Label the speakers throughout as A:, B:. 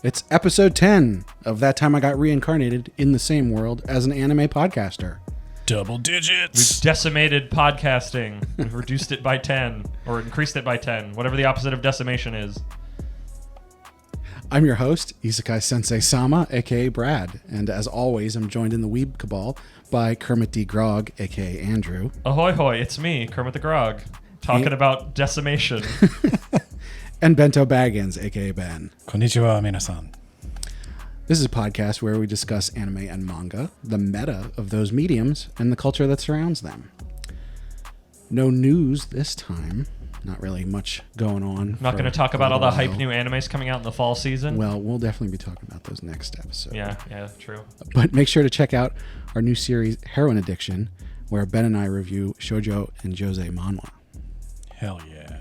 A: It's episode 10 of That Time I Got Reincarnated in the Same World as an Anime Podcaster.
B: Double digits.
C: We've decimated podcasting. We've reduced it by 10 or increased it by 10, whatever the opposite of decimation is.
A: I'm your host, Isekai Sensei-Sama, aka Brad, and as always, I'm joined in the Weeb Cabal by Kermit D. Grog, aka Andrew.
C: Ahoy hoy, it's me, Kermit the Grog, talking about decimation.
A: And Bento Baggins, aka Ben.
B: Konnichiwa, minasan.
A: This is a podcast where we discuss anime and manga, the meta of those mediums, and the culture that surrounds them. No news this time. Not really much going on.
C: Not going to talk about all the hype new animes coming out in the fall season.
A: Well, we'll definitely be talking about those next episode.
C: Yeah, true.
A: But make sure to check out our new series, Heroin Addiction, where Ben and I review shoujo and josei manhwa.
B: Hell yeah.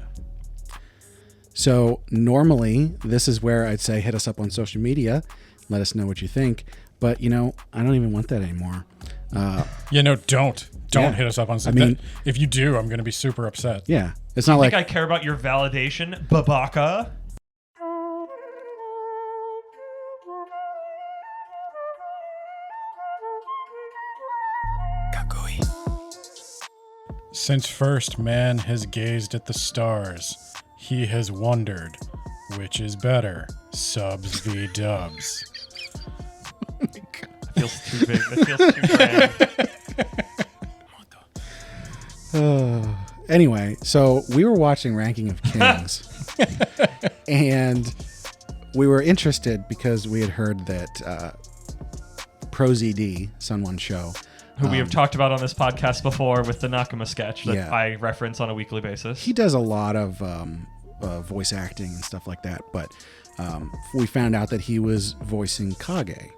A: So normally, this is where I'd say hit us up on social media, let us know what you think. But, you know, I don't even want that anymore.
B: Don't. Don't hit us up on something. I mean, if you do, I'm going to be super upset.
A: Yeah. It's not
C: I
A: like
C: I care about your validation, Babaka.
B: Since first man has gazed at the stars, he has wondered, which is better, subs v dubs.
C: It feels too big. It feels too grand.
A: Anyway, so we were watching Ranking of Kings, and we were interested because we had heard that ProZD, Sun One Show,
C: Who we have talked about on this podcast before with the Nakama sketch that
A: Yeah.
C: I reference on a weekly basis.
A: he does a lot of voice acting and stuff like that, but we found out that he was voicing Kage,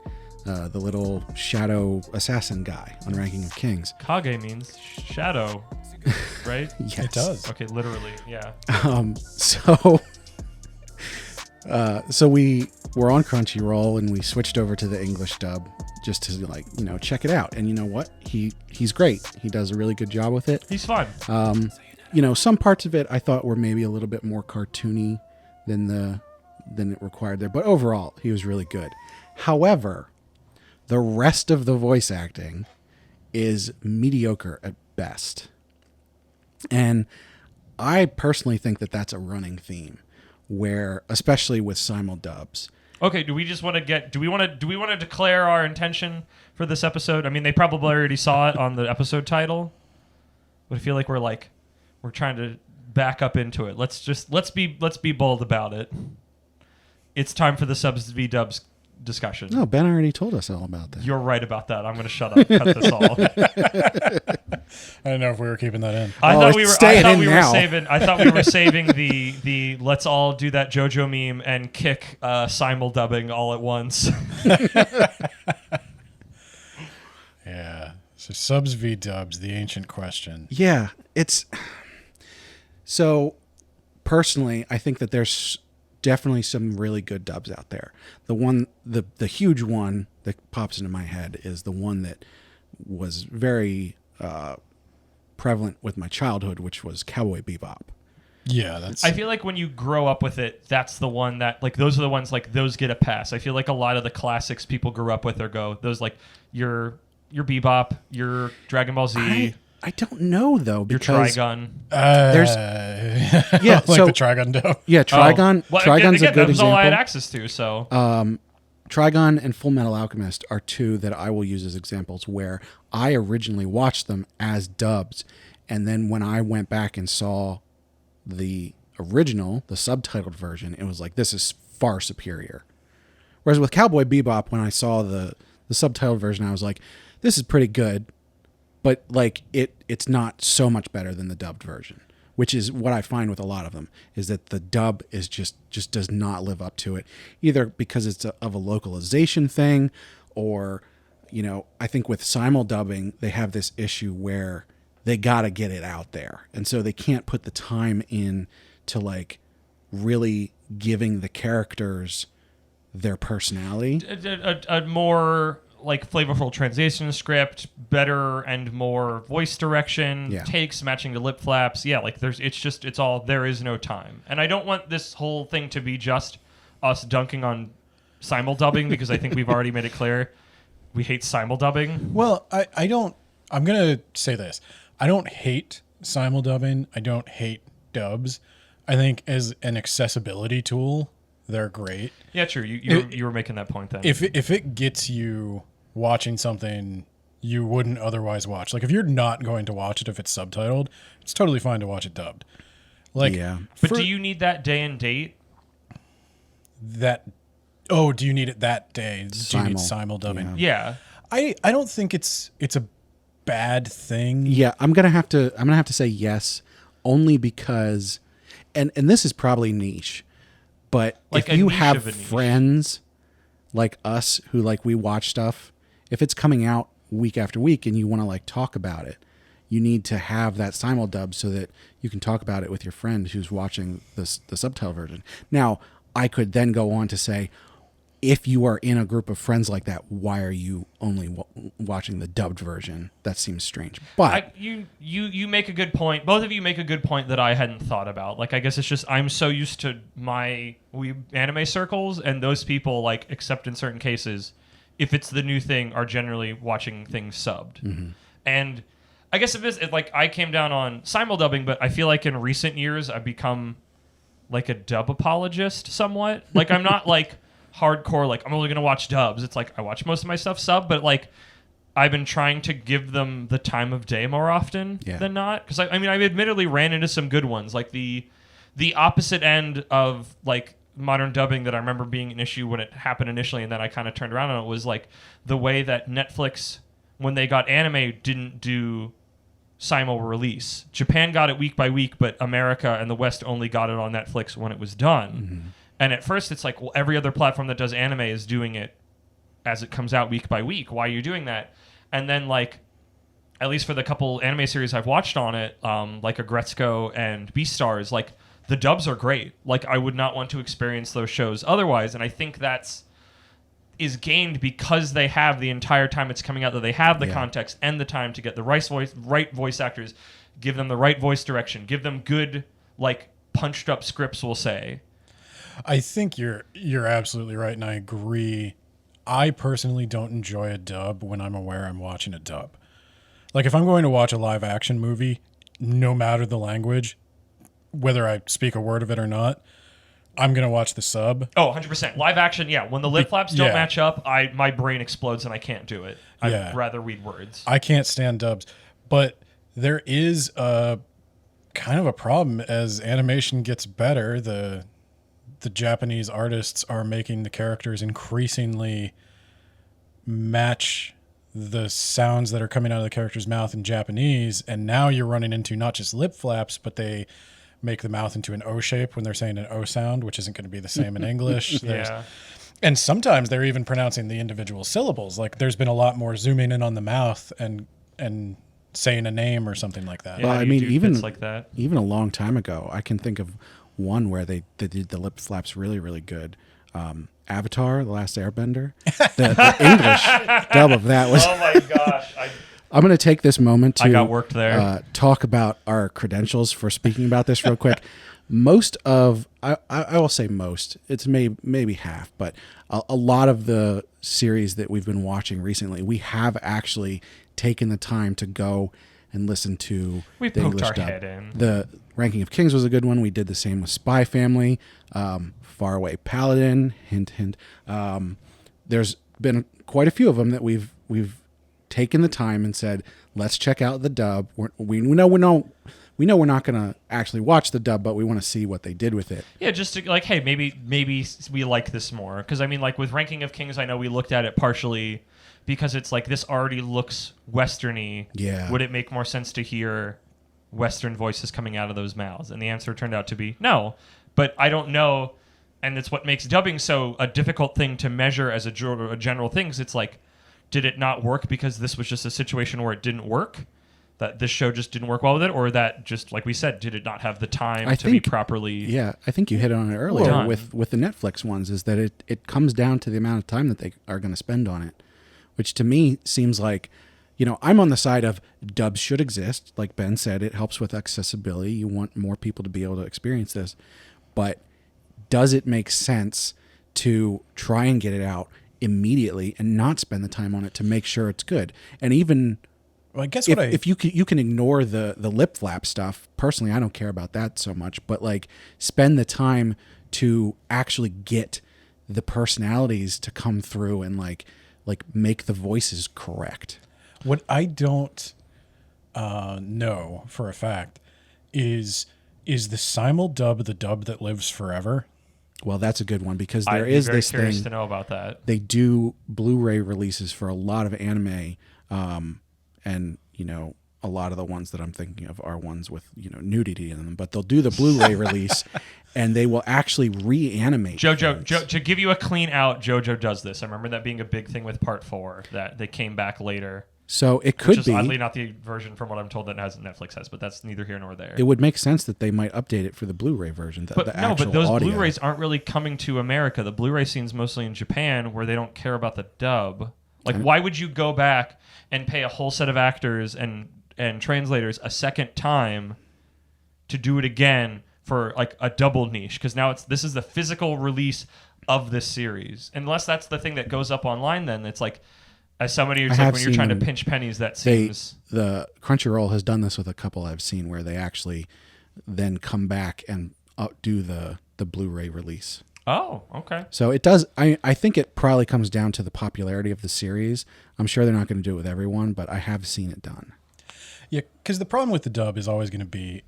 A: the little shadow assassin guy on Ranking of Kings.
C: Kage means shadow, right?
A: Yes.
B: It does.
C: Okay, literally, yeah.
A: So we were on Crunchyroll and we switched over to the English dub just to check it out. And you know what? He's great. He does a really good job with it.
C: He's fun.
A: Some parts of it I thought were maybe a little bit more cartoony than it required there, but overall he was really good. However, the rest of the voice acting is mediocre at best. And I personally think that that's a running theme where, especially with simuldubs.
C: Okay, do we want to declare our intention for this episode? I mean, they probably already saw it on the episode title, but I feel like we're trying to back up into it. Let's be bold about it. It's time for the subs v dubs discussion.
A: No, Ben already told us all about that.
C: You're right about that. I'm going to shut up. Cut this all.
B: I don't know if we were keeping that in.
C: I thought we were saving the let's all do that JoJo meme and kick simul-dubbing all at once.
B: Yeah. So subs v dubs, the ancient question.
A: Yeah, so personally, I think that there's definitely some really good dubs out there. The huge one that pops into my head is the one that was very prevalent with my childhood, which was Cowboy Bebop.
B: Yeah,
C: I feel like when you grow up with it, that's the one that, like, those are the ones, like, those get a pass. I feel like a lot of the classics people grew up with those, like, your Bebop, your Dragon Ball Z.
A: I don't know though, because
C: your Trigun.
A: There's
B: like the Trigun dub.
A: Yeah, Trigun. Trigun's a good
C: that was
A: example.
C: all I had access to. So
A: Trigun and Full Metal Alchemist are two that I will use as examples where I originally watched them as dubs, and then when I went back and saw the original, the subtitled version, it was like, this is far superior. Whereas with Cowboy Bebop, when I saw the subtitled version, I was like, this is pretty good. But like it's not so much better than the dubbed version, which is what I find with a lot of them, is that the dub is just does not live up to it, either because it's of a localization thing, or I think with simul dubbing they have this issue where they got to get it out there, and so they can't put the time in to like really giving the characters their personality.
C: A more like flavorful translation script, better and more voice direction, takes matching the lip flaps. Yeah, like it's all, there is no time. And I don't want this whole thing to be just us dunking on simuldubbing because I think we've already made it clear we hate simuldubbing.
B: Well, I don't. I'm gonna say this. I don't hate simuldubbing. I don't hate dubs. I think as an accessibility tool, they're great.
C: Yeah, true. You were making that point then.
B: If it gets you watching something you wouldn't otherwise watch, like if you're not going to watch it if it's subtitled, it's totally fine to watch it dubbed. Like,
A: Yeah.
C: But do you need that day and date?
B: that? Oh, do you need it that day? Do you need simuldubbing?
C: Yeah.
B: I don't think it's a bad thing.
A: Yeah, I'm gonna have to say yes, only because, and this is probably niche, but
C: Like
A: if
C: a
A: you
C: niche
A: have
C: of a niche.
A: friends like us who like we watch stuff, if it's coming out week after week and you want to like talk about it, you need to have that simuldub so that you can talk about it with your friend who's watching the subtitle version. Now, I could then go on to say, if you are in a group of friends like that, why are you only watching the dubbed version? That seems strange. But
C: You make a good point. Both of you make a good point that I hadn't thought about. Like, I guess it's just I'm so used to my Weeb anime circles, and those people, like, except in certain cases, if it's the new thing, are generally watching things subbed.
A: Mm-hmm.
C: And I guess like I came down on simuldubbing, but I feel like in recent years I've become like a dub apologist somewhat. Like, I'm not like hardcore, like I'm only gonna watch dubs. It's like I watch most of my stuff sub, but like I've been trying to give them the time of day more often than not. Because I mean, I've admittedly ran into some good ones, like the opposite end of like modern dubbing that I remember being an issue when it happened initially, and then I kind of turned around on it, was like the way that Netflix, when they got anime, didn't do simul release. Japan got it week by week, but America and the West only got it on Netflix when it was done.
A: Mm-hmm.
C: And at first it's like, well, every other platform that does anime is doing it as it comes out week by week. Why are you doing that? And then, like, at least for the couple anime series I've watched on it, like Agretzko and Beastars, like, the dubs are great. Like, I would not want to experience those shows otherwise. And I think is gained because they have the entire time it's coming out, that they have the context and the time to get the right voice actors, give them the right voice direction, give them good, like, punched up scripts, we'll say.
B: I think you're absolutely right, and I agree. I personally don't enjoy a dub when I'm aware I'm watching a dub. Like, if I'm going to watch a live action movie, no matter the language, whether I speak a word of it or not, I'm going to watch the sub.
C: Oh, 100%. Live action, yeah. When the lip flaps don't match up, my brain explodes and I can't do it. I'd rather read words.
B: I can't stand dubs. But there is a kind of a problem as animation gets better. The Japanese artists are making the characters increasingly match the sounds that are coming out of the character's mouth in Japanese. And now you're running into not just lip flaps, but they make the mouth into an O shape when they're saying an O sound, which isn't going to be the same in English. And sometimes they're even pronouncing the individual syllables. Like, there's been a lot more zooming in on the mouth and saying a name or something like that.
A: Well, I mean, even
C: like that.
A: Even a long time ago, I can think of one where they did the lip flaps really, really good. Avatar: The Last Airbender. The English dub of that was.
C: Oh my gosh!
A: I'm going to take this moment to
C: I got worked there.
A: Talk about our credentials for speaking about this real quick. Most of, I will say most, it's maybe half, but a lot of the series that we've been watching recently, we have actually taken the time to go and listen to
C: we
A: the
C: poked
A: English
C: our
A: dub.
C: head in.
A: The Ranking of Kings was a good one. We did the same with Spy Family, Faraway Paladin, hint, hint. There's been quite a few of them that we've taken the time and said, let's check out the dub. We know we're not going to actually watch the dub, but we want to see what they did with it.
C: Yeah, just to, like, hey, maybe we like this more. Because, I mean, like, with Ranking of Kings, I know we looked at it partially because it's like, this already looks Western-y.
A: Yeah.
C: Would it make more sense to hear Western voices coming out of those mouths? And the answer turned out to be no. But I don't know, and it's what makes dubbing so a difficult thing to measure as a general thing. 'Cause it's like, did it not work because this was just a situation where it didn't work? That this show just didn't work well with it? Or that just, like we said, did it not have the time to be properly...
A: Yeah, I think you hit on it earlier with the Netflix ones, is that it comes down to the amount of time that they are going to spend on it, which to me seems like, I'm on the side of dubs should exist. Like Ben said, it helps with accessibility. You want more people to be able to experience this. But does it make sense to try and get it out immediately and not spend the time on it to make sure it's good. And even
B: Well, I guess
A: if you can ignore the lip flap stuff, personally, I don't care about that so much, but like spend the time to actually get the personalities to come through and like make the voices correct.
B: What I don't know for a fact is the simul dub the dub that lives forever?
A: Well, that's a good one because there
C: I'd be
A: is
C: very
A: this
C: curious
A: thing.
C: to know about that.
A: They do Blu-ray releases for a lot of anime, and a lot of the ones that I'm thinking of are ones with nudity in them. But they'll do the Blu-ray release, and they will actually reanimate.
C: JoJo, to give you a clean out, JoJo does this. I remember that being a big thing with Part 4, that they came back later.
A: So it could
C: Which is
A: be.
C: oddly not the version from what I'm told that Netflix has, but that's neither here nor there.
A: It would make sense that they might update it for the Blu-ray version.
C: But those
A: audio.
C: Blu-rays aren't really coming to America. The Blu-ray scene's mostly in Japan, where they don't care about the dub. Like, why would you go back and pay a whole set of actors and translators a second time to do it again for like a double niche? Because now this is the physical release of this series. Unless that's the thing that goes up online, then it's like, as somebody who's like, when you're trying to pinch pennies, that seems...
A: The Crunchyroll has done this with a couple I've seen where they actually then come back and do the Blu-ray release.
C: Oh, okay.
A: So it does. I think it probably comes down to the popularity of the series. I'm sure they're not going to do it with everyone, but I have seen it done.
B: Yeah, because the problem with the dub is always going to be,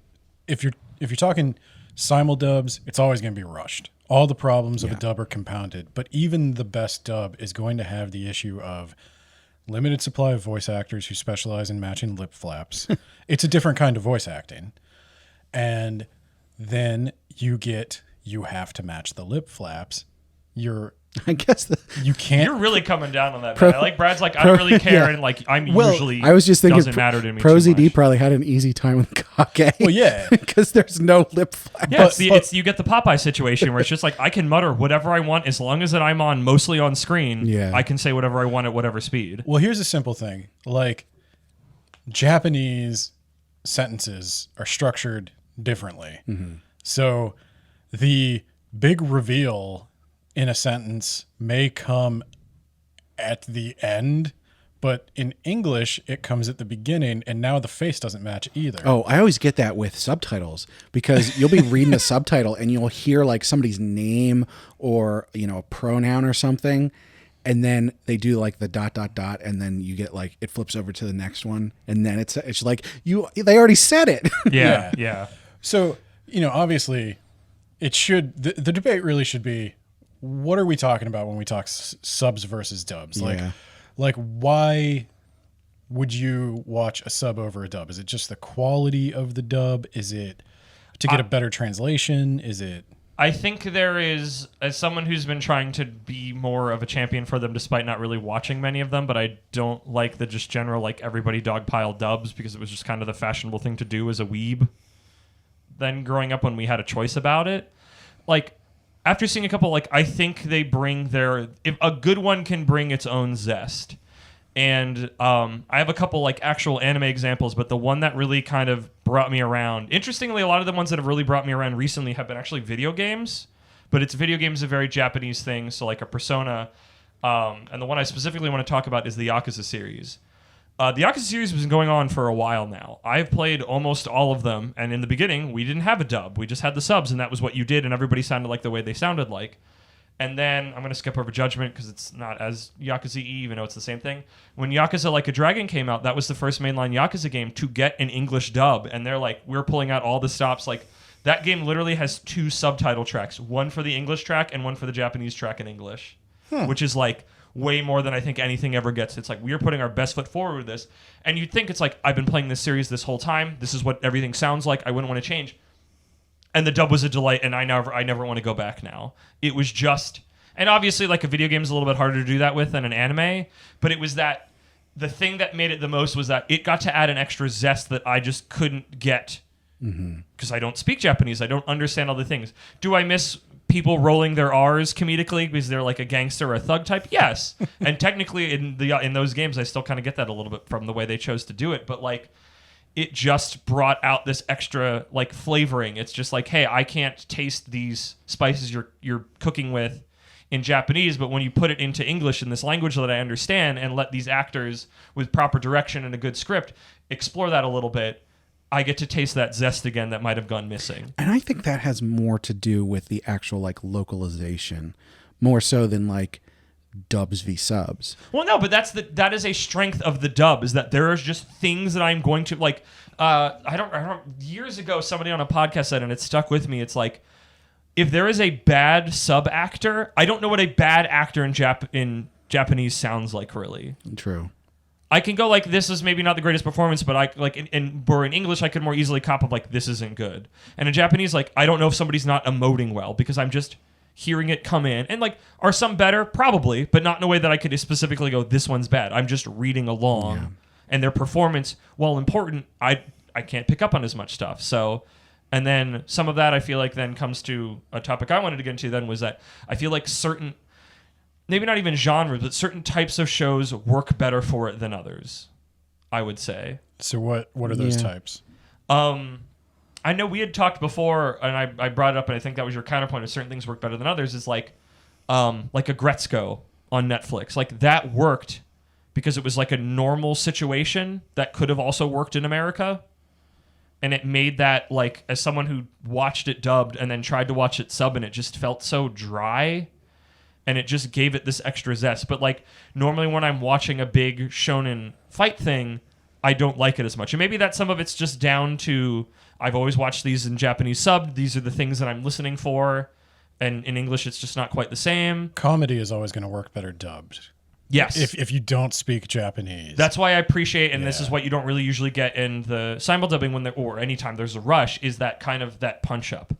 B: if you're talking simul dubs, it's always going to be rushed. All the problems of a dub are compounded, but even the best dub is going to have the issue of limited supply of voice actors who specialize in matching lip flaps. It's a different kind of voice acting. And then you have to match the lip flaps.
A: I guess
B: you can't.
C: You're really coming down on that, man. I like Brad's like, I don't really care, and like usually
A: I was just thinking
C: doesn't matter to me.
A: Pro
C: too
A: ZD
C: much.
A: probably had an easy time with Kage.
B: Well, yeah.
A: Because there's no lip flap.
C: Yeah, you get the Popeye situation where it's just like I can mutter whatever I want as long as that I'm mostly on screen.
A: Yeah.
C: I can say whatever I want at whatever speed.
B: Well, here's a simple thing. Like, Japanese sentences are structured differently.
A: Mm-hmm.
B: So the big reveal in a sentence may come at the end, but in English it comes at the beginning, and now the face doesn't match either.
A: Oh, I always get that with subtitles because you'll be reading the subtitle and you'll hear like somebody's name or a pronoun or something, and then they do like the ... and then you get like it flips over to the next one, and then it's like they already said it.
C: Yeah.
B: So obviously, it should the debate really should be, what are we talking about when we talk subs versus dubs?
A: Yeah.
B: Like why would you watch a sub over a dub? Is it just the quality of the dub? Is it to get a better translation? Is it?
C: I think there is, as someone who's been trying to be more of a champion for them despite not really watching many of them, but I don't like the just general like everybody dogpile dubs because it was just kind of the fashionable thing to do as a weeb. Then growing up when we had a choice about it, like after seeing a couple, like I think they bring if a good one can bring its own zest. And I have a couple like actual anime examples, but the one that really kind of brought me around, interestingly, a lot of the ones that have really brought me around recently have been actually video games, but it's video games a very Japanese thing. So like a Persona, and the one I specifically want to talk about is the Yakuza series. The Yakuza series has been going on for a while now. I've played almost all of them, and in the beginning, we didn't have a dub. We just had the subs, and that was what you did, and everybody sounded like the way they sounded like. And then, I'm going to skip over Judgment, because it's not as Yakuza-y, even though it's the same thing. When Yakuza Like a Dragon came out, that was the first mainline Yakuza game to get an English dub, and they're like, we're pulling out all the stops. Like, that game literally has 2 subtitle tracks, one for the English track and one for the Japanese track in English, which is like way more than I think anything ever gets. It's like, we're putting our best foot forward with this. And you'd think it's like, I've been playing this series this whole time. This is what everything sounds like. I wouldn't want to change. And the dub was a delight, and I never want to go back now. It was just... And obviously, like, a video game is a little bit harder to do that with than an anime, but it was that... The thing that made it the most was that it got to add an extra zest that I just couldn't get because I don't speak Japanese. I don't understand all the things. Do I miss people rolling their R's comedically because they're like a gangster or a thug type? Yes. And technically in those games, I still kind of get that a little bit from the way they chose to do it. But like, it just brought out this extra like flavoring. It's just like, hey, I can't taste these spices you're cooking with in Japanese, but when you put it into English in this language that I understand and let these actors with proper direction and a good script explore that a little bit, I get to taste that zest again that might have gone missing.
A: And I think that has more to do with the actual like localization, more so than like dubs v subs.
C: Well, no, but that is a strength of the dub, is that there are just things that I'm going to like. I don't. Years ago, somebody on a podcast said, and it stuck with me. It's like, if there is a bad sub actor, I don't know what a bad actor in Japanese sounds like. Really,
A: True.
C: I can go like, this is maybe not the greatest performance, but I like in English I could more easily cop up like, this isn't good. And in Japanese, like, I don't know if somebody's not emoting well because I'm just hearing it come in. And like, are some better? Probably, but not in a way that I could specifically go, this one's bad. I'm just reading along.
A: Yeah.
C: And their performance, while important, I can't pick up on as much stuff. So, and then some of that I feel like then comes to a topic I wanted to get into then, was that I feel like certain, maybe not even genres, but certain types of shows work better for it than others, I would say.
B: So what are those types?
C: I know we had talked before, and I brought it up, and I think that was your counterpoint of certain things work better than others, is like a Gretzko on Netflix. Like, that worked because it was like a normal situation that could have also worked in America. And it made that, like, as someone who watched it dubbed and then tried to watch it sub, and it just felt so dry. And it just gave it this extra zest. But, like, normally when I'm watching a big shonen fight thing, I don't like it as much. And maybe that some of it's just down to, I've always watched these in Japanese sub. These are the things that I'm listening for. And in English, it's just not quite the same.
B: Comedy is always going to work better dubbed.
C: Yes.
B: If you don't speak Japanese.
C: That's why I appreciate, and this is what you don't really usually get in the simuldubbing or anytime there's a rush, is that kind of that punch up.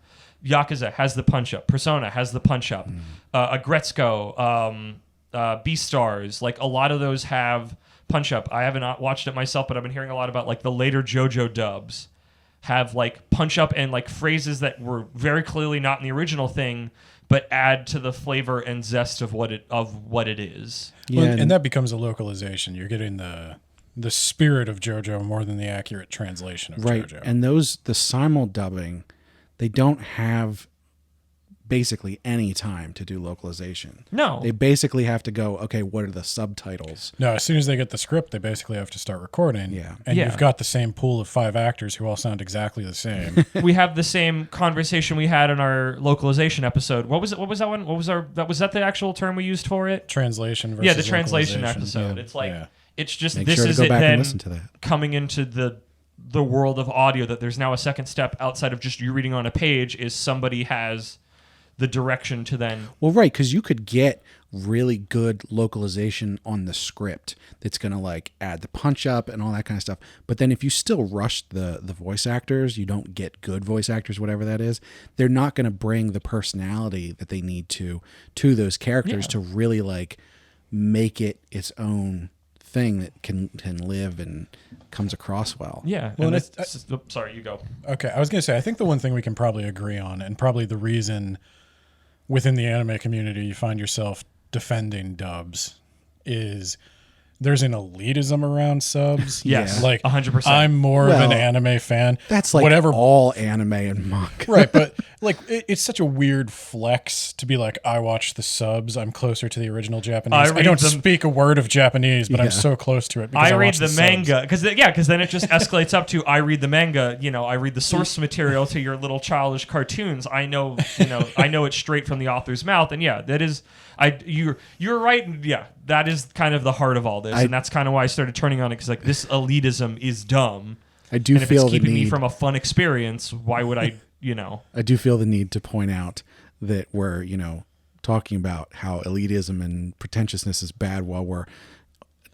C: Yakuza has the punch up. Persona has the punch up. A Gretzko, Beastars, like a lot of those have punch up. I haven't watched it myself, but I've been hearing a lot about like the later JoJo dubs have like punch up and like phrases that were very clearly not in the original thing, but add to the flavor and zest of what it is.
A: Yeah,
B: Well, and that becomes a localization. You're getting the spirit of JoJo more than the accurate translation of JoJo.
A: And the simul dubbing, they don't have basically any time to do localization.
C: No.
A: They basically have to go, okay, what are the subtitles?
B: No, as soon as they get the script, they basically have to start recording.
A: Yeah.
B: And
C: Yeah.
B: you've got the same pool of 5 actors who all sound exactly the same.
C: We have the same conversation we had in our localization episode. What was it? What was that one? Was that the actual term we used for it?
B: Translation versus
C: Yeah, the translation
B: localization.
C: episode.
B: Yeah.
C: It's like,
B: Yeah.
C: it's just,
A: Make
C: this
A: sure to
C: is
A: go
C: it
A: back
C: then
A: and listen to that.
C: coming into the world of audio, that there's now a second step outside of just you reading on a page, is somebody has the direction to then.
A: Well, right, because you could get really good localization on the script that's going to like add the punch up and all that kind of stuff. But then if you still rush the voice actors, you don't get good voice actors, whatever that is, they're not going to bring the personality that they need to those characters to really like make it its own thing that can live and comes across well.
C: Yeah.
B: Well,
C: and
B: and
C: sorry, you go.
B: Okay, I was going to say, I think the one thing we can probably agree on, and probably the reason within the anime community you find yourself defending dubs, is there's an elitism around subs.
C: Yes,
B: Like
C: 100%.
B: I'm more of an anime fan.
A: That's like
B: whatever.
A: all anime and manga.
B: Right, but like it's such a weird flex to be like, I watch the subs, I'm closer to the original Japanese. I don't speak a word of Japanese, but I'm so close to it because
C: I read
B: watch
C: the
B: subs.
C: manga because then it just escalates up to, I read the manga. I read the source material to your little childish cartoons. I know it straight from the author's mouth, and yeah, that is. You're right. Yeah, that is kind of the heart of all this, and that's kind of why I started turning on it, because like, this elitism is dumb.
A: I do
C: and if
A: feel
C: it's keeping
A: the need,
C: me from a fun experience, why would I?
A: I do feel the need to point out that we're talking about how elitism and pretentiousness is bad while we're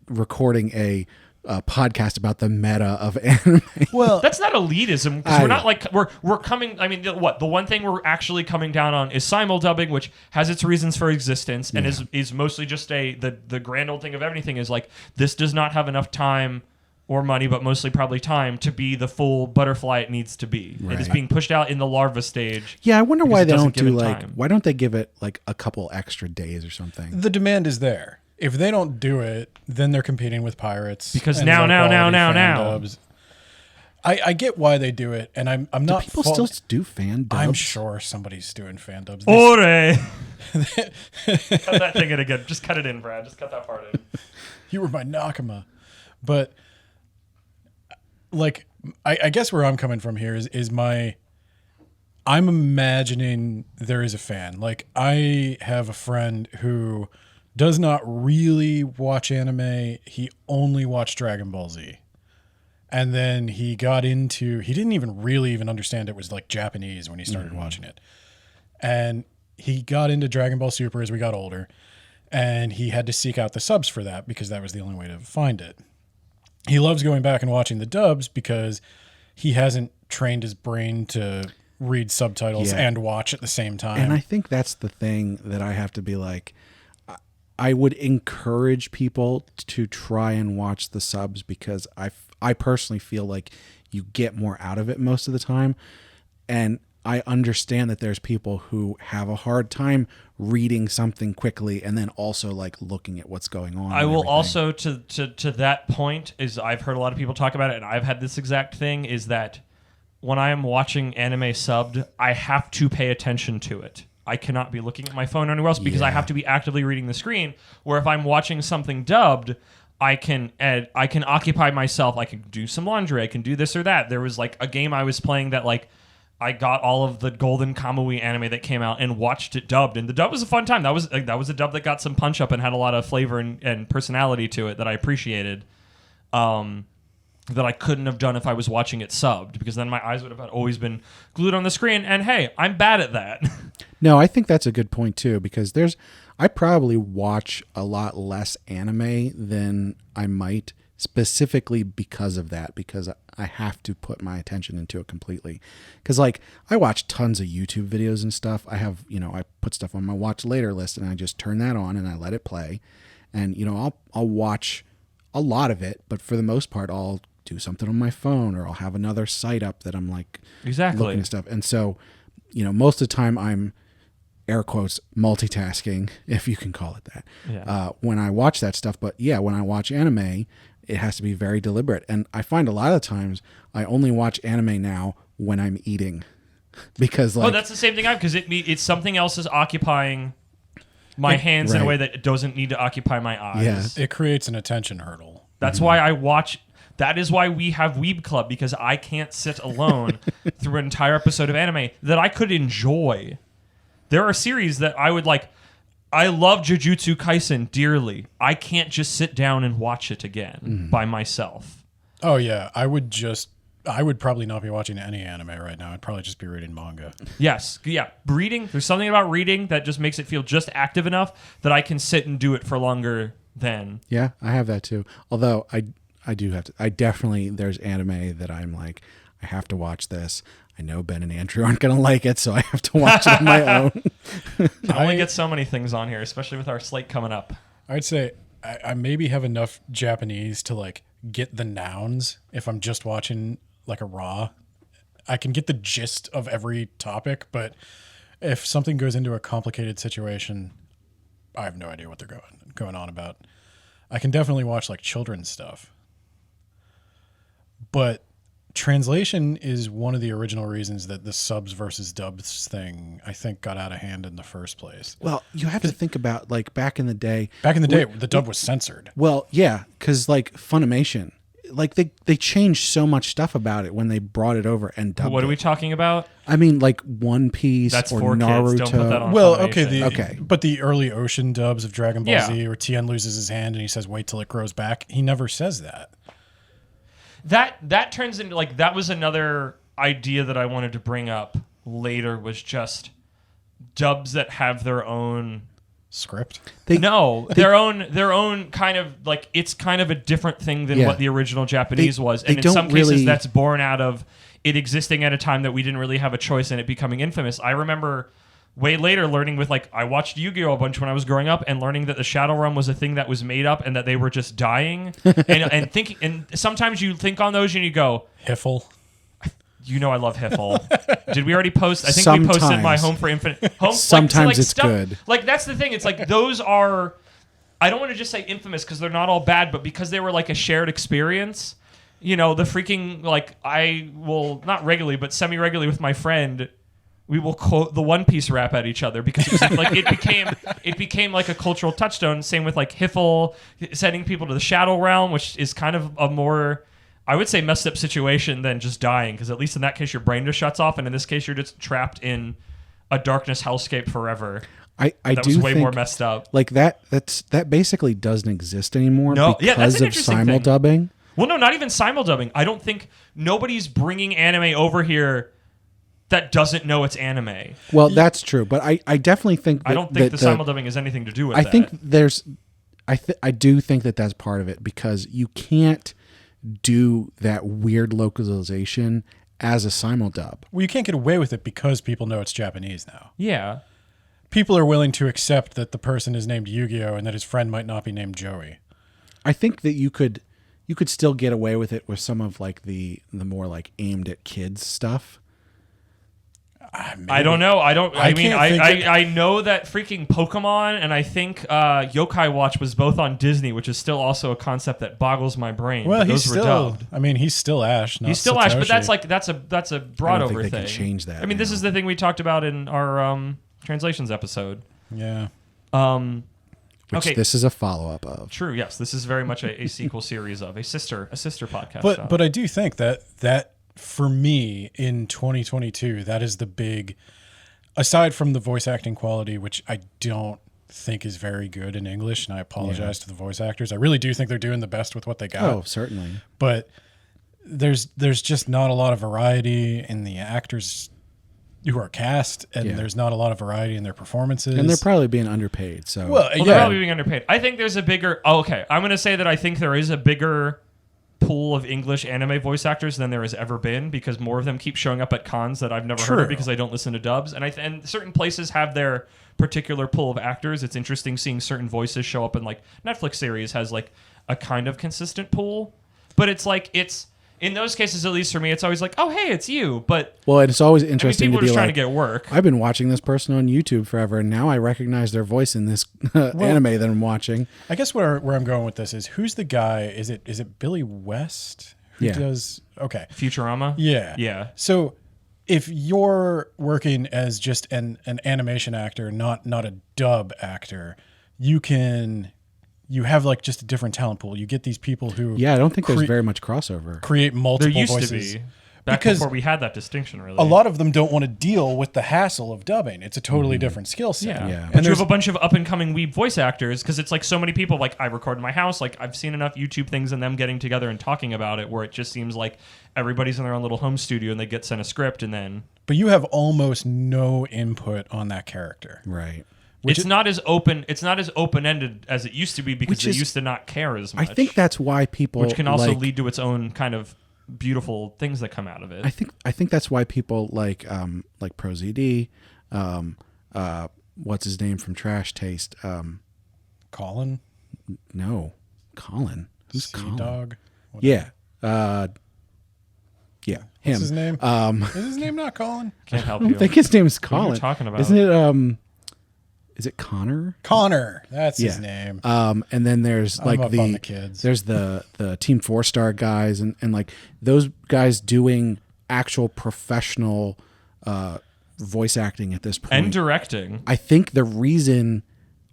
A: recording a podcast about the meta of anime.
B: Well,
C: That's not elitism, because we're not like we're coming. I mean, the one thing we're actually coming down on is simuldubbing, which has its reasons for existence and is mostly just the grand old thing of everything is like, this does not have enough time or money, but mostly probably time, to be the full butterfly it needs to be. It is being pushed out in the larva stage.
A: Yeah, I wonder why
C: it
A: they
C: doesn't
A: don't
C: give
A: do
C: it
A: like
C: time.
A: why don't they give it like a couple extra days or something?
B: the demand is there. If they don't do it, then they're competing with pirates.
C: Because
B: and
C: now.
B: low-quality fan dubs. I get why they do it, and I'm not.
A: People still do fan dubs.
B: I'm sure somebody's doing fan dubs.
C: Ore! Cut that thing in again. Just cut it in, Brad. Just cut that part in.
B: You were my Nakama. But like, I guess where I'm coming from here is I'm imagining there is a fan. Like, I have a friend who does not really watch anime. He only watched Dragon Ball Z. And then he didn't even really understand it was like Japanese when he started watching it. And he got into Dragon Ball Super as we got older. And he had to seek out the subs for that because that was the only way to find it. He loves going back and watching the dubs because he hasn't trained his brain to read subtitles and watch at the same time.
A: And I think that's the thing that I have to be like, I would encourage people to try and watch the subs because I personally feel like you get more out of it most of the time. And I understand that there's people who have a hard time reading something quickly and then also like looking at what's going on.
C: I will also to that point is I've heard a lot of people talk about it, and I've had this exact thing, is that when I am watching anime subbed, I have to pay attention to it. I cannot be looking at my phone or anywhere else because I have to be actively reading the screen. Where if I'm watching something dubbed, I can occupy myself. I can do some laundry. I can do this or that. There was like a game I was playing that like I got all of the Golden Kamui anime that came out and watched it dubbed, and the dub was a fun time. That was a dub that got some punch up and had a lot of flavor and personality to it that I appreciated. That I couldn't have done if I was watching it subbed, because then my eyes would have always been glued on the screen. And hey, I'm bad at that.
A: No, I think that's a good point too, because I probably watch a lot less anime than I might, specifically because of that, because I have to put my attention into it completely. Because like I watch tons of YouTube videos and stuff. I have, I put stuff on my watch later list and I just turn that on and I let it play. And, I'll watch a lot of it, but for the most part, I'll do something on my phone or I'll have another site up that I'm like looking at stuff. And so, most of the time I'm air quotes multitasking, if you can call it that, when I watch that stuff. But yeah, when I watch anime, it has to be very deliberate. And I find a lot of times I only watch anime now when I'm eating because like,
C: that's the same thing because it's something else is occupying my hands in a way that it doesn't need to occupy my eyes.
B: Yeah. It creates an attention hurdle.
C: That's why I watch. That is why we have Weeb Club, because I can't sit alone through an entire episode of anime that I could enjoy. There are series that I would like. I love Jujutsu Kaisen dearly. I can't just sit down and watch it again by myself.
B: Oh yeah, I would probably not be watching any anime right now. I'd probably just be reading manga.
C: Yes. Yeah. Reading. There's something about reading that just makes it feel just active enough that I can sit and do it for longer than.
A: Yeah, I have that too. Although I do have to. I definitely, there's anime that I'm like, I have to watch this. I know Ben and Andrew aren't going to like it, so I have to watch it on my own.
C: I only get so many things on here, especially with our slate coming up.
B: I'd say I maybe have enough Japanese to like get the nouns if I'm just watching like a raw. I can get the gist of every topic, but if something goes into a complicated situation, I have no idea what they're going on about. I can definitely watch like children's stuff. But translation is one of the original reasons that the subs versus dubs thing, I think, got out of hand in the first place.
A: Well, you have to think about like back in the day.
B: The dub was censored.
A: Well, yeah, because like Funimation, like they changed so much stuff about it when they brought it over and dubbed it.
C: What are we talking about?
A: I mean, like One Piece
C: That's
A: or
C: for
A: Naruto.
C: kids. Don't put that on
B: Well,
C: Funimation.
B: But the early Ocean dubs of Dragon Ball Z, where Tien loses his hand and he says, "Wait till it grows back," he never says that.
C: That turns into like that was another idea that I wanted to bring up later, was just dubs that have their own
B: script.
C: Their own kind of like, it's kind of a different thing than what the original Japanese was, and in some cases that's born out of it existing at a time that we didn't really have a choice and it becoming infamous. I remember way later learning with like, I watched Yu-Gi-Oh! A bunch when I was growing up and learning that the Shadow Realm was a thing that was made up and that they were just dying and thinking, and sometimes you think on those and you go,
B: Hiffle.
C: I love Hiffle. Did we already post? I think we posted my Home for Infinite.
A: Sometimes it's good.
C: Like that's the thing. It's like those are, I don't want to just say infamous because they're not all bad, but because they were like a shared experience. The freaking, like, I will not regularly but semi-regularly with my friend we will quote the One Piece rap at each other because it became like a cultural touchstone. Same with like Hiffle sending people to the Shadow Realm, which is kind of a more, I would say, messed up situation than just dying, because at least in that case your brain just shuts off, and in this case you're just trapped in a darkness hellscape forever.
A: I
C: that
A: do
C: was way
A: think,
C: more messed up.
A: Like that basically doesn't exist anymore
C: that's
A: because
C: an
A: of
C: interesting thing.
A: simuldubbing.
C: Well, no, not even simuldubbing. I don't think nobody's bringing anime over here that doesn't know it's anime.
A: Well, that's true, but I definitely think that,
C: I don't think the simuldubbing has anything to do with
A: I
C: that.
A: think there's I do think that that's part of it, because you can't do that weird localization as a simuldub.
B: Well, you can't get away with it because people know it's Japanese now.
C: Yeah.
B: People are willing to accept that the person is named Yu-Gi-Oh! And that his friend might not be named Joey.
A: I think that you could still get away with it with some of like the more like aimed at kids stuff.
C: I don't know. I know that freaking Pokemon, and I think Yokai Watch was both on Disney, which is still also a concept that boggles my brain.
B: Well,
C: he's still.
B: I mean, he's still Ash. Not
C: He's still
B: Satoshi.
C: Ash, but that's a broad over
A: they
C: thing.
A: can change that.
C: I mean, this is the thing we talked about in our translations episode.
B: Yeah.
A: Which this is a follow-up of.
C: True. Yes, this is very much a sequel series of a sister podcast.
B: But I do think that for me in 2022, that is the big, aside from the voice acting quality, which I don't think is very good in English, and I apologize to the voice actors. I really do think they're doing the best with what they got.
A: Oh, certainly.
B: But there's just not a lot of variety in the actors who are cast, and there's not a lot of variety in their performances.
A: And they're probably being underpaid. So
C: they're probably being underpaid. I think there's a bigger. Oh, okay, I'm going to say that I think there is a bigger pool of English anime voice actors than there has ever been, because more of them keep showing up at cons that I've never heard of because I don't listen to dubs, and certain places have their particular pool of actors. It's interesting seeing certain voices show up in like Netflix series has like a kind of consistent pool, but it's like in those cases, at least for me, it's always like, oh hey, it's you. But
A: it's always interesting
C: people
A: to be
C: are just trying
A: like,
C: to get work.
A: I've been watching this person on YouTube forever, and now I recognize their voice in this anime that I'm watching.
B: I guess where I'm going with this is, who's the guy? Is it Billy West who does? Okay,
C: Futurama.
B: Yeah. So if you're working as just an animation actor, not a dub actor, you have like just a different talent pool. You get these people who
A: I don't think there's very much crossover.
B: Create multiple
C: there used
B: voices.
C: To be back before we had that distinction. Really,
B: a lot of them don't want to deal with the hassle of dubbing. It's a totally different skill set.
C: Yeah. But you have a bunch of up and coming weeb voice actors, because it's like so many people. Like I record in my house. Like I've seen enough YouTube things and them getting together and talking about it, where it just seems like everybody's in their own little home studio and they get sent a script and then.
B: But you have almost no input on that character,
A: right?
C: It's not as open-ended as it used to be, because they used to not care as much.
A: I think that's why people,
C: which can also lead to its own kind of beautiful things that come out of it.
A: I think that's why people like ProZD, what's his name from Trash Taste,
B: Colin.
A: No, Colin. Who's Colin?
B: Dog.
A: Yeah. Him.
B: What's his name? Is his name not Colin?
C: Can't help you.
A: I don't think his name is Colin.
C: What are you talking about?
A: Isn't it? Is it Connor?
B: Connor, that's his name.
A: And then there's like
B: on the kids.
A: There's the Team 4-Star guys and like those guys doing actual professional voice acting at this point.
C: And directing.
A: I think the reason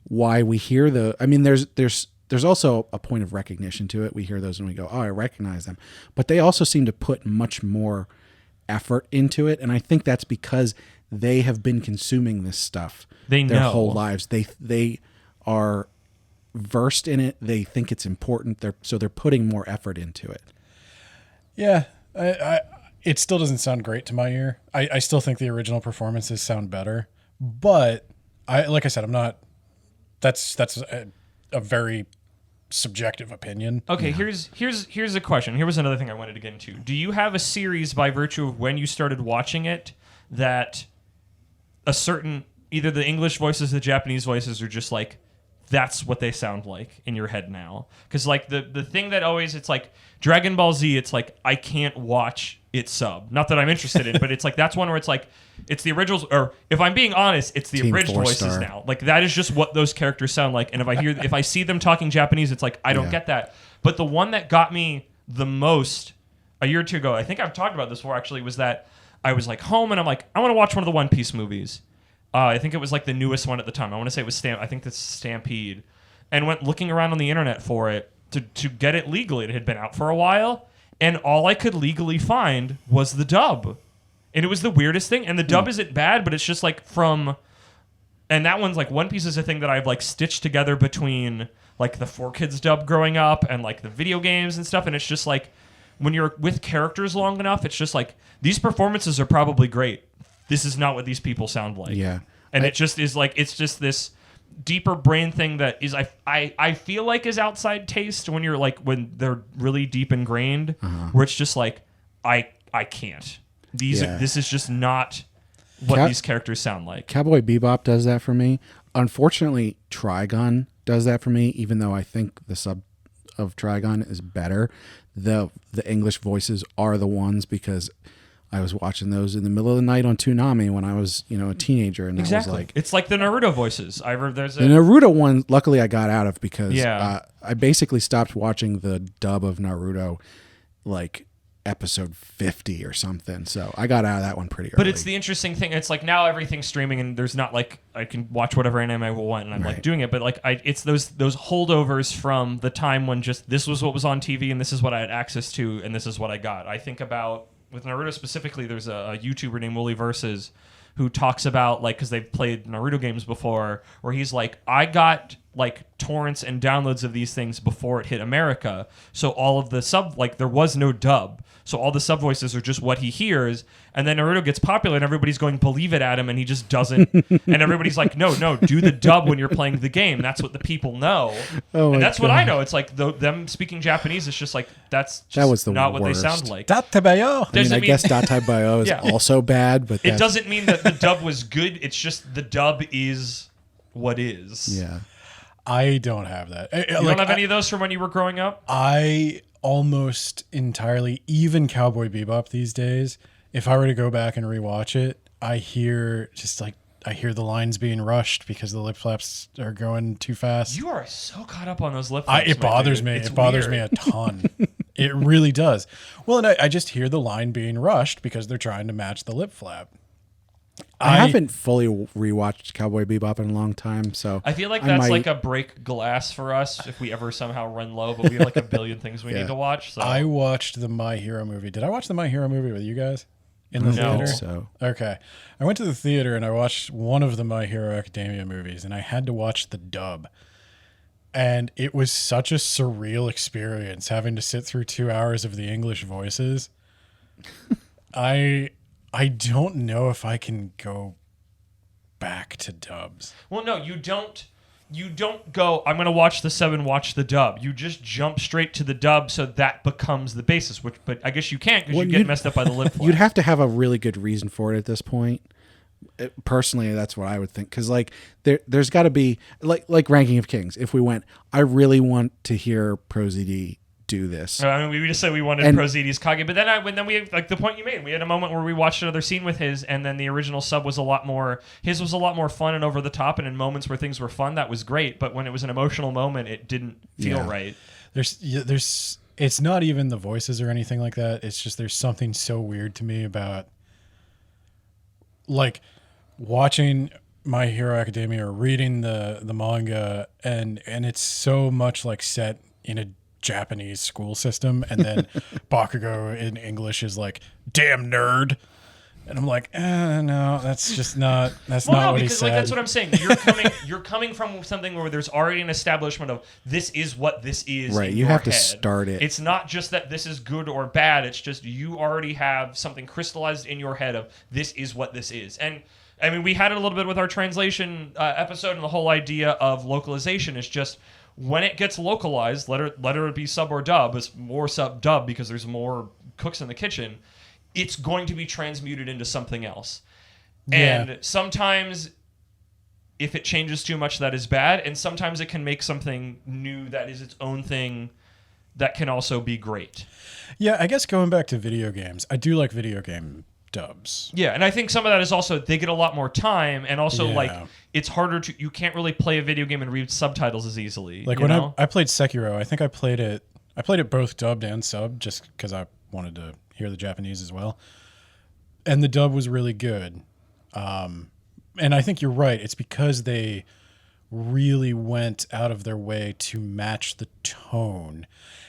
A: why we hear there's also a point of recognition to it. We hear those and we go, oh, I recognize them. But they also seem to put much more effort into it. And I think that's because they have been consuming this stuff their whole lives. They are versed in it. They think it's important. They're putting more effort into it.
B: Yeah, it still doesn't sound great to my ear. I still think the original performances sound better, but like I said, I'm not. That's a very subjective opinion.
C: Okay, here's a question. Here was another thing I wanted to get into. Do you have a series by virtue of when you started watching it that a certain either the English voices, the Japanese voices are just like that's what they sound like in your head now? Because like the thing that always it's like Dragon Ball Z, it's like I can't watch it sub. Not that I'm interested in, but it's like that's one where it's like it's the originals, or if I'm being honest, it's the
A: Team
C: abridged
A: 4-Star.
C: voices now. Like that is just what those characters sound like. And if I see them talking Japanese, it's like I don't get that. But the one that got me the most a year or two ago, I think I've talked about this before actually, was that I was like home and I'm like, I want to watch one of the One Piece movies. I think it was like the newest one at the time. I want to say it was I think that's Stampede, and went looking around on the internet for it to get it legally. It had been out for a while, and all I could legally find was the dub, and it was the weirdest thing. And the dub isn't bad, but it's just like and that one's like One Piece is a thing that I've like stitched together between like the 4Kids dub growing up and like the video games and stuff, and it's just like when you're with characters long enough, it's just like these performances are probably great. This is not what these people sound like.
A: Yeah.
C: And it just is like, it's just this deeper brain thing that is, I feel like is outside taste when you're like, when they're really deep ingrained, where it's just like, I can't. This is just not what these characters sound like.
A: Cowboy Bebop does that for me. Unfortunately, Trigun does that for me, even though I think the sub of Trigun is better. The English voices are the ones, because I was watching those in the middle of the night on Toonami when I was, a teenager, and
C: Exactly.
A: I was like,
C: it's like the Naruto voices. The
A: Naruto one, luckily I got out of, because
C: Yeah.
A: I basically stopped watching the dub of Naruto like episode 50 or something. So I got out of that one pretty early.
C: But it's the interesting thing. It's like now everything's streaming, and there's not like I can watch whatever anime I want, and I'm like doing it. But like it's those holdovers from the time when just this was what was on TV, and this is what I had access to, and this is what I got. I think about with Naruto specifically. There's a YouTuber named Wooly Versus who talks about like, because they've played Naruto games before, where he's like, I got like torrents and downloads of these things before it hit America, so all of the there was no dub. So all the sub voices are just what he hears, and then Naruto gets popular, and everybody's going believe it at him, and he just doesn't. And everybody's like, no, do the dub when you're playing the game. That's what the people know, and that's what I know. It's like them speaking Japanese. It's just like that was not what they sound like.
B: Databayo.
A: I guess Databayo is also bad, but
C: it doesn't mean that the dub was good. It's just the dub is what is.
A: Yeah,
B: I don't have that.
C: You don't have any of those from when you were growing up?
B: I almost entirely, even Cowboy Bebop these days, if I were to go back and rewatch it, I hear the lines being rushed because the lip flaps are going too fast.
C: You are so caught up on those lip flaps.
B: It bothers me. It bothers me a ton. It really does. Well, and I just hear the line being rushed because they're trying to match the lip flap.
A: I haven't fully rewatched Cowboy Bebop in a long time, so
C: I feel like that's like a break glass for us if we ever somehow run low, but we have like a billion things we need to watch. So
B: I watched the My Hero movie. Did I watch the My Hero movie with you guys in the theater?
A: So
B: Okay. I went to the theater and I watched one of the My Hero Academia movies, and I had to watch the dub. And it was such a surreal experience having to sit through 2 hours of the English voices. I don't know if I can go back to dubs.
C: Well, no, you don't go, I'm going to watch the sub and watch the dub. You just jump straight to the dub, so that becomes the basis. But I guess you can't, because you get messed up by the lip flap.
A: You'd have to have a really good reason for it at this point. Personally, that's what I would think, because like there's got to be like Ranking of Kings. If we went, I really want to hear ProZD do this.
C: I mean, we just said we wanted ProZD's Kage, but then we like the point you made. We had a moment where we watched another scene with his, and then the original sub was a lot more fun and over the top, and in moments where things were fun, that was great. But when it was an emotional moment, it didn't feel right.
B: There's it's not even the voices or anything like that. It's just there's something so weird to me about like watching My Hero Academia or reading the manga, and it's so much like set in a Japanese school system, and then Bakugo in English is like, damn nerd, and I'm like, no, that's just not what he said.
C: Like, that's what I'm saying. You're coming from something where there's already an establishment of this is what this is.
A: Right,
C: in
A: you
C: your
A: have to
C: head.
A: start it.
C: It's not just that this is good or bad. It's just you already have something crystallized in your head of this is what this is. And I mean, we had it a little bit with our translation episode, and the whole idea of localization is just, when it gets localized, let it be sub or dub. It's more sub dub because there's more cooks in the kitchen. It's going to be transmuted into something else.
B: Yeah.
C: And sometimes if it changes too much, that is bad. And sometimes it can make something new that is its own thing that can also be great.
B: Yeah, I guess going back to video games, I do like video game dubs.
C: Yeah, and I think some of that is also they get a lot more time, and also like it's harder to, you can't really play a video game and read subtitles as easily.
B: Like when I played Sekiro, I think I played it both dubbed and subbed just because I wanted to hear the Japanese as well. and the dub was really good. And I think you're right. It's because they really went out of their way to match the tone,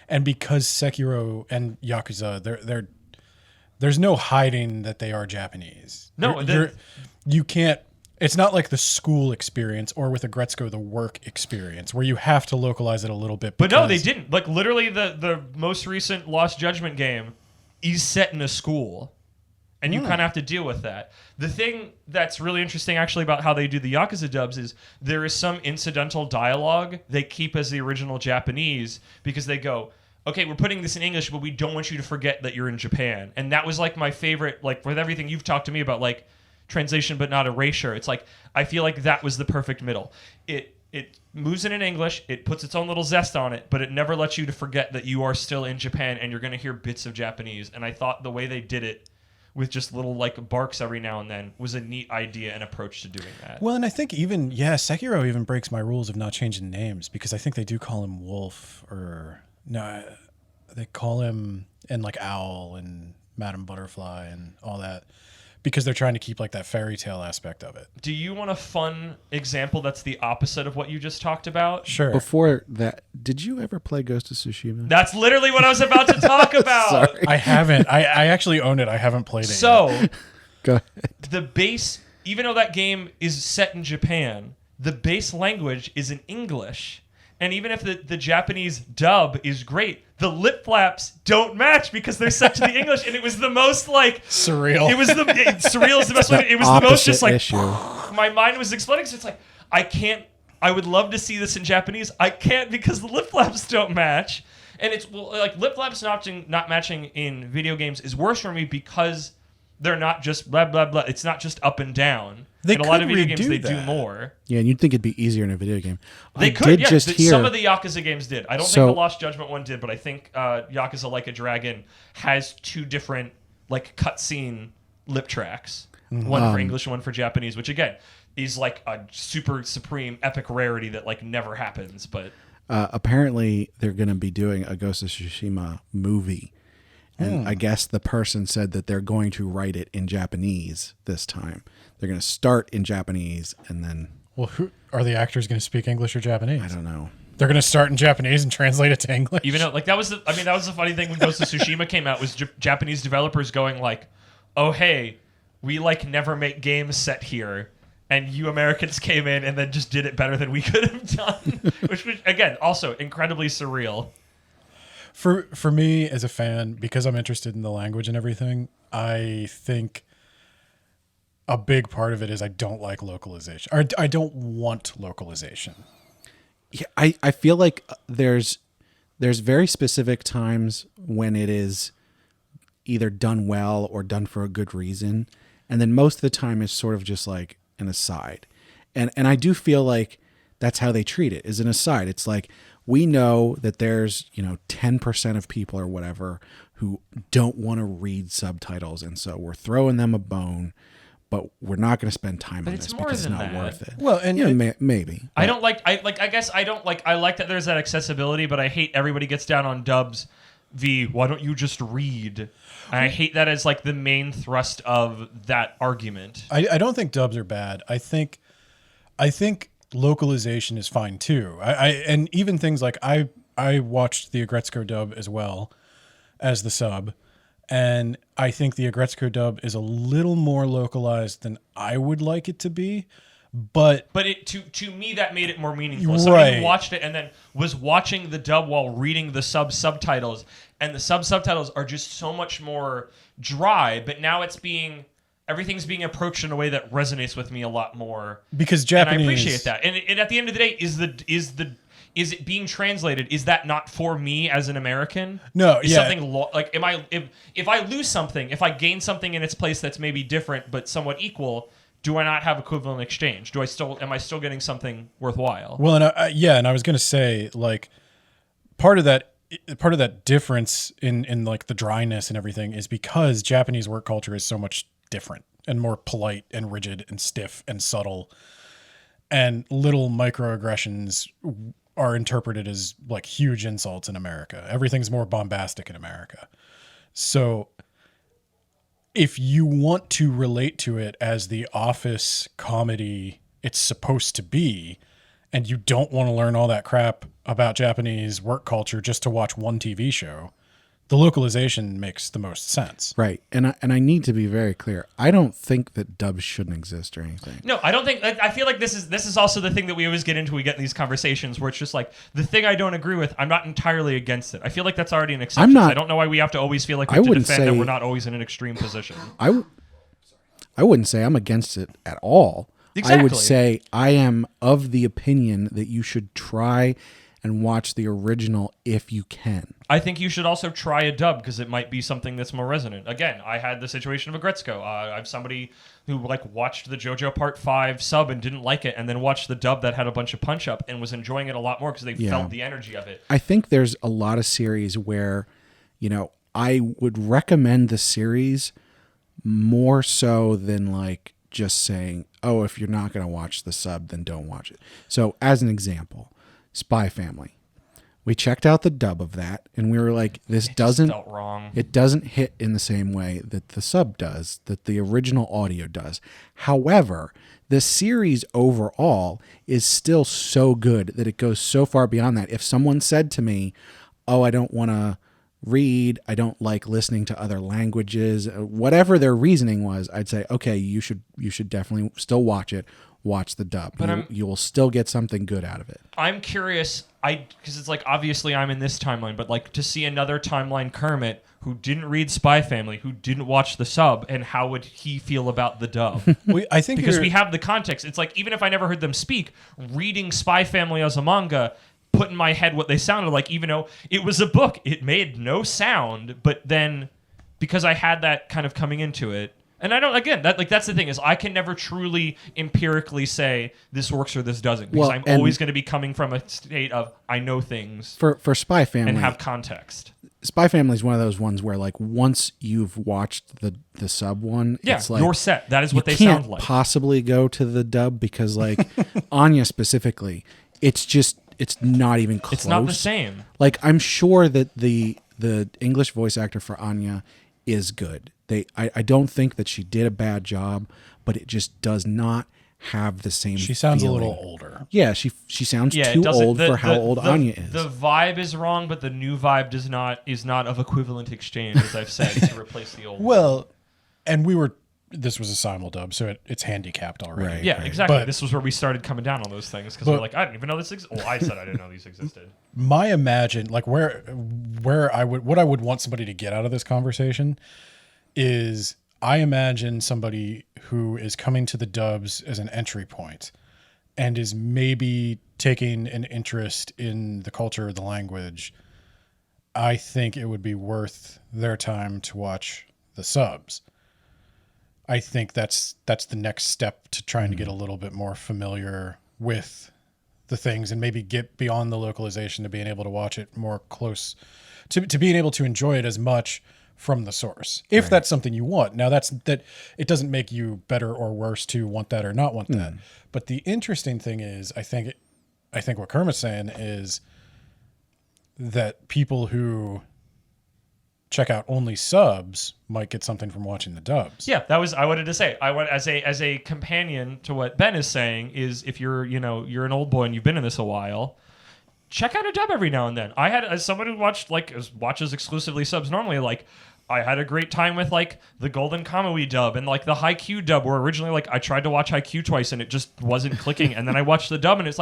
B: and because Sekiro and Yakuza, there's no hiding that they are Japanese.
C: No,
B: you can't. It's not like the school experience or with Agretzko the work experience where you have to localize it a little bit.
C: But no, they didn't. Like literally, the most recent Lost Judgment game is set in a school. And you kind of have to deal with that. The thing that's really interesting, actually, about how they do the Yakuza dubs is there is some incidental dialogue they keep as the original Japanese because they go, okay, we're putting this in English, but we don't want you to forget that you're in Japan. And that was like my favorite, like with everything you've talked to me about, like translation but not erasure. It's like, I feel like that was the perfect middle. It moves in English, it puts its own little zest on it, but it never lets you to forget that you are still in Japan and you're going to hear bits of Japanese. And I thought the way they did it with just little like barks every now and then was a neat idea and approach to doing that.
B: Well, and I think even, Sekiro even breaks my rules of not changing names because I think they do call him Wolf or no, they call him and like Owl and Madame Butterfly and all that because they're trying to keep like that fairy tale aspect of it.
C: Do you want a fun example that's the opposite of what you just talked about?
B: Sure.
A: Before that, did you ever play Ghost of Tsushima?
C: That's literally what I was about to talk about.
A: Sorry.
B: I haven't. I actually own it. I haven't played it yet.
C: So,
A: Go ahead.
C: the base, even though that game is set in Japan, the base language is in English. And even if the Japanese dub is great, the lip flaps don't match because they're set to the English. And it was the most like
B: surreal.
C: Surreal is the best way. It was the most just like
A: issue.
C: My mind was exploding. So it's like I would love to see this in Japanese. I can't because the lip flaps don't match. And it's like lip flaps not matching in video games is worse for me because they're not just blah blah blah. It's not just up and down.
B: They
C: in a lot of
B: could
C: video games,
B: redo
C: they
B: that.
C: do more.
A: Yeah, and you'd think it'd be easier in a video game.
C: They could,
A: did
C: yeah.
A: just hear
C: Some of the Yakuza games did. I don't
A: So-
C: think the Lost Judgment one did, but I think Yakuza Like a Dragon has two different like cutscene lip tracks. One for English and one for Japanese, which again is like a super supreme epic rarity that like never happens. But
A: apparently they're going to be doing a Ghost of Tsushima movie. And I guess the person said that they're going to write it in Japanese this time. They're going to start in Japanese and then
B: Well, who are the actors going to speak English or Japanese?
A: I don't know.
B: They're going to start in Japanese and translate it to English.
C: even though like that was the funny thing when Ghost of Tsushima came out was Japanese developers going like, oh hey, we like never make games set here. And you Americans came in and then just did it better than we could have done, which was again also incredibly surreal.
B: For me as a fan, because I'm interested in the language and everything, I think a big part of it is I don't like localization. Or I don't want localization.
A: Yeah, I feel like there's very specific times when it is either done well or done for a good reason. And then most of the time it's sort of just like an aside. And I do feel like that's how they treat it, is an aside. It's like, we know that there's, 10% of people or whatever who don't want to read subtitles. And so we're throwing them a bone, but we're not going to spend time on
C: it's
A: this
C: more
A: because it's
C: than
A: not
C: that.
A: worth it.
B: Well, and
A: maybe.
C: I don't like. I like that there's that accessibility, but I hate everybody gets down on dubs. Why don't you just read? And I hate that as like the main thrust of that argument.
B: I don't think dubs are bad. I think localization is fine too. And even things like I watched the Agretzko dub as well as the sub, and I think the Agretzko dub is a little more localized than I would like it to be. But
C: it to me that made it more meaningful. Somebody who watched it and then was watching the dub while reading the subtitles, and the subtitles are just so much more dry. But now everything's being approached in a way that resonates with me a lot more.
B: Because Japanese,
C: and I appreciate that. And at the end of the day, is it being translated? Is that not for me as an American?
B: No,
C: is
B: yeah.
C: something like if I lose something, if I gain something in its place that's maybe different but somewhat equal, do I not have equivalent exchange? Am I still getting something worthwhile?
B: Well, and and I was going to say, like, part of that difference in like the dryness and everything is because Japanese work culture is so much different and more polite and rigid and stiff and subtle, and little microaggressions are interpreted as like huge insults in America. Everything's more bombastic in America. So if you want to relate to it as the office comedy it's supposed to be, and you don't want to learn all that crap about Japanese work culture just to watch one TV show, the localization makes the most sense.
A: Right. And I need to be very clear. I don't think that dubs shouldn't exist or anything.
C: No, I don't think. I feel like this is also the thing that we always get into. We get in these conversations where it's just like the thing I don't agree with. I'm not entirely against it. I feel like that's already an exception.
A: I'm not.
C: I don't know why we have to always feel like we have to defend that we're not always in an extreme position.
A: I wouldn't say I'm against it at all.
C: Exactly.
A: I would say I am of the opinion that you should try and watch the original if you can.
C: I think you should also try a dub because it might be something that's more resonant. Again, I had the situation of Agretzko. I have somebody who watched the JoJo Part 5 sub and didn't like it, and then watched the dub that had a bunch of punch up and was enjoying it a lot more because they felt the energy of it.
A: I think there's a lot of series where, I would recommend the series more so than just saying, oh, if you're not going to watch the sub, then don't watch it. So as an example, Spy Family. We checked out the dub of that, and we were like, it
C: felt wrong.
A: It doesn't hit in the same way that the sub does, that the original audio does. However, the series overall is still so good that it goes so far beyond that. If someone said to me, oh, I don't want to read, I don't like listening to other languages, whatever their reasoning was, I'd say, okay, you should definitely still watch it. Watch the dub. But you will still get something good out of it.
C: I'm curious, because it's obviously I'm in this timeline, but to see another timeline Kermit who didn't read Spy Family, who didn't watch the sub, and how would he feel about the dub?
B: I think
C: because we have the context. It's even if I never heard them speak, reading Spy Family as a manga put in my head what they sounded like, even though it was a book. It made no sound, but then because I had that kind of coming into it. And I don't, again, that's the thing, is I can never truly empirically say this works or this doesn't, because I'm always going to be coming from a state of I know things
A: for Spy Family
C: and have context.
A: Spy Family is one of those ones where once you've watched the sub one, it's
C: you're set. That is what they sound like.
A: Possibly go to the dub because Anya specifically, it's not even close.
C: It's not the same.
A: I'm sure that the English voice actor for Anya is good. I don't think that she did a bad job, but it just does not have the same.
B: She sounds
A: feeling.
B: a little older.
A: Yeah, she sounds too old for how old Anya is.
C: The vibe is wrong, but the new vibe is not of equivalent exchange, as I've said, to replace the old.
B: Well, and this was a simul-dub, so it's handicapped already.
A: Right,
C: yeah,
A: right.
C: exactly.
B: But,
C: this was where we started coming down on those things, because we're like, I didn't even know this existed. Well, I said I didn't know these existed.
B: What I would want somebody to get out of this conversation is, I imagine somebody who is coming to the dubs as an entry point and is maybe taking an interest in the culture or the language. I think it would be worth their time to watch the subs. I think that's the next step to trying to get a little bit more familiar with the things and maybe get beyond the localization to being able to watch it more close to being able to enjoy it as much from the source, if that's something you want. Now that it doesn't make you better or worse to want that or not want that. But the interesting thing is, I think what Kermit's saying is that people who check out only subs might get something from watching the dubs.
C: Yeah, I wanted to say, as a companion to what Ben is saying, is if you're an old boy and you've been in this a while, check out a dub every now and then. I had, as someone who watches exclusively subs normally, I had a great time with the Golden Kamui dub and the Haikyuu dub, where originally I tried to watch Haikyuu twice and it just wasn't clicking, and then I watched the dub and it's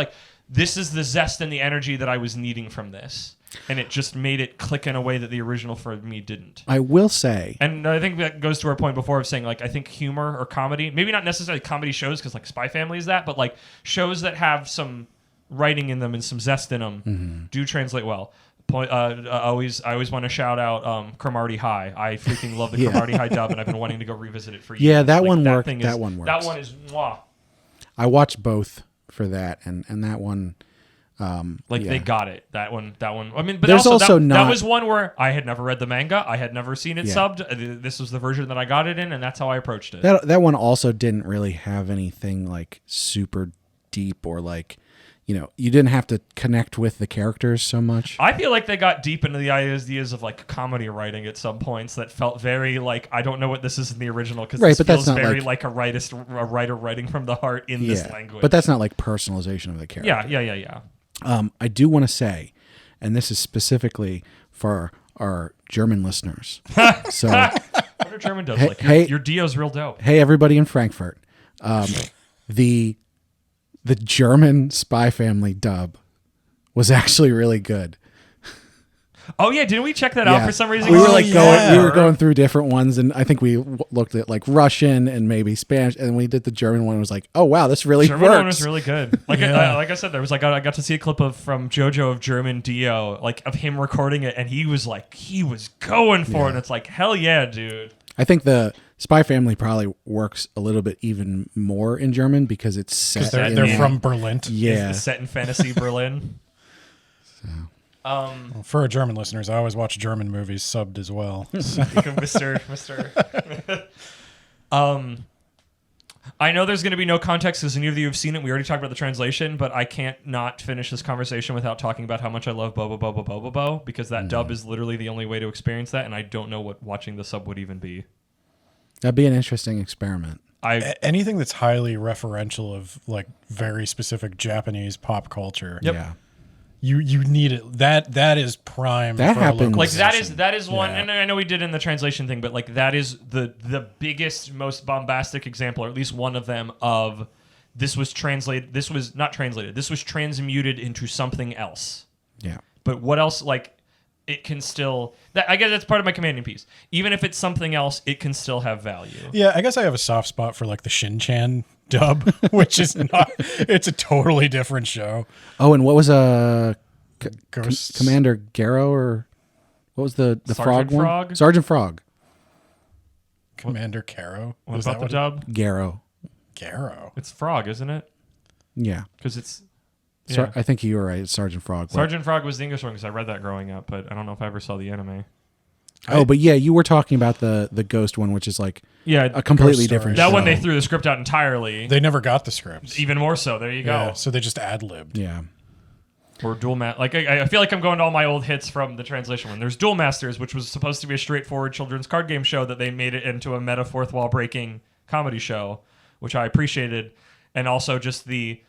C: this is the zest and the energy that I was needing from this, and it just made it click in a way that the original for me didn't.
A: I will say,
C: and I think that goes to our point before of saying I think humor or comedy, maybe not necessarily comedy shows because Spy Family is that, but shows that have some writing in them and some zest in them do translate well. I always want to shout out Cromartie High. I freaking love the Cromartie High dub, and I've been wanting to go revisit it for years.
A: Yeah, that one worked. That one works.
C: That one is mwah.
A: I watched both for that, and that one.
C: They got it. That one. I mean, but
A: there's also
C: that was one where I had never read the manga. I had never seen it subbed. This was the version that I got it in, and that's how I approached it.
A: That one also didn't really have anything super deep or you didn't have to connect with the characters so much.
C: I feel like they got deep into the ideas of like comedy writing at some points that felt very like I don't know what this is in the original because this
A: but that's
C: feels
A: not
C: very like a writer writing from the heart in this language.
A: But that's not like personalization of the character.
C: Yeah.
A: I do want to say, and this is specifically for our German listeners. So,
C: What are German does like? Your Dio's real dope.
A: hey, everybody in Frankfurt, the German Spy Family dub was actually really good.
C: Oh yeah, didn't we check that out for some reason?
A: We were like going through different ones, and I think we looked at like Russian and maybe Spanish, and we did the German one. And was like, oh wow, this really
C: German
A: works.
C: one was really good. Like like I said, there was like I got to see a clip from JoJo of German Dio, like of him recording it, and he was going for it. And it's like hell yeah, dude.
A: I think the Spy Family probably works a little bit even more in German because it's set.
B: They're from Berlin.
A: Yeah,
C: It's set in fantasy Berlin.
B: Well, for our German listeners, I always watch German movies subbed as well.
C: Mr. I know there's going to be no context because any of you have seen it. We already talked about the translation, but I can't not finish this conversation without talking about how much I love Bobo Bobo Bobo Bo because that dub is literally the only way to experience that, and I don't know what watching the sub would even be.
A: That'd be an interesting experiment.
B: Anything that's highly referential of like very specific Japanese pop culture.
C: Yep.
A: Yeah.
B: You need it. That is prime.
A: That
B: for
A: happens.
C: Like that is one,
B: Yeah.
C: and I know we did in the translation thing, but like that is the biggest, most bombastic example, or at least one of them, of this was translated. This was not translated. This was transmuted into something else.
A: Yeah.
C: But what else? Like it can still. I guess that's part of my commanding piece. Even if it's something else, it can still have value.
B: Yeah, I guess I have a soft spot for like the Shin-Chan dub, which is not. It's a totally different show.
A: Oh, and what was
B: Ghosts.
A: Commander Garrow, or what was the
C: Sergeant
A: frog one?
C: Frog?
A: Sergeant Frog.
B: Commander Caro.
C: What
B: Was
C: about the
B: that
C: dub?
A: Garrow.
B: Garrow.
C: It's Frog, isn't it?
A: Yeah.
C: Because it's.
A: I think you were right. It's Sergeant Frog.
C: Sergeant Frog was the English one because I read that growing up, but I don't know if I ever saw the anime.
A: But yeah, you were talking about the Ghost one, which is like
C: Yeah,
A: a completely
B: Ghost
A: different
C: that
A: show.
C: one they threw the script out entirely.
B: They never got the scripts.
C: Even more so. There you go.
B: Yeah, so they just ad-libbed.
A: Yeah.
C: Or Duel Like I feel like I'm going to all my old hits from the translation one. There's Duel Masters, which was supposed to be a straightforward children's card game show that they made it into a meta fourth wall breaking comedy show, which I appreciated, and also just the.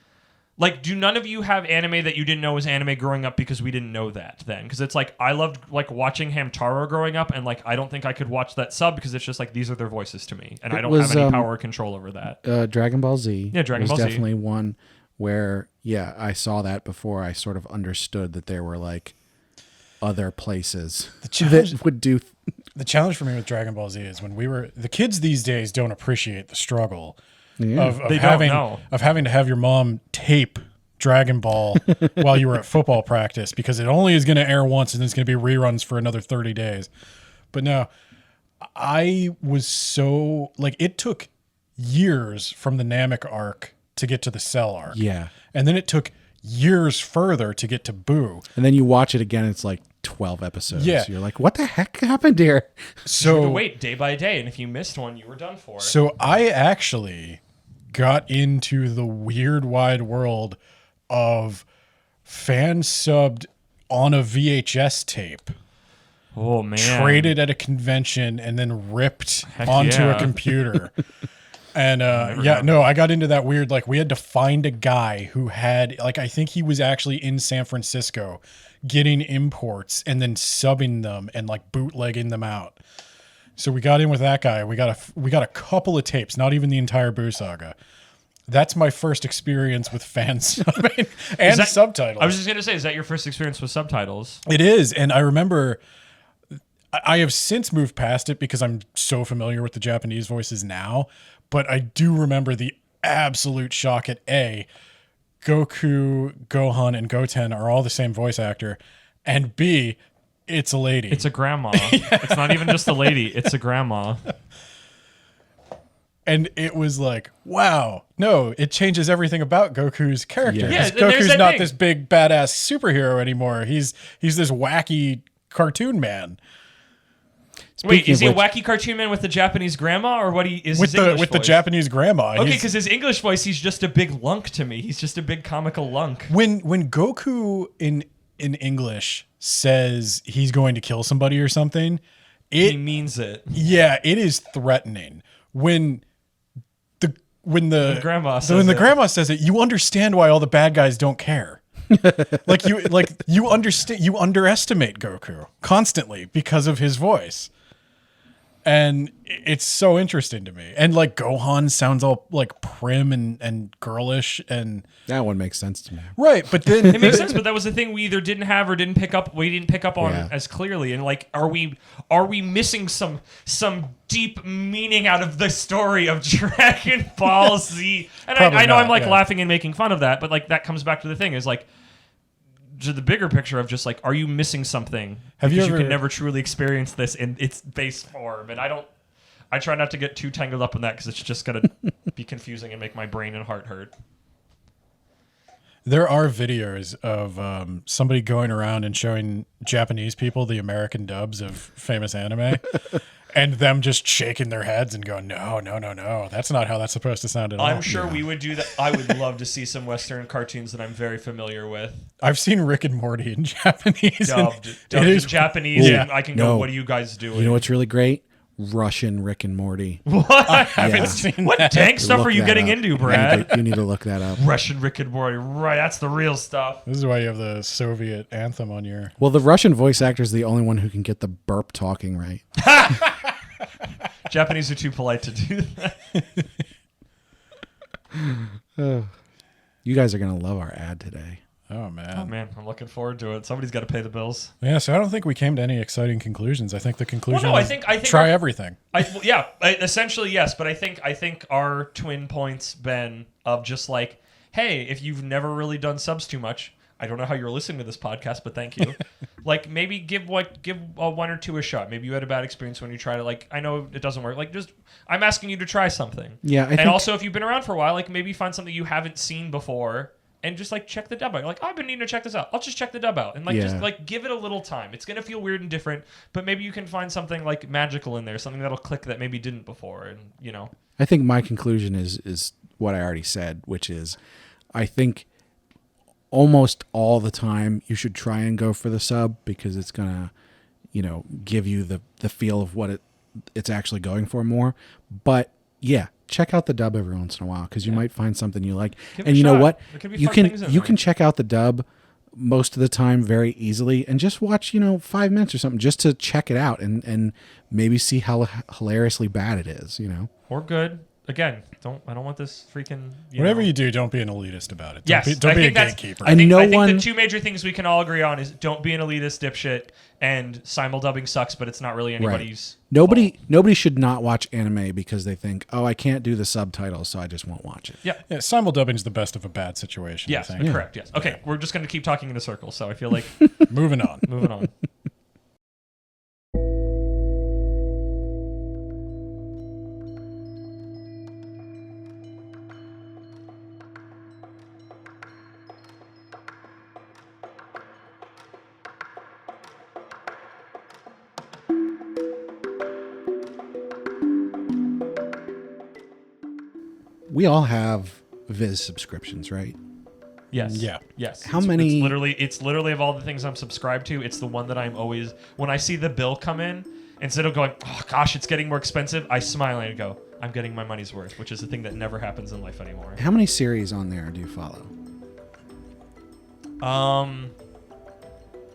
C: Like, do none of you have anime that you didn't know was anime growing up because we didn't know that then? Because it's like, I loved like watching Hamtaro growing up, and like, I don't think I could watch that sub because it's just like, these are their voices to me. And I don't have any power or control over that.
A: Dragon Ball Z.
C: Yeah, Dragon
A: was
C: Ball Z.
A: definitely one where, I saw that before I sort of understood that there were like other places that would do.
B: The challenge for me with Dragon Ball Z is when the kids these days don't appreciate the struggle of having to have your mom tape Dragon Ball while you were at football practice because it only is going to air once and it's going to be reruns for another 30 days. But no, I was so like it took years from the Namek arc to get to the Cell arc.
A: Yeah.
B: And then it took years further to get to Boo.
A: And then you watch it again, it's like 12 episodes.
B: Yeah.
A: You're like, what the heck happened here?
C: So you had to wait day by day, and if you missed one, you were done for.
B: So I actually got into the weird wide world of fan subbed on a VHS tape.
C: Oh man!
B: Traded at a convention and then ripped
C: Heck
B: onto
C: yeah.
B: a computer. And I got into that weird, like we had to find a guy who had, like, I think he was actually in San Francisco getting imports and then subbing them and like bootlegging them out. So we got in with that guy. We got a couple of tapes, not even the entire Boo Saga. That's my first experience with fan subbing and subtitles.
C: I was just gonna say, is that your first experience with subtitles?
B: It is, and I remember I have since moved past it because I'm so familiar with the Japanese voices now, but I do remember the absolute shock at A, Goku, Gohan, and Goten are all the same voice actor, and B, it's a lady.
C: It's a grandma. It's not even just a lady. It's a grandma.
B: And it was like, wow, no, it changes everything about Goku's character.
C: Yeah,
B: Goku's not this big badass superhero anymore. He's this wacky cartoon man.
C: Wait, is he a
A: of which-
C: wacky cartoon man with the Japanese grandma, or what? Is
B: with
C: his English
B: the
C: voice?
B: Japanese grandma.
C: Okay,
B: He's-
C: because his English voice, he's just a big lunk to me. He's just a big comical lunk.
B: when Goku in English says he's going to kill somebody or something,
C: He means it.
B: yeah, it is threatening. When the
C: grandma says
B: when the
C: it.
B: grandma says it, you understand why all the bad guys don't care. you understand, you underestimate Goku constantly because of his voice. And it's so interesting to me. And like Gohan sounds all like prim and girlish and
A: That one makes sense to me.
B: right, but then
C: It makes sense, but that was the thing we either didn't have or didn't pick up. We didn't pick up on
A: Yeah.
C: as clearly. And like, are we missing some deep meaning out of the story of Dragon Ball Z? And
B: Probably
C: I know
B: not,
C: I'm like
B: yeah.
C: laughing and making fun of that, but like that comes back to the thing is like to the bigger picture of just like, are you missing something?
B: Have you
C: Because you
B: ever-
C: can never truly experience this in its base form, and I try not to get too tangled up in that because it's just gonna be confusing and make my brain and heart hurt.
B: there are videos of somebody going around and showing Japanese people the American dubs of famous anime and them just shaking their heads and going, no, that's not how that's supposed to sound at all.
C: I'm sure we would do that. I would love to see some Western cartoons that I'm very familiar with.
B: I've seen Rick and Morty in Japanese. and
C: Dubbed
B: it
C: in
B: is
C: Japanese,
A: Yeah.
C: and I can
A: No.
C: go, what are you guys doing?
A: You know what's really great? Russian Rick and Morty.
C: what?
B: I haven't
A: Yeah.
B: seen
C: What
B: that.
C: dank stuff
A: Look
C: are you
A: that
C: getting
A: up.
C: into, Brad?
A: You need to look that up.
C: Russian Rick and Morty. Right, that's the real stuff.
B: This is why you have the Soviet anthem on your.
A: Well, the Russian voice actor is the only one who can get the burp talking right.
C: Japanese are too polite to do that.
A: You guys are going to love our ad today.
B: Oh man.
C: Oh, man, I'm looking forward to it. Somebody's got to pay the bills.
B: Yeah, so I don't think we came to any exciting conclusions. I think the conclusion
C: Well, no, I
B: is
C: think
B: try everything.
C: Essentially, yes, but I think our twin points, Ben, of just like, hey, if you've never really done subs too much, I don't know how you're listening to this podcast, but thank you. Like, maybe give one or two a shot. Maybe you had a bad experience when you tried it. Like, I know it doesn't work. Like, just I'm asking you to try something.
A: Yeah,
C: and also, if you've been around for a while, like maybe find something you haven't seen before. And just like check the dub out. You're like, I've been needing to check this out. I'll just check the dub out. And like just like give it a little time. It's gonna feel weird and different, but maybe you can find something like magical in there, something that'll click that maybe didn't before. And you know.
A: I think my conclusion is what I already said, which is I think almost all the time you should try and go for the sub because it's gonna, give you the feel of what it's actually going for more. But yeah, check out the dub every once in a while because you might find something you like.
C: Give it
A: And
C: a
A: you know
C: shot.
A: what?
C: There could be
A: You
C: fun
A: can
C: things in
A: you
C: there.
A: can check out the dub most of the time very easily and just watch 5 minutes or something just to check it out and maybe see how hilariously bad it is.
C: Or good. Again, I don't want this freaking
B: Whatever you do, don't be an elitist about it.
C: Yes,
B: Don't
C: I
B: be a
C: think that's-
B: gatekeeper.
C: I think,
A: no
C: I think
A: one-
C: the two major things we can all agree on is don't be an elitist dipshit and simuldubbing sucks, but it's not really anybody's.
A: Nobody should not watch anime because they think, oh, I can't do the subtitles, so I just won't watch it.
C: Yeah.
B: Yeah, simuldubbing is the best of a bad situation.
C: Yes,
B: I think.
C: correct. Yes. Okay, we're just going to keep talking in a circle, so I feel like
B: Moving on.
C: moving on.
A: We all have Viz subscriptions, right?
C: Yes.
B: Yeah.
C: Yes.
A: How
C: It's
A: many-
C: It's literally of all the things I'm subscribed to. It's the one that I'm always when I see the bill come in. Instead of going, oh gosh, it's getting more expensive, I smile and go, I'm getting my money's worth, which is a thing that never happens in life anymore.
A: How many series on there do you follow?
C: I'm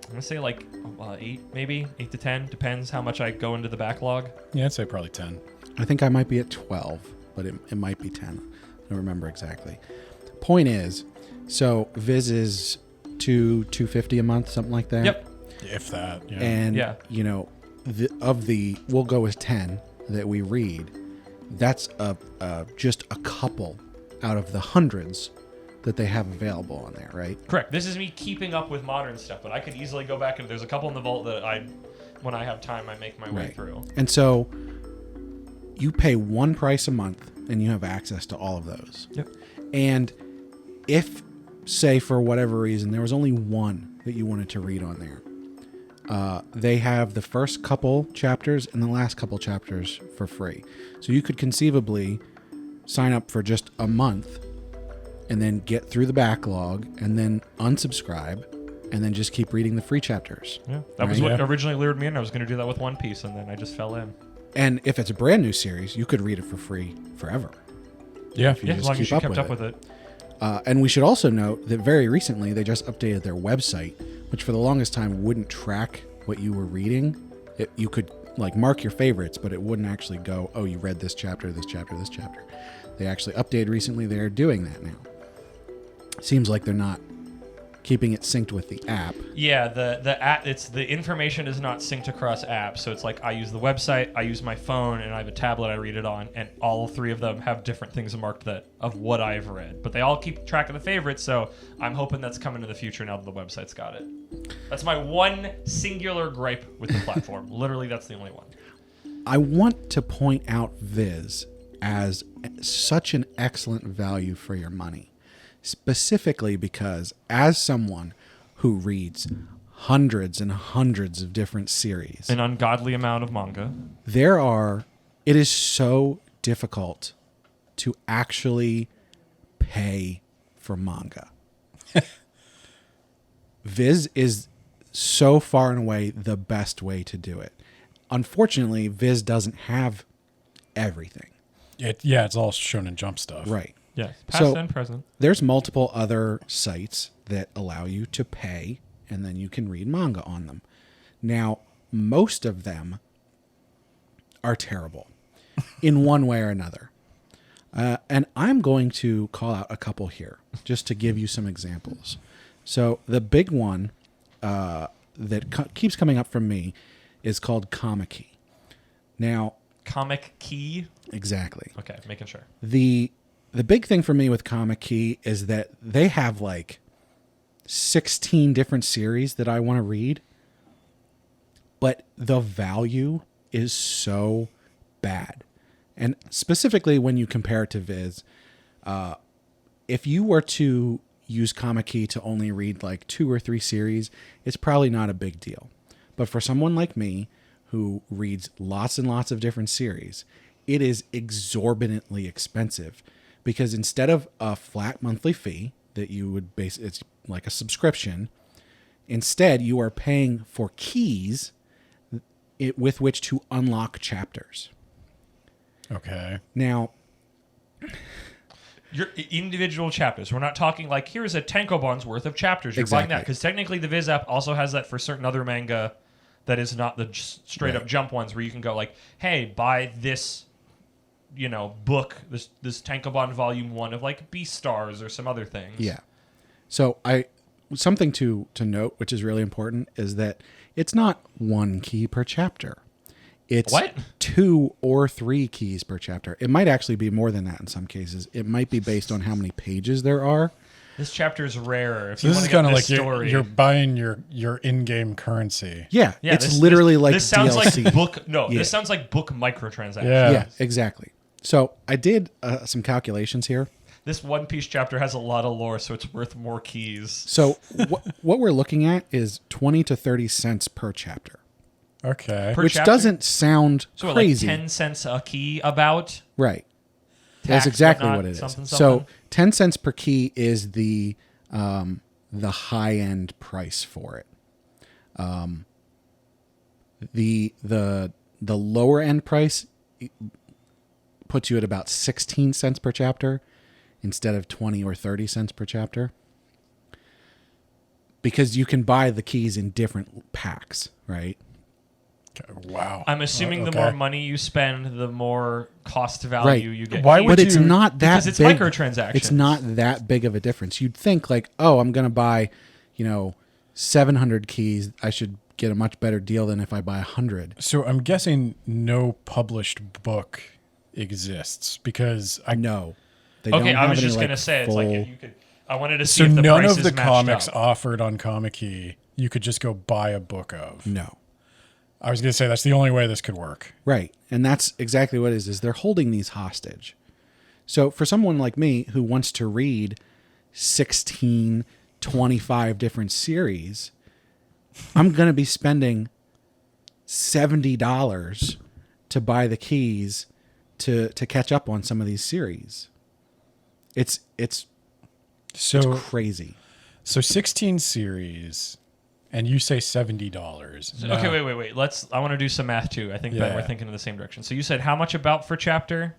C: gonna say like 8, maybe 8 to 10. Depends how much I go into the backlog.
B: Yeah, I'd say probably 10.
A: I think I might be at 12, but it might be 10. I don't remember exactly. Point is, so Viz is $250 a month, something like that.
C: Yep.
B: If that. Yeah.
A: And
C: Yeah.
A: we'll go with 10 that we read. That's just a couple out of the hundreds that they have available on there, right?
C: Correct. This is me keeping up with modern stuff, but I could easily go back and there's a couple in the vault that when I have time, I make my way
A: Right.
C: through.
A: And so you pay one price a month and you have access to all of those.
C: Yep.
A: And if, say, for whatever reason, there was only one that you wanted to read on there, they have the first couple chapters and the last couple chapters for free. So you could conceivably sign up for just a month and then get through the backlog and then unsubscribe and then just keep reading the free chapters.
C: Yeah, that was what originally lured me in. I was going to do that with One Piece, and then I just fell in.
A: And if it's a brand new series, you could read it for free forever.
B: Yeah,
C: As long as you kept up with it.
A: And we should also note that very recently they just updated their website, which for the longest time wouldn't track what you were reading. You could like mark your favorites, but it wouldn't actually go, oh, you read this chapter, this chapter, this chapter. They actually updated recently. They're doing that now. Seems like they're not keeping it synced with the app.
C: Yeah, the app, it's the information is not synced across apps. So it's like I use the website, I use my phone, and I have a tablet I read it on, and all three of them have different things marked that of what I've read. But they all keep track of the favorites, so I'm hoping that's coming in the future now that the website's got it. That's my one singular gripe with the platform. Literally, that's the only one.
A: I want to point out Viz as such an excellent value for your money. Specifically because as someone who reads hundreds and hundreds of different series,
C: An ungodly amount of manga.
A: it is so difficult to actually pay for manga. Viz is so far and away the best way to do it. Unfortunately, Viz doesn't have everything.
B: It's all Shonen Jump stuff.
A: Right.
C: Yeah, past and present.
A: There's multiple other sites that allow you to pay, and then you can read manga on them. Now, most of them are terrible in one way or another. And I'm going to call out a couple here just to give you some examples. So the big one that keeps coming up from me is called Comic-Key. Now,
C: Comic-Key?
A: Exactly.
C: Okay, making sure.
A: The big thing for me with Comic-Key is that they have like 16 different series that I want to read, but the value is so bad. And specifically when you compare it to Viz, if you were to use Comic-Key to only read like 2 or 3 series, it's probably not a big deal. But for someone like me who reads lots and lots of different series, it is exorbitantly expensive. Because instead of a flat monthly fee that you would it's like a subscription, instead you are paying for keys with which to unlock chapters.
B: Okay.
A: Now,
C: your individual chapters. We're not talking like here's a tankobon's worth of chapters. You're buying that because technically the Viz app also has that for certain other manga that is not the straight up jump ones where you can go like, hey, buy this. Book, this Tankobon Volume 1 of like Beastars or some other things.
A: Yeah. So something to note, which is really important, is that it's not 1 key per chapter. It's 2 or 3 keys per chapter. It might actually be more than that in some cases. It might be based on how many pages there are.
C: This chapter is rarer. If
B: so
C: you
B: this
C: want
B: is
C: to
B: kind of
C: like
B: like you're buying your in-game currency.
A: Yeah, it's literally like
C: this sounds
A: DLC.
C: like book. No, this sounds like book microtransactions.
A: Yeah, exactly. So I did some calculations here.
C: This One Piece chapter has a lot of lore, so it's worth more keys.
A: So what we're looking at is 20 to 30 cents per chapter.
B: Okay.
A: Which doesn't sound crazy.
C: Like 10 cents a key about?
A: Right.
C: Tax,
A: that's exactly what it is.
C: Something.
A: So 10 cents per key is the high-end price for it. The lower end price puts you at about 16 cents per chapter instead of 20 or 30 cents per chapter. Because you can buy the keys in different packs, right?
B: Wow.
C: I'm assuming the more money you spend, the more cost value you get.
A: But it's not that
C: because it's
A: big.
C: Microtransactions.
A: It's not that big of a difference. You'd think like, oh, I'm going to buy, 700 keys. I should get a much better deal than if I buy 100.
B: So I'm guessing no published book exists because I
A: know.
C: Okay, I was just going to say, it's like if you could. I wanted to see if the
B: none
C: prices
B: of the
C: matched
B: comics
C: up.
B: offered on Comic-Key you could just go buy a book of.
A: No.
B: I was going to say that's the only way this could work.
A: Right. And that's exactly what it is they're holding these hostage. So for someone like me who wants to read 16, 25 different series, I'm going to be spending $70 to buy the keys to catch up on some of these series. It's crazy.
B: So 16 series, and you say $70.
C: Okay, wait. I want to do some math too. I think that we're thinking in the same direction. So you said how much about for chapter?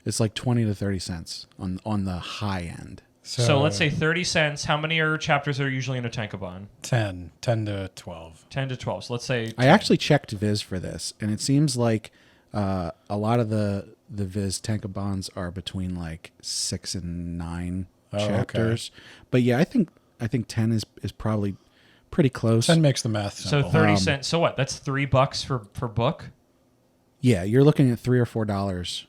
A: It's like 20 to 30 cents on the high end.
C: So let's say 30 cents. How many chapters are usually in a tankobon?
B: 10 to 12.
C: 10 to 12. So let's say 10.
A: I actually checked Viz for this, and it seems like a lot of the Viz tankobons are between like 6 and 9 chapters.
B: Okay.
A: But yeah, I think 10 is probably pretty close.
B: 10 makes the math simple.
C: So 30 cents. So what? That's $3 for book?
A: Yeah, you're looking at $3 or $4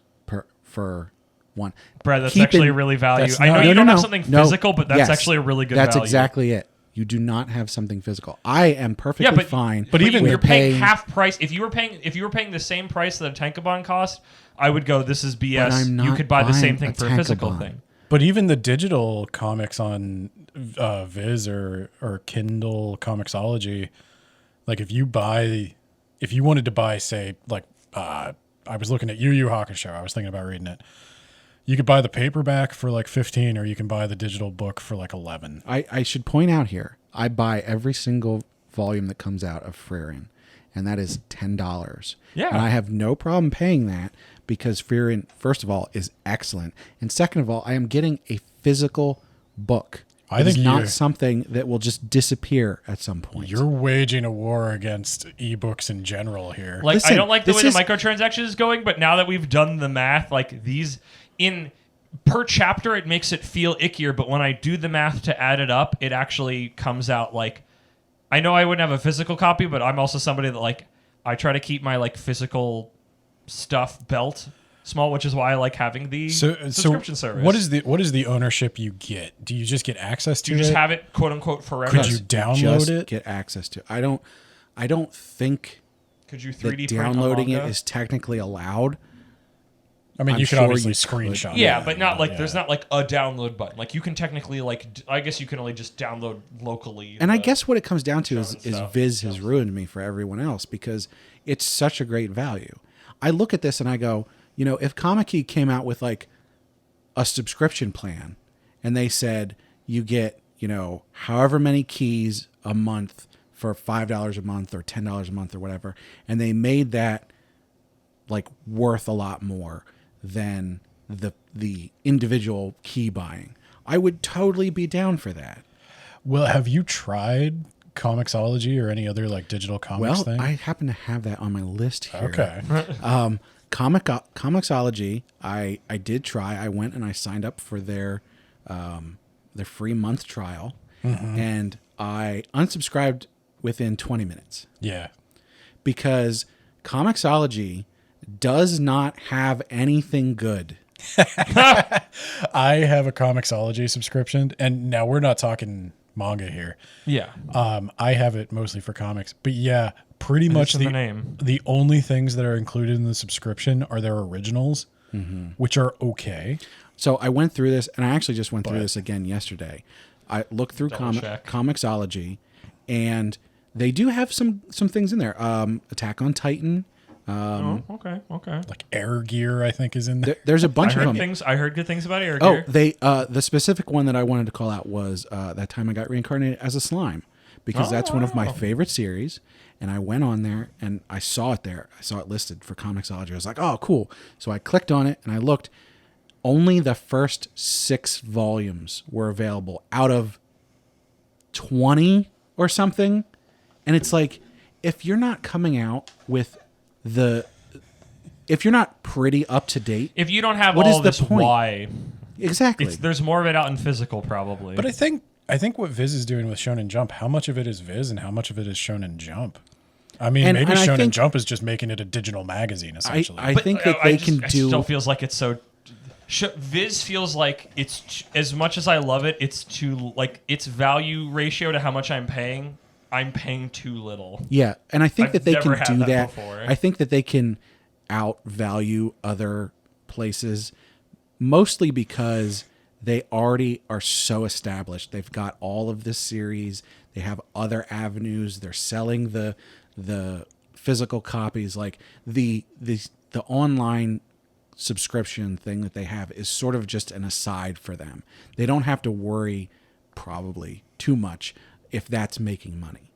A: for one.
C: Brad, that's actually really value. I know you don't have something physical, but that's actually a really good value.
A: That's exactly it. You do not have something physical. I am perfectly fine.
C: But even you're paying half price. If you were paying the same price that a tankobon cost, I would go, this is BS. You could buy the same thing for a physical thing.
B: But even the digital comics on Viz or Kindle Comixology, like if you wanted to buy, say, like I was looking at Yu Yu Hakusho, I was thinking about reading it. You could buy the paperback for like 15, or you can buy the digital book for like 11.
A: I should point out here, I buy every single volume that comes out of Frieren, and that is $10.
C: Yeah.
A: And I have no problem paying that because Frieren, first of all, is excellent. And second of all, I am getting a physical book.
B: I think
A: it's not something that will just disappear at some point.
B: You're waging a war against ebooks in general here.
C: Like,
A: Listen,
C: I don't like the way the microtransaction is going, but now that we've done the math, like these per chapter, it makes it feel ickier. But when I do the math to add it up, it actually comes out like, I know I wouldn't have a physical copy, but I'm also somebody that like, I try to keep my like physical stuff belt small, which is why I like having the subscription service.
B: What is the ownership you get? Do you just get access to it?
C: Do you just have it, quote unquote, forever?
B: Could you download it?
A: Get access to it. I don't think
C: could you 3D
A: that
C: print
A: downloading
C: a
A: it
C: manga?
A: is technically allowed.
B: I mean,
A: I'm
B: you can
A: sure
B: obviously
A: you could.
B: screenshot.
C: Yeah, but not like there's not like a download button. Like you can technically I guess you can only just download locally.
A: And I guess what it comes down to is
C: stuff.
A: Viz has ruined me for everyone else because it's such a great value. I look at this and I go, you know, if Comic-Key came out with like a subscription plan and they said you get, you know, however many keys a month for $5 a month or $10 a month or whatever, and they made that like worth a lot more than the individual key buying, I would totally be down for that.
B: Well, have you tried Comixology or any other like digital comics thing?
A: I happen to have that on my list here.
B: Okay.
A: Comixology, I did try. I went and I signed up for their free month trial, and I unsubscribed within 20 minutes.
B: Yeah.
A: Because Comixology does not have anything good.
B: I have a Comixology subscription, and now we're not talking manga here.
C: Yeah.
B: I have it mostly for comics, but yeah, pretty much
C: the name.
B: The only things that are included in the subscription are their originals, which are okay.
A: So I went through this, and I actually just went through this again yesterday. I looked through Comixology, and they do have some things in there. Attack on Titan.
C: Okay.
B: Like Air Gear, I think, is in there.
A: There's a bunch of them.
C: I heard good things about Air
A: Oh,
C: Gear.
A: they the specific one that I wanted to call out was that time I got reincarnated as a slime, because that's one of my favorite series. And I went on there and I saw it there. I saw it listed for Comixology. I was like, oh, cool. So I clicked on it and I looked. Only the first 6 volumes were available out of 20 or something. And it's like, if you're not coming out with if you're not pretty up to date,
C: if you don't have
A: what
C: all
A: is the
C: this
A: point?
C: why,
A: exactly.
C: there's more of it out in physical probably.
B: But I think what Viz is doing with Shonen Jump, how much of it is Viz and how much of it is Shonen Jump? I mean, maybe Shonen Jump is just making it a digital magazine, essentially.
A: I think that they can do.
C: It still feels like it's so. Viz feels like it's as much as I love it. It's too like its value ratio to how much I'm paying too little.
A: Yeah, and I think that they can do that.
C: Before.
A: I think that they can outvalue other places, mostly because they already are so established. They've got all of this series. They have other avenues. They're selling the physical copies. Like the online subscription thing that they have is sort of just an aside for them. They don't have to worry probably too much if that's making money.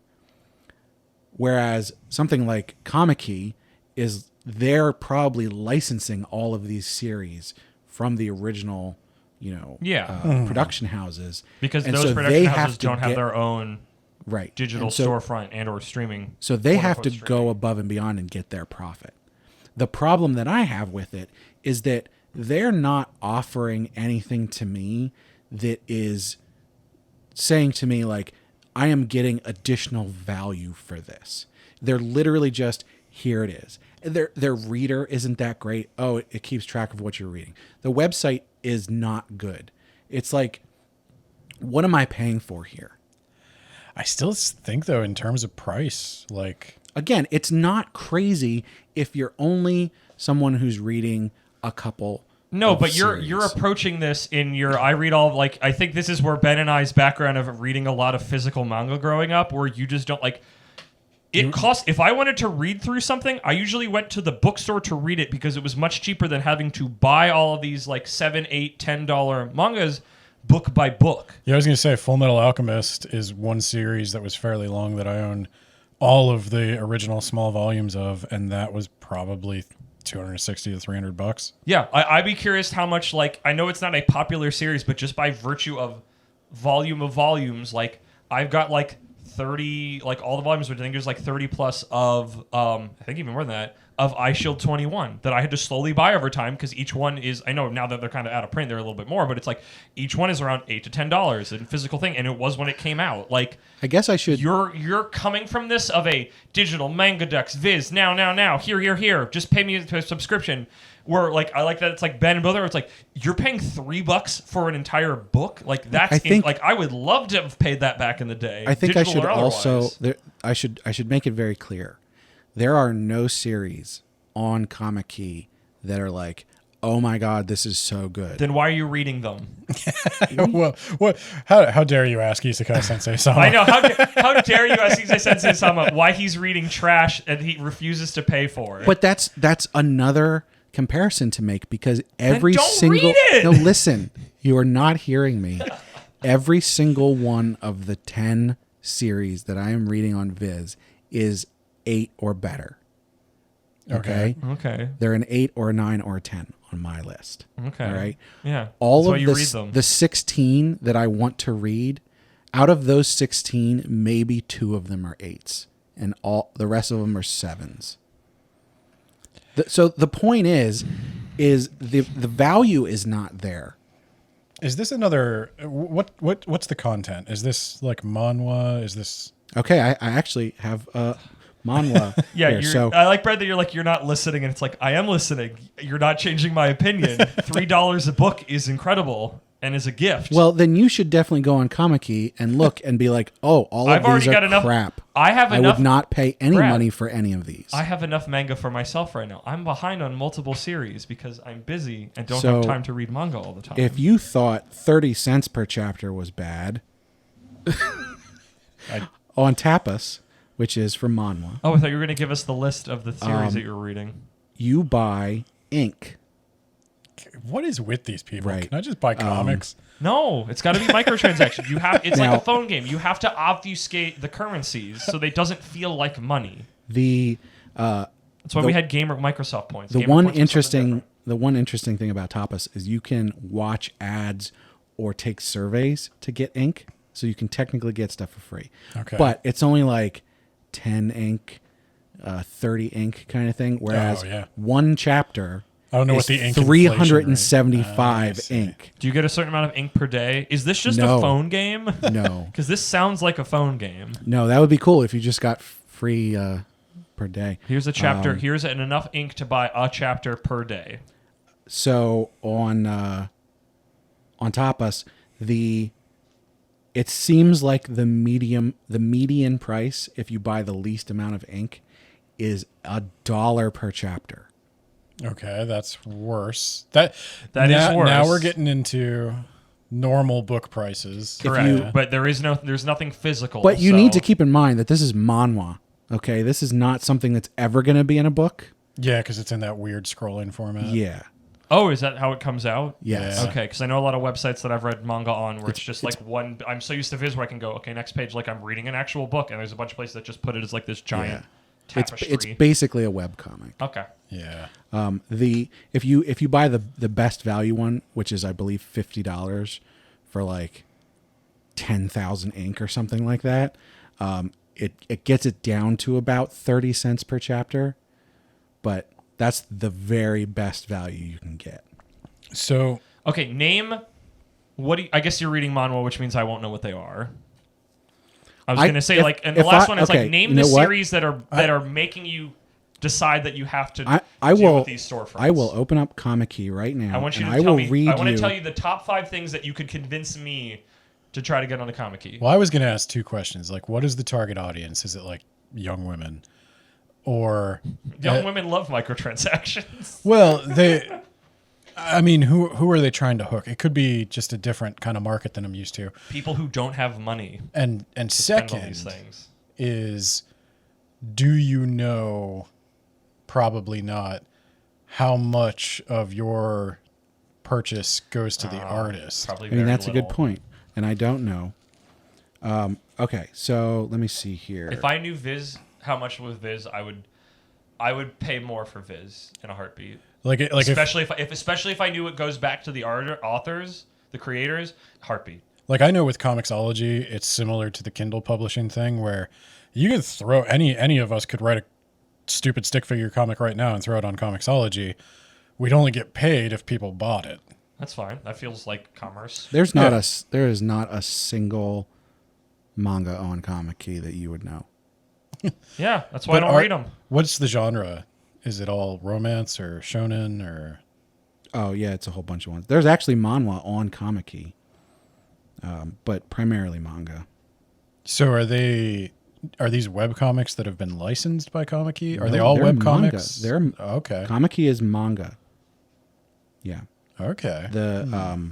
A: Whereas something like Comic-Key is they're probably licensing all of these series from the original, production houses.
C: Because
A: And
C: those
A: so
C: production
A: they
C: houses
A: have to
C: don't have
A: get-
C: their own
A: right
C: digital
A: And so,
C: storefront and or streaming.
A: So they have to
C: quote-unquote
A: go
C: streaming.
A: above and beyond and get their profit. The problem that I have with it is that they're not offering anything to me that is saying to me like, I am getting additional value for this. They're literally just, here it is. Their reader isn't that great. Oh, it keeps track of what you're reading. The website is not good. It's like, what am I paying for here?
B: I still think though, in terms of price, like
A: Again, it's not crazy if you're only someone who's reading a couple.
C: No,
A: of
C: but you're
A: series.
C: approaching this in your I read all like I think this is where Ben and I's background of reading a lot of physical manga growing up, where you just don't like it costs. If I wanted to read through something, I usually went to the bookstore to read it because it was much cheaper than having to buy all of these like $7, $8, $10 mangas book by book.
B: Yeah, I was going to say Full Metal Alchemist is one series that was fairly long that I own all of the original small volumes of, and that was probably $260 to $300.
C: Yeah, I'd be curious how much, like, I know it's not a popular series, but just by virtue of volume of volumes, like, I've got, like, 30, like, all the volumes, but I think there's, like, 30 plus of, I think even more than that, of iShield 21 that I had to slowly buy over time because each one is, I know now that they're kind of out of print, they're a little bit more, but it's like, each one is around $8 to $10 in physical thing, and it was when it came out. Like,
A: I guess I should.
C: You're coming from this of a digital manga dex viz now here just pay me a subscription where like I like that it's like Ben and Brother it's like you're paying $3 for an entire book like that's
A: I think-
C: like I would love to have paid that back in the day.
A: I think I
C: digital
A: should
C: or
A: also.
C: otherwise.
A: I should make it very clear. There are no series on Comic-Key that are like, oh my god, this is so good.
C: Then why are you reading them?
B: Well, what? How dare you ask Isekai Sensei-Sama?
C: I know how dare you ask Isekai Sensei-Sama why he's reading trash and he refuses to pay for it.
A: But that's another comparison to make because every
C: don't
A: single
C: read it!
A: no listen, you are not hearing me. Every single one of the 10 series that I am reading on Viz is 8 or better. Okay?
C: Okay.
A: They're an 8 or a 9 or a 10 on my list.
C: Okay.
A: All right.
C: Yeah.
A: All
C: That's why
A: of
C: you read them.
A: the 16 that I want to read, out of those 16, maybe 2 of them are 8s and all the rest of them are 7s. So the point is the value is not there.
B: Is this another? What's the content? Is this like manhwa? Is this?
A: Okay, I actually have manhwa.
C: Yeah,
A: here. So
C: I like Brad that you're not listening, and it's like I am listening. You're not changing my opinion. $3 a book is incredible and is a gift.
A: well, then you should definitely go on Comic-Key and look and be like, oh, all of
C: I've already
A: these
C: got
A: are
C: enough.
A: crap.
C: I have
A: I
C: enough.
A: would not pay any
C: Brad,
A: money for any of these.
C: I have enough manga for myself right now. I'm behind on multiple series because I'm busy and don't
A: So,
C: have time to read manga all the time.
A: If you thought 30 cents per chapter was bad, on Tapas, which is from manhwa,
C: I thought you were going to give us the list of the series that you're reading.
A: you buy ink.
B: What is with these people?
A: Right.
B: Can I just buy comics?
C: No, it's got to be microtransactions. You have it's
A: Now-
C: like a phone game. You have to obfuscate the currencies so they doesn't feel like money.
A: The
C: That's why we had Gamer Microsoft points.
A: the
C: Gamer
A: one
C: points were something
A: interesting thing about Tapas is you can watch ads or take surveys to get ink, so you can technically get stuff for free.
B: Okay.
A: But it's only like 10 ink, 30 ink kind of thing. Whereas
B: Oh, yeah.
A: one chapter
B: I don't know
A: is
B: what the ink inflation rate-
A: 375
B: I see.
A: ink.
C: Do you get a certain amount of ink per day? Is this just
A: No.
C: a phone game?
A: No,
C: Because this sounds like a phone game.
A: no, that would be cool if you just got free per day.
C: Here's a chapter. Here's enough ink to buy a chapter per day.
A: So on Tapas, it seems like the median price if you buy the least amount of ink is $1 per chapter.
B: Okay, that's worse. That
C: That
B: now,
C: is worse.
B: Now we're getting into normal book prices.
C: Correct. But there's nothing physical.
A: But you need to
C: so-
A: keep in mind that this is manhwa. Okay, this is not something that's ever going to be in a book.
B: Yeah, because it's in that weird scrolling format.
A: Yeah.
C: Oh, is that how it comes out?
A: Yes.
B: Yeah.
C: Okay, because I know a lot of websites that I've read manga on where it's just like one. I'm so used to Viz where I can go, okay, next page, like I'm reading an actual book, and there's a bunch of places that just put it as like this giant tapestry.
A: It's basically a webcomic.
C: Okay.
B: Yeah.
A: If you buy the best value one, which is I believe $50 for like 10,000 ink or something like that, it gets it down to about 30 cents per chapter, but that's the very best value you can get.
B: So
C: Okay, name. I guess you're reading manhwa, which means I won't know what they are. I was going to say and the last one is like name the series that are making you decide that you have to deal with these storefronts.
A: I will open up Comic Key right now.
C: I want you to
A: and
C: tell
A: I will
C: me.
A: read
C: I want
A: you.
C: to tell you the top 5 things that you could convince me to try to get on the Comic Key.
B: Well, I was going to ask 2 questions. Like, what is the target audience? Is it like young women? Or
C: Young women love microtransactions.
B: well, who are they trying to hook? It could be just a different kind of market than I'm used to.
C: People who don't have money
B: And
C: to spend on
B: second
C: these things.
B: is, do you know, probably not, how much of your purchase goes to the artist?
C: Probably
A: I mean,
C: very
A: that's a
C: little.
A: good point, and I don't know. Okay, so let me see here.
C: If I knew Viz, how much was Viz, I would pay more for Viz in a heartbeat. Especially if I knew it goes back to the authors, the creators, heartbeat.
B: Like, I know with Comixology, it's similar to the Kindle publishing thing where you could throw any of us could write a stupid stick figure comic right now and throw it on Comixology. We'd only get paid if people bought it.
C: That's fine. That feels like commerce.
A: there is not a single manga on Comic Key that you would know.
C: Yeah, that's why I don't read them.
B: What's the genre? Is it all romance or shonen or?
A: Oh yeah, it's a whole bunch of ones. There's actually manhwa on Comic Key, but primarily manga.
B: So are these webcomics that have been licensed by Comic Key? Are
A: No,
B: they all
A: they're manga.
B: webcomics?
A: They're
B: okay.
A: Comic Key is manga. Yeah.
B: Okay.
A: The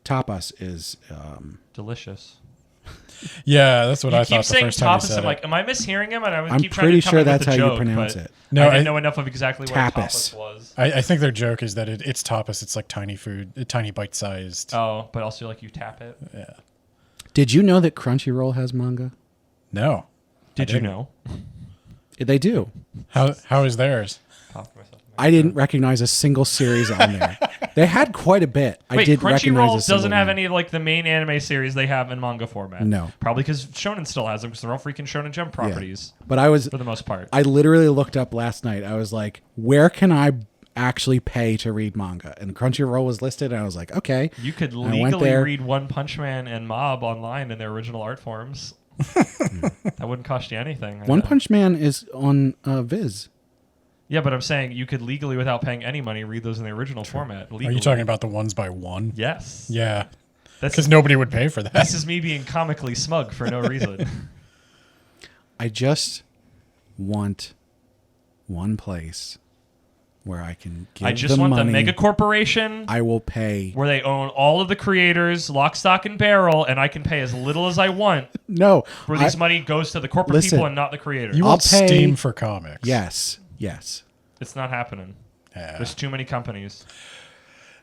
A: tapas is
C: Delicious.
B: Yeah, that's what
C: You
B: I
C: keep
B: thought the
C: saying
B: first time you
C: tapas.
B: said
C: I'm
B: it.
C: like, am I mishearing him? And I would
A: I'm
C: keep trying
A: pretty
C: to come
A: sure
C: in with
A: that's
C: a
A: how you
C: joke,
A: pronounce
C: but
A: it.
B: No,
C: I didn't
B: I-
C: know enough of exactly what
A: Tapas.
C: tapas was.
B: I think their joke is that it's tapas. It's like tiny food, tiny bite-sized.
C: Oh, but also like you tap it.
B: Yeah.
A: Did you know that Crunchyroll has manga?
B: No.
C: Did you know?
A: They do.
B: How is theirs?
C: Popped myself in my
A: I didn't recognize a single series on there. They had quite a bit. I
C: Wait,
A: did recognize a
C: Crunchyroll
A: single
C: doesn't have
A: one.
C: any of like the main anime series they have in manga format.
A: No.
C: Probably because Shonen still has them because they're all freaking Shonen Jump properties
A: But I was
C: for the most part.
A: I literally looked up last night. I was like, where can I actually pay to read manga? And Crunchyroll was listed, and I was like, okay.
C: You could
A: I went
C: legally
A: there.
C: read One Punch Man and Mob online in their original art forms. That wouldn't cost you anything.
A: One Punch Man is on Viz.
C: Yeah, but I'm saying you could legally, without paying any money, read those in the original format.
B: Are
C: Legally.
B: you talking about the ones by one?
C: Yes.
B: Yeah.
C: That's
B: Because nobody would pay for that.
C: This is me being comically smug for no reason.
A: I just want one place where I can give
C: I just
A: the
C: want
A: money.
C: the mega corporation
A: I will pay.
C: where they own all of the creators, lock, stock, and barrel, and I can pay as little as I want.
A: No.
C: Where this money goes to the corporate
A: Listen,
C: people and not the creators.
B: You
A: I'll
B: want
A: pay-
B: Steam for comics.
A: Yes.
C: It's not happening.
B: Yeah.
C: There's too many companies.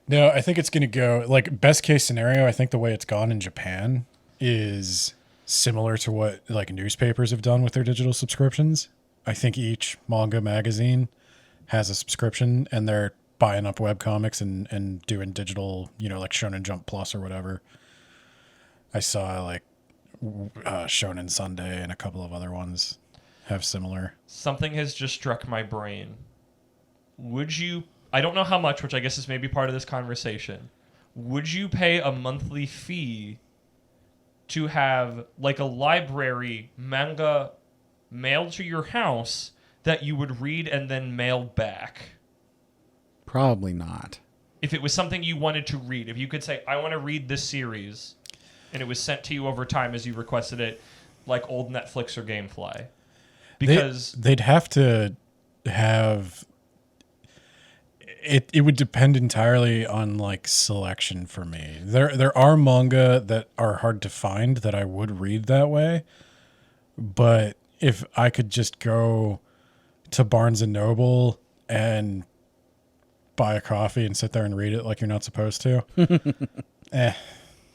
B: No, I think it's going to go, like, best case scenario, I think the way it's gone in Japan is similar to what, like, newspapers have done with their digital subscriptions. I think each manga magazine has a subscription, and they're buying up webcomics and doing digital, like Shonen Jump Plus or whatever. I saw, like, Shonen Sunday and a couple of other ones have similar.
C: Something has just struck my brain. Would you, I don't know how much, which I guess is maybe part of this conversation. Would you pay a monthly fee to have like a library manga mailed to your house that you would read and then mail back?
A: Probably not.
C: If it was something you wanted to read, if you could say, I want to read this series, and it was sent to you over time as you requested it, like old Netflix or Gamefly. Because
B: they'd have to have It would depend entirely on like selection for me. There are manga that are hard to find that I would read that way, but if I could just go to Barnes and Noble and buy a coffee and sit there and read it like you're not supposed to,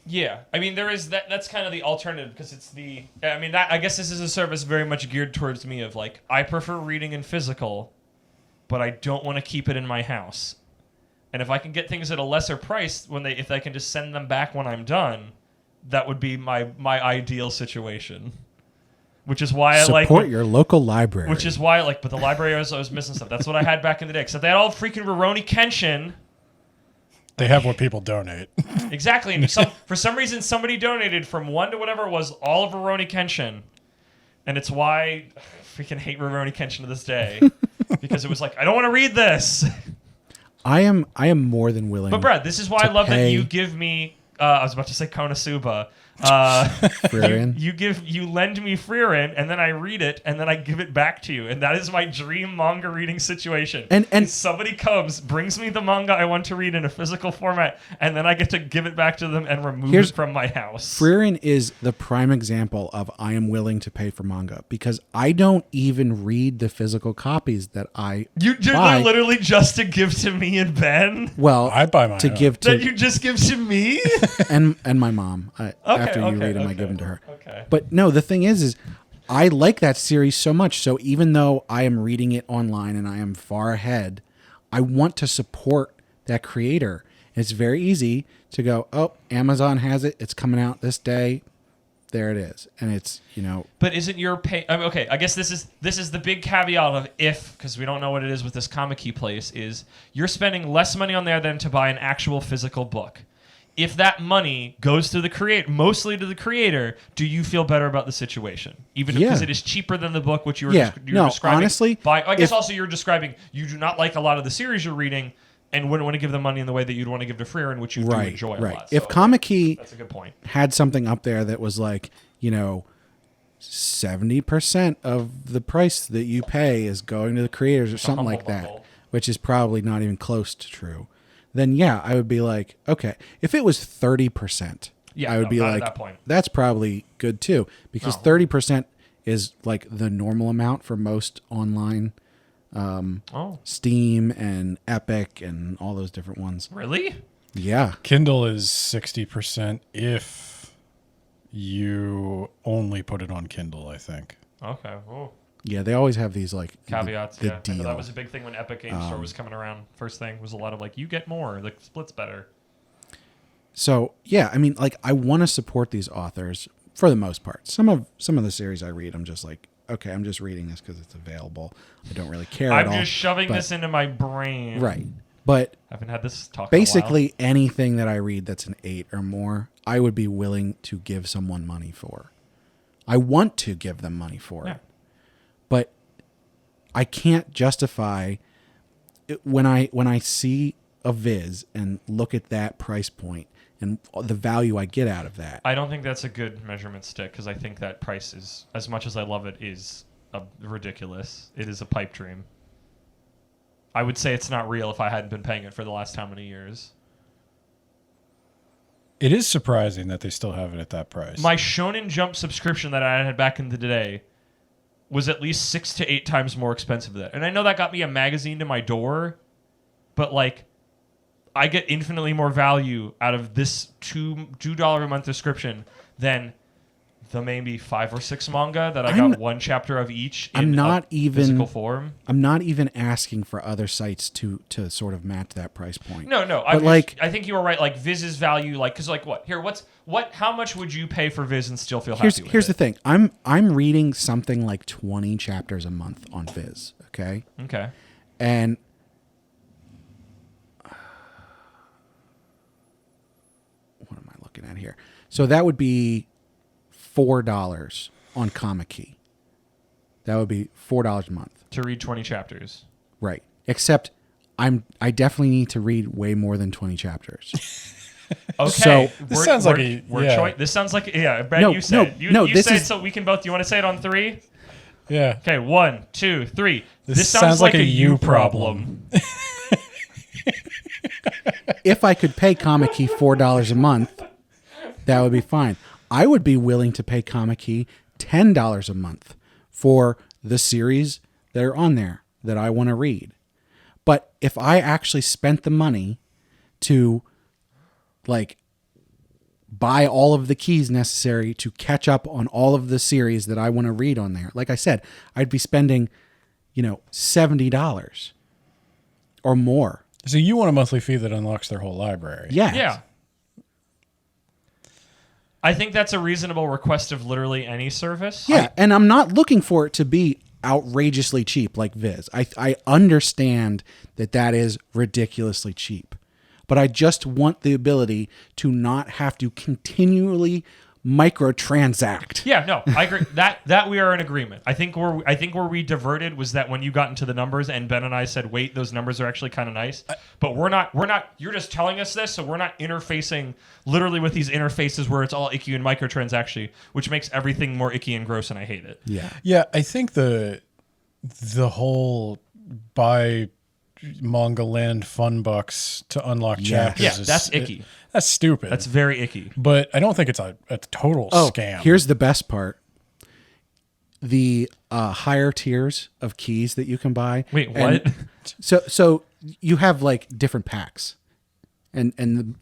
C: Yeah, I mean there is that. That's kind of the alternative because it's the. I mean that. I guess this is a service very much geared towards me of like I prefer reading in physical, but I don't want to keep it in my house. And if I can get things at a lesser price if I can just send them back when I'm done, that would be my ideal situation. Which is why I like
A: support your local library.
C: Which is why I like, but the library I was missing stuff. That's what I had back in the day. Except they had all freaking Rurouni Kenshin.
B: they have what people donate.
C: Exactly. And for some reason, somebody donated from 1 to whatever it was, all of Rurouni Kenshin. And it's why I freaking hate Rurouni Kenshin to this day. Because it was like, I don't want to read this.
A: I am more than willing.
C: But Brad, this is why I love that
A: pay-
C: you give me. I was about to say Konosuba.
A: Frieren.
C: You lend me Frieren, and then I read it, and then I give it back to you, and that is my dream manga reading situation.
A: And
C: somebody comes, brings me the manga I want to read in a physical format, and then I get to give it back to them and remove it from my house.
A: Frieren is the prime example of I am willing to pay for manga because I don't even read the physical copies that I
C: You're
A: buy.
C: literally just to give to me and Ben.
A: Well,
B: I'd buy mine
A: to
B: out.
A: give
C: That
A: to
C: you just give to me.
A: and my mom. After you read them, I give them to her.
C: Okay.
A: But no, the thing is I like that series so much. So even though I am reading it online and I am far ahead, I want to support that creator. It's very easy to go, oh, Amazon has it. It's coming out this day. There it is. And it's,
C: But isn't your pay? I mean, okay, I guess this is the big caveat of because we don't know what it is with this comic key place is you're spending less money on there than to buy an actual physical book. If that money goes to mostly to the creator, do you feel better about the situation? Even because it is cheaper than the book, which you were describing.
A: Honestly,
C: I guess also you're describing you do not like a lot of the series you're reading and wouldn't want to give them money in the way that you'd want to give to Frieren, which you do enjoy a lot.
A: If Comic Key
C: that's a good point.
A: had something up there that was like, 70% of the price that you pay is going to the creators or something like that,
C: bundle.
A: which is probably not even close to true, then yeah, I would be like, okay. If it was 30%, I would be
C: not
A: like,
C: at that point.
A: that's probably good too, because 30% is like the normal amount for most online Steam and Epic and all those different ones.
C: Really?
A: Yeah.
B: Kindle is 60% if you only put it on Kindle, I think.
C: Okay. Oh.
A: Yeah, they always have these like
C: Caveats.
A: the
C: Yeah,
A: deal.
C: that was a big thing when Epic Game Store was coming around. First thing was a lot of like, you get more. The split's better.
A: So yeah, I mean, like I want to support these authors for the most part. Some of the series I read, I'm just like, okay, I'm just reading this because it's available. I don't really care at all.
C: I'm just shoving this into my brain.
A: Right, but
C: I haven't had this talk.
A: basically anything that I read that's an 8 or more, I would be willing to give someone money for. I want to give them money for it. But I can't justify it when I see a Viz and look at that price point and the value I get out of that.
C: I don't think that's a good measurement stick because I think that price is, as much as I love it, is ridiculous. It is a pipe dream. I would say it's not real if I hadn't been paying it for the last how many years.
B: It is surprising that they still have it at that price.
C: My Shonen Jump subscription that I had back in the day was at least 6 to 8 times more expensive than that. And I know that got me a magazine to my door, but like I get infinitely more value out of this $2 a month subscription than the maybe 5 or 6 manga that I got one chapter of each in physical form.
A: I'm not even asking for other sites to sort of match that price point.
C: No.
A: But
C: I think you were right. Like Viz's value, like because like what? Here, how much would you pay for Viz and still feel happy with it?
A: Here's the thing. I'm reading something like 20 chapters a month on Viz. Okay.
C: Okay.
A: And what am I looking at here? So that would be $4 on Comic Key. That would be $4 a month
C: To read 20 chapters.
A: Right. Except I definitely need to read way more than 20 chapters.
C: Okay.
A: So
B: this sounds like
C: This sounds like Brad, you said you said so we can both. You want to say it on 3?
B: Yeah.
C: Okay, 1, 2, 3.
B: This sounds like a you problem.
A: if I could pay Comic-Key $4 a month, that would be fine. I would be willing to pay Comic-Key $10 a month for the series that are on there that I want to read. But if I actually spent the money to like buy all of the keys necessary to catch up on all of the series that I want to read on there, like I said, I'd be spending, $70 or more.
B: So you want a monthly fee that unlocks their whole library?
A: Yes.
C: Yeah. I think that's a reasonable request of literally any service.
A: Yeah, and I'm not looking for it to be outrageously cheap like Viz. I understand that is ridiculously cheap. But I just want the ability to not have to continually microtransact.
C: Yeah, no, I agree. that we are in agreement. I think where we diverted was that when you got into the numbers and Ben and I said, "Wait, those numbers are actually kind of nice." But we're not. You're just telling us this, so we're not interfacing literally with these interfaces where it's all icky and microtransaction, which makes everything more icky and gross, and I hate it.
A: Yeah.
B: Yeah, I think the whole buy Manga Land fun bucks to unlock chapters.
C: Yeah, that's icky.
B: That's stupid.
C: That's very icky.
B: But I don't think it's a total scam.
A: Here's the best part. The higher tiers of keys that you can buy.
C: Wait, what?
A: So you have like different packs. And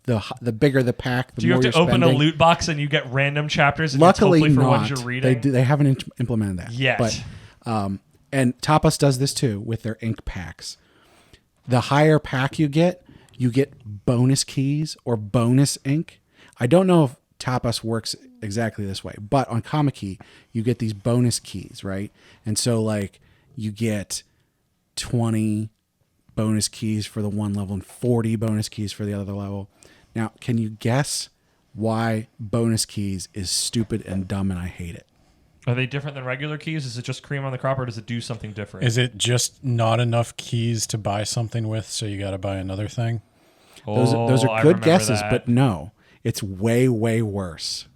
A: the bigger the pack, the
C: Do you
A: more
C: have to
A: you're
C: open
A: spending.
C: a loot box and you get random chapters? And
A: Luckily
C: it's hopefully for
A: not.
C: ones you're reading.
A: They haven't implemented that
C: Yet.
A: But and Tapas does this too with their ink packs. The higher pack you get bonus keys or bonus ink. I don't know if Tapas works exactly this way, but on Comic-Key, you get these bonus keys, right? And so like you get 20 bonus keys for the one level and 40 bonus keys for the other level. Now, can you guess why bonus keys is stupid and dumb and I hate it?
C: Are they different than regular keys? Is it just cream on the crop, or does it do something different?
B: Is it just not enough keys to buy something with, so you got to buy another thing?
A: Those
C: I
A: are good
C: remember
A: guesses,
C: that.
A: but no. It's way, way worse.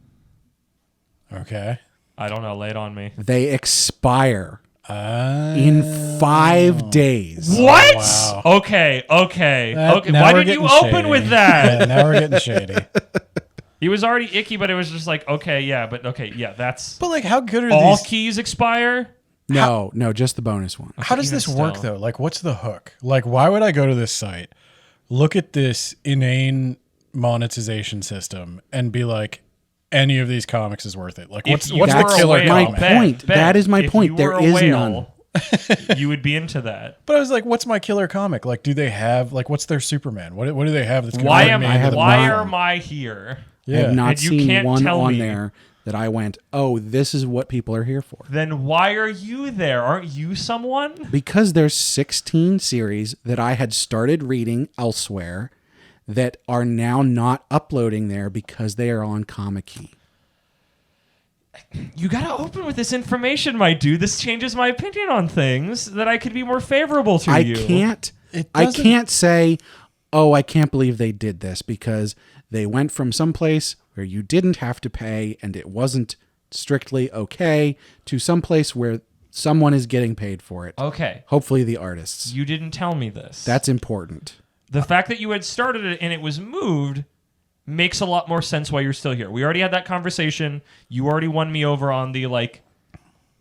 B: Okay.
C: I don't know. Lay it on me.
A: They expire in 5 days.
C: What?
B: wow.
C: Okay.
B: Now
C: Why
B: we're
C: did you
B: getting
C: open
B: shady.
C: with that?
B: Yeah, now we're getting shady.
C: He was already icky, but it was just like, okay, yeah, that's
B: But like, how good are
C: all
B: these?
C: keys expire.
A: No, just the bonus one.
B: How does
C: Even
B: this work
C: still.
B: though? Like, what's the hook? Like, why would I go to this site, look at this inane monetization system, and be like, any of these comics is worth it? Like, what's
C: If you
B: the
C: were a
B: killer
C: whale,
A: my
B: comic?
A: point. That is my
C: if
A: point.
C: you
A: There
C: were a
A: is
C: whale, you would be into that.
B: But I was like, what's my killer comic? Like, do they have like, what's their Superman? What do they have that's gonna
C: Why
B: bring
C: am
B: me
A: I
B: into
A: have
B: the-
C: Why
A: not-
C: am I here?
A: I
B: Yeah.
A: have not
C: And you
A: seen
C: can't
A: one
C: tell
A: on
C: me.
A: there that I went, oh, this is what people are here for.
C: Then why are you there? Aren't you someone?
A: Because there's 16 series that I had started reading elsewhere that are now not uploading there because they are on Comic-Key.
C: You gotta open with this information, my dude. This changes my opinion on things that I could be more favorable to you.
A: I can't say, oh, I can't believe they did this because they went from someplace where you didn't have to pay and it wasn't strictly okay to someplace where someone is getting paid for it.
C: Okay.
A: Hopefully the artists.
C: You didn't tell me this.
A: That's important.
C: The fact that you had started it and it was moved makes a lot more sense why you're still here. We already had that conversation. You already won me over on the like,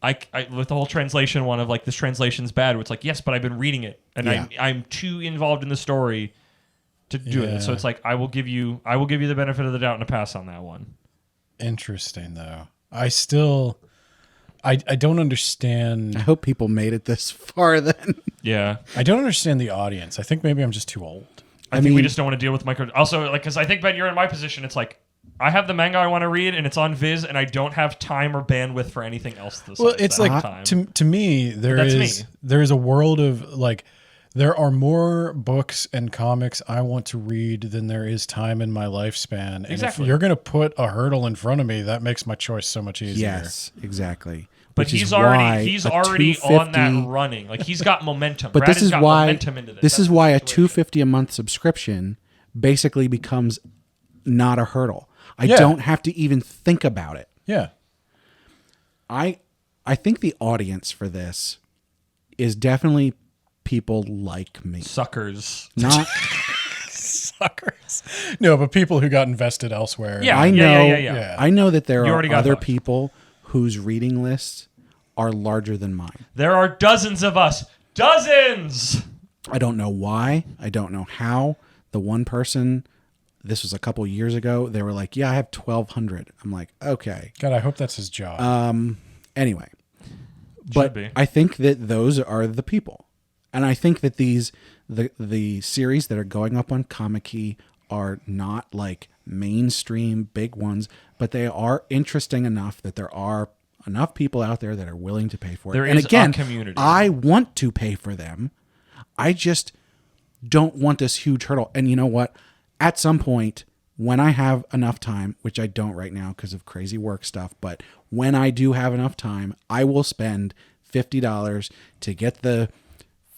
C: I with the whole translation one of like, this translation's bad. Where it's like, yes, but I've been reading it and
A: Yeah.
C: I'm too involved in the story to do it. So it's like, I will give you the benefit of the doubt and a pass on that one.
B: Interesting though. I don't understand.
A: I hope people made it this far then.
C: Yeah.
B: I don't understand the audience. I think maybe I'm just too old.
C: I think we
A: mean-
C: just don't want to deal with micro. Also, like, because I think, Ben, you're in my position. It's like, I have the manga I want to read, and it's on Viz, and I don't have time or bandwidth for anything else this
B: Well, it's like
C: time.
B: to me
C: That's
B: there is a world of like there are more books and comics I want to read than there is time in my lifespan. And
C: Exactly.
B: if you're going to put a hurdle in front of me, that makes my choice so much easier.
A: Yes, exactly.
C: But
A: Which is
C: he's
A: why
C: already
A: a
C: on that
A: 250
C: running. Like, he's got momentum.
A: But
C: Brad
A: this
C: has
A: is
C: got
A: why
C: momentum into this.
A: this is
C: That's
A: why
C: the
A: a
C: situation.
A: $250 a month subscription basically becomes not a hurdle. I
B: Yeah.
A: don't have to even think about it.
B: Yeah.
A: I think the audience for this is definitely people like me.
C: Suckers.
A: Not
B: Suckers. No, but people who got invested elsewhere.
C: Yeah.
A: I know.
C: Yeah.
A: I know that there
C: You
A: are
C: already got
A: other
C: hooked.
A: people whose reading lists are larger than mine.
C: There are dozens of us. Dozens!
A: I don't know why. I don't know how. The one person, this was a couple years ago, they were like, yeah, I have 1,200. I'm like, okay.
B: God, I hope that's his job.
A: Anyway. But
C: be.
A: I think that those are the people. And I think that the series that are going up on Comic-Key are not like mainstream big ones, but they are interesting enough that there are enough people out there that are willing to pay for it.
C: There
A: And
C: is
A: again,
C: a community.
A: I want to pay for them. I just don't want this huge hurdle. And you know what? At some point, when I have enough time, which I don't right now because of crazy work stuff, but when I do have enough time, I will spend $50 to get the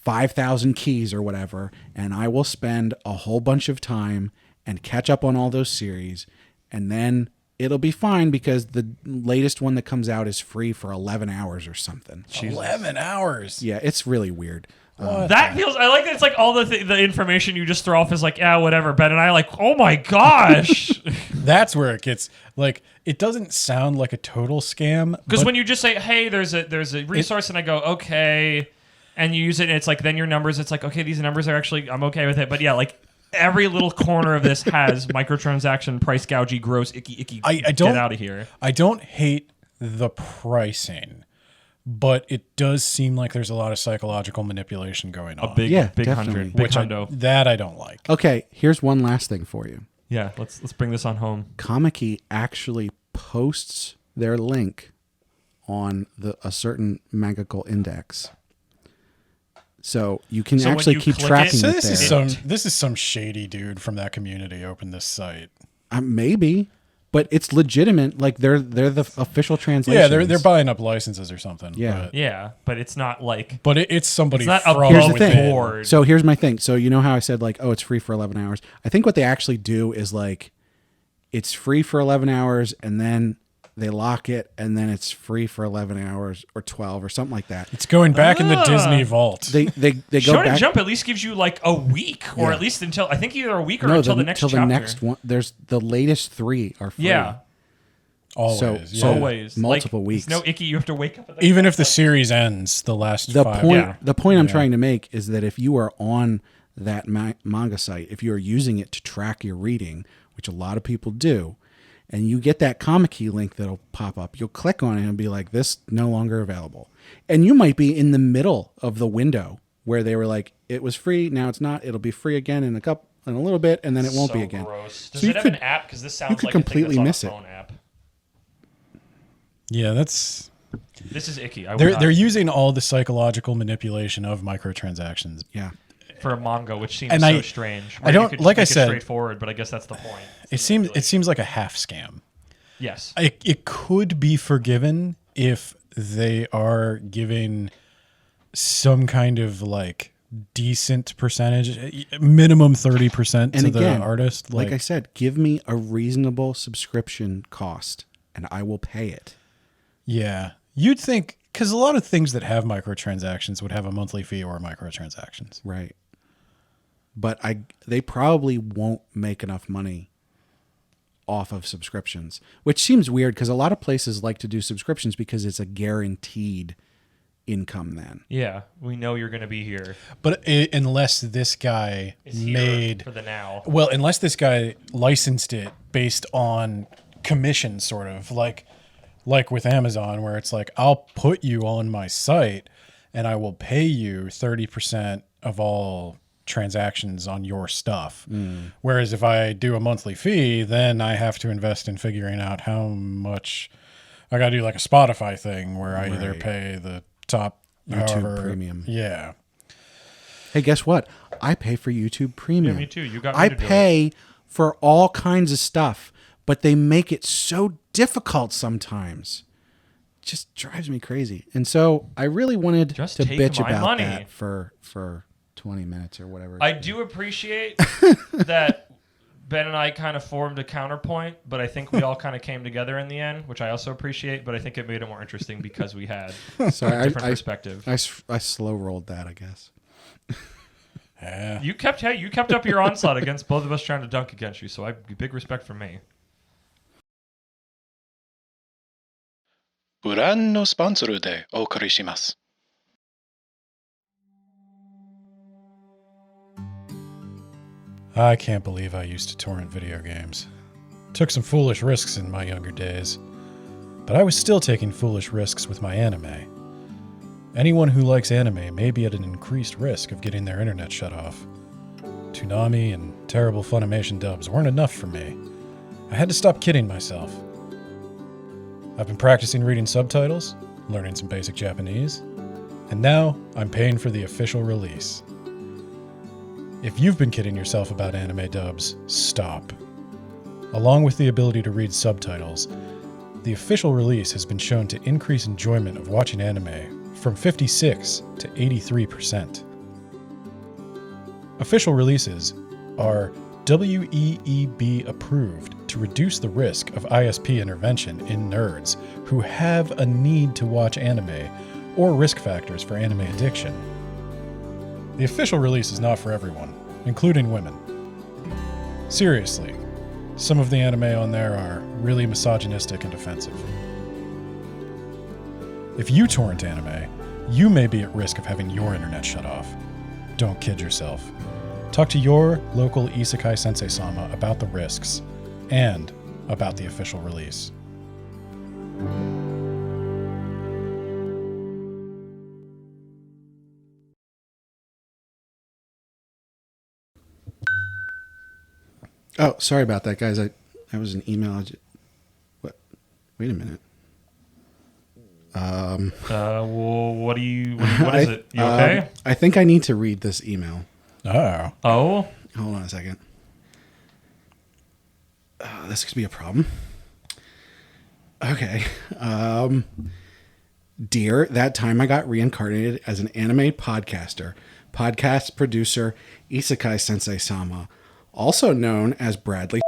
A: 5,000 keys or whatever, and I will spend a whole bunch of time and catch up on all those series, and then it'll be fine because the latest one that comes out is free for 11 hours or something.
B: 11 hours.
A: Yeah, it's really weird.
C: That feels. I like that. It's like all the information you just throw off is like, yeah, whatever. Ben and I are like, oh my gosh.
B: That's where it gets like it doesn't sound like a total scam.
C: Because
B: but
C: when you just say, hey, there's a resource, and I go, okay, and you use it, and it's like then your numbers. It's like, okay, these numbers are actually, I'm okay with it. But yeah, like every little corner of this has microtransaction, price gougey, gross, icky.
B: I
C: Get
B: don't
C: out of here.
B: I don't hate the pricing, but it does seem like there's a lot of psychological manipulation going on.
C: Big
A: definitely.
C: 100, big hundo.
B: That I don't like.
A: Okay, here's one last thing for you.
C: Yeah, let's bring this on home.
A: Comic-Key actually posts their link on a certain magical index. So you can
C: So when
A: actually
C: you
A: keep
C: click
A: tracking
C: it-
B: So
A: it
B: this
A: there.
B: is this is some shady dude from that community opened this site.
A: Maybe, but it's legitimate. Like they're the official translation.
B: Yeah, they're buying up licenses or something.
A: Yeah.
C: Yeah, but it's not like
B: But it's somebody
C: it's not
B: from
C: above
A: Here's the
B: within.
A: thing.
C: board.
A: So here's my thing. So you know how I said like, oh, it's free for 11 hours. I think what they actually do is like, it's free for 11 hours and then they lock it and then it's free for 11 hours or 12 or something like that.
B: It's going back in the Disney vault.
A: They go
C: Shonen
A: back.
C: Jump at least gives you like a week, or
A: Yeah.
C: at least until I think either a week or
A: No,
C: until the next
A: till
C: chapter.
A: the next one. There's the latest 3 are free.
C: Yeah,
B: Always.
A: So-
B: yeah.
A: so-
C: always
A: multiple
C: like,
A: weeks.
C: It's no icky. You have to wake up. At
B: Even if the series ends, the last
A: The
B: 5.
A: point
C: yeah.
A: the point I'm trying to make is that if you are on that manga site, if you are using it to track your reading, which a lot of people do, and you get that Comic-Key link that'll pop up, you'll click on it and be like, this no longer available. And you might be in the middle of the window where they were like, it was free, now it's not, it'll be free again in a little bit, and then it won't be again.
C: Gross. Does
A: So you
C: it have
A: could-
C: an app? Because this sounds
A: could
C: like a thing
A: completely
C: that's on
A: miss
C: a
A: it.
C: phone app.
B: Yeah, that's
C: This is icky. I would
B: they're
C: not-
B: they're using all the psychological manipulation of microtransactions.
A: Yeah.
C: for a manga, which seems
B: And
C: so
B: I-
C: strange.
B: I
C: Where
B: don't-
C: you could just
B: like I
C: make it
B: said-
C: straightforward, but I guess that's the point.
B: It seems like a half scam.
C: Yes.
B: It could be forgiven if they are giving some kind of like decent percentage, minimum 30%
A: And
B: to
A: again,
B: the artist.
A: like I said, give me a reasonable subscription cost and I will pay it.
B: yeah, you'd think because a lot of things that have microtransactions would have a monthly fee or microtransactions.
A: Right. But they probably won't make enough money off of subscriptions, which seems weird because a lot of places like to do subscriptions because it's a guaranteed income then.
C: Yeah, we know you're going to be here.
B: But unless this guy
C: Is here
B: made
C: for the now.
B: well, unless this guy licensed it based on commission, sort of like with Amazon, where it's like I'll put you on my site and I will pay you 30% of all transactions on your stuff. Whereas if I do a monthly fee, then I have to invest in figuring out how much I got to do, like a Spotify thing where I either
A: Right.
B: pay the top
A: YouTube
B: however-
A: Premium.
B: Yeah.
A: Hey, guess what? I pay for YouTube Premium.
C: Yeah, me too. You got me
A: I
C: to do it.
A: pay for all kinds of stuff, but they make it so difficult sometimes. Just drives me crazy. And so I really wanted
C: Just
A: to
C: take
A: bitch
C: my
A: about
C: money.
A: that for 20 minutes or whatever.
C: I do appreciate that Ben and I kind of formed a counterpoint, but I think we all kind of came together in the end, which I also appreciate, but I think it made it more interesting because we had
A: Sorry,
C: a different perspective.
A: I slow rolled that, I guess.
C: You kept up your onslaught against both of us trying to dunk against you, so I big respect for me.
D: ご覧のスポンサーでお送りします。
B: I can't believe I used to torrent video games. Took some foolish risks in my younger days, but I was still taking foolish risks with my anime. Anyone who likes anime may be at an increased risk of getting their internet shut off. Toonami and terrible Funimation dubs weren't enough for me. I had to stop kidding myself. I've been practicing reading subtitles, learning some basic Japanese, and now I'm paying for the official release. If you've been kidding yourself about anime dubs, stop. Along with the ability to read subtitles, the official release has been shown to increase enjoyment of watching anime from 56 to 83%. Official releases are WEEB approved to reduce the risk of ISP intervention in nerds who have a need to watch anime or risk factors for anime addiction. The official release is not for everyone, including women. Seriously, some of the anime on there are really misogynistic and offensive. If you torrent anime, you may be at risk of having your internet shut off. Don't kid yourself. Talk to your local Isekai Sensei-Sama about the risks and about the official release.
A: Oh, sorry about that, guys. That was an email. What? Wait a minute.
C: Well, what is it? You okay?
A: I think I need to read this email.
B: Oh.
C: Oh?
A: Hold on a second. This could be a problem. Okay. Dear, that time I got reincarnated as an anime podcaster, podcast producer, Isekai Sensei-Sama, also known as Bradley,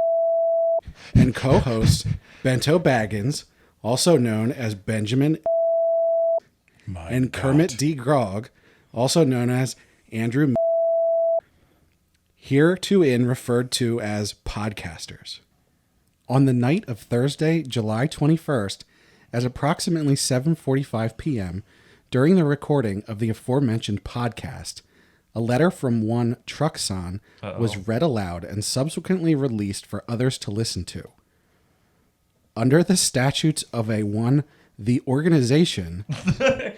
A: and co-host Bento Baggins, also known as Benjamin, and Kermit D. Grog, also known as Andrew, herein referred to as podcasters. On the night of Thursday, July 21st, at approximately 7:45 p.m., during the recording of the aforementioned podcast, a letter from one Truck-san was read aloud and subsequently released for others to listen to. Under the statutes of the organization,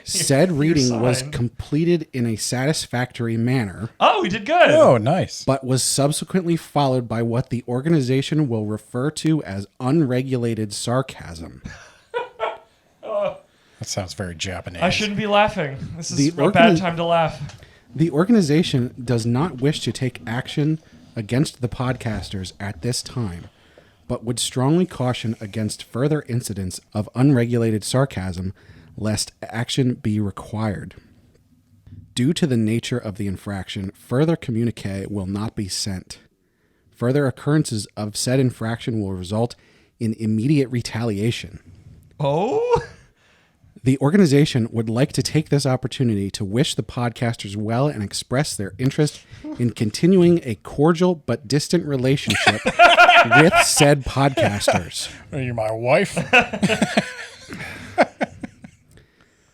A: said reading was completed in a satisfactory manner.
C: Oh, we did good.
B: Oh, nice.
A: But was subsequently followed by what the organization will refer to as unregulated sarcasm.
B: That sounds very Japanese.
C: I shouldn't be laughing. This is a bad time to laugh.
A: The organization does not wish to take action against the podcasters at this time, but would strongly caution against further incidents of unregulated sarcasm, lest action be required. Due to the nature of the infraction, further communique will not be sent. Further occurrences of said infraction will result in immediate retaliation.
C: Oh?
A: The organization would like to take this opportunity to wish the podcasters well and express their interest in continuing a cordial but distant relationship with said podcasters.
B: Are you my wife?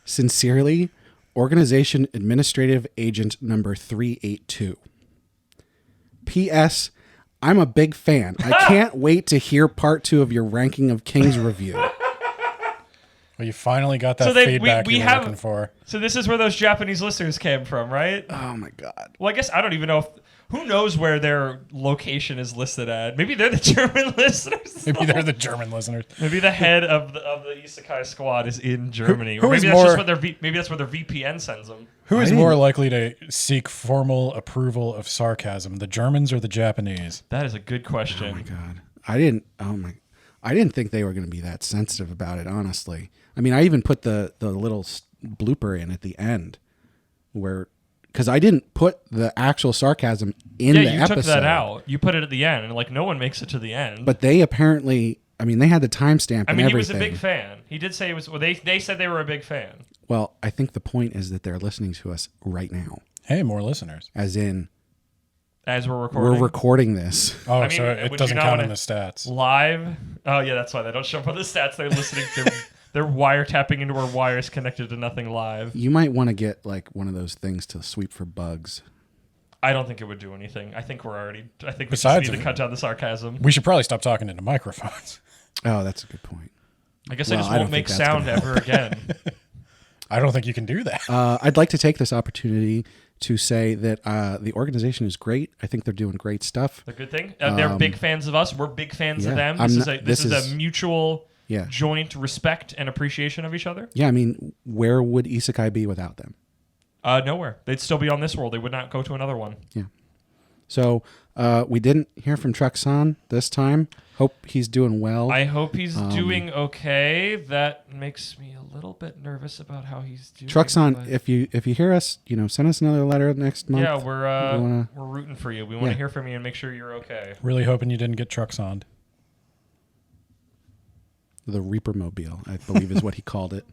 A: Sincerely, Organization Administrative Agent number 382. P.S. I'm a big fan. I can't wait to hear part 2 of your Ranking of Kings review.
B: Well, you finally got that feedback you were looking for.
C: So this is where those Japanese listeners came from, right?
A: Oh, my God.
C: Well, I guess I don't even know if... Who knows where their location is listed at? Maybe they're the German listeners.
B: Maybe they're the German listeners.
C: Maybe the head of the Isekai squad is in Germany.
B: Who
C: or maybe
B: is
C: that's just
B: more-
C: what maybe that's where their VPN sends them.
B: Who is more likely to seek formal approval of sarcasm, the Germans or the Japanese?
C: That is a good question.
A: Oh, my God. I didn't think they were going to be that sensitive about it, honestly. I mean, I even put the little blooper in at the end where... Because I didn't put the actual sarcasm in the episode.
C: Yeah, you took that out. You put it at the end, and like no one makes it to the end.
A: But they apparently... I mean, they had the timestamp and everything.
C: He was a big fan. He did say it was... Well, they said they were a big fan.
A: Well, I think the point is that they're listening to us right now.
B: Hey, more listeners.
A: As in,
C: As we're recording.
A: We're recording this.
B: Oh,
C: I mean,
B: so
C: would
B: it
C: you
B: doesn't
C: not
B: count
C: wanna-
B: in the stats.
C: Live. Oh yeah, that's why they don't show up on the stats. They're listening. They're wiretapping into our wires connected to nothing live.
A: You might want to get like one of those things to sweep for bugs.
C: I don't think it would do anything. I think we
B: Besides
C: just need
B: of-
C: to cut down the sarcasm.
B: We should probably stop talking into microphones.
A: Oh, that's a good point.
C: I guess
A: Well,
C: I just
A: I don't
C: won't make
A: think that's
C: sound
A: gonna
C: ever again.
B: I don't think you can do that.
A: I'd like to take this opportunity to say that the organization is great. I think they're doing great stuff.
C: The good thing. They're big fans of us. We're big fans of
A: yeah,
C: them.
A: I'm
C: This
A: not-
C: is
A: this
C: a
A: is-
C: mutual,
A: Yeah.
C: joint respect and appreciation of each other.
A: Yeah, I mean, where would Isekai be without them?
C: Nowhere. They'd still be on this world. They would not go to another one.
A: Yeah. So we didn't hear from Truck-san this time. Hope he's doing well.
C: I hope he's doing okay. That makes me a little bit nervous about how he's doing.
A: Truck-san,
C: but-
A: if you hear us, send us another letter next month.
C: yeah, we're
A: wanna-
C: we're rooting for you. We want to
A: Yeah.
C: hear from you and make sure you're okay.
B: Really hoping you didn't get trucks on.
A: The Reaper Mobile, I believe, is what he called it.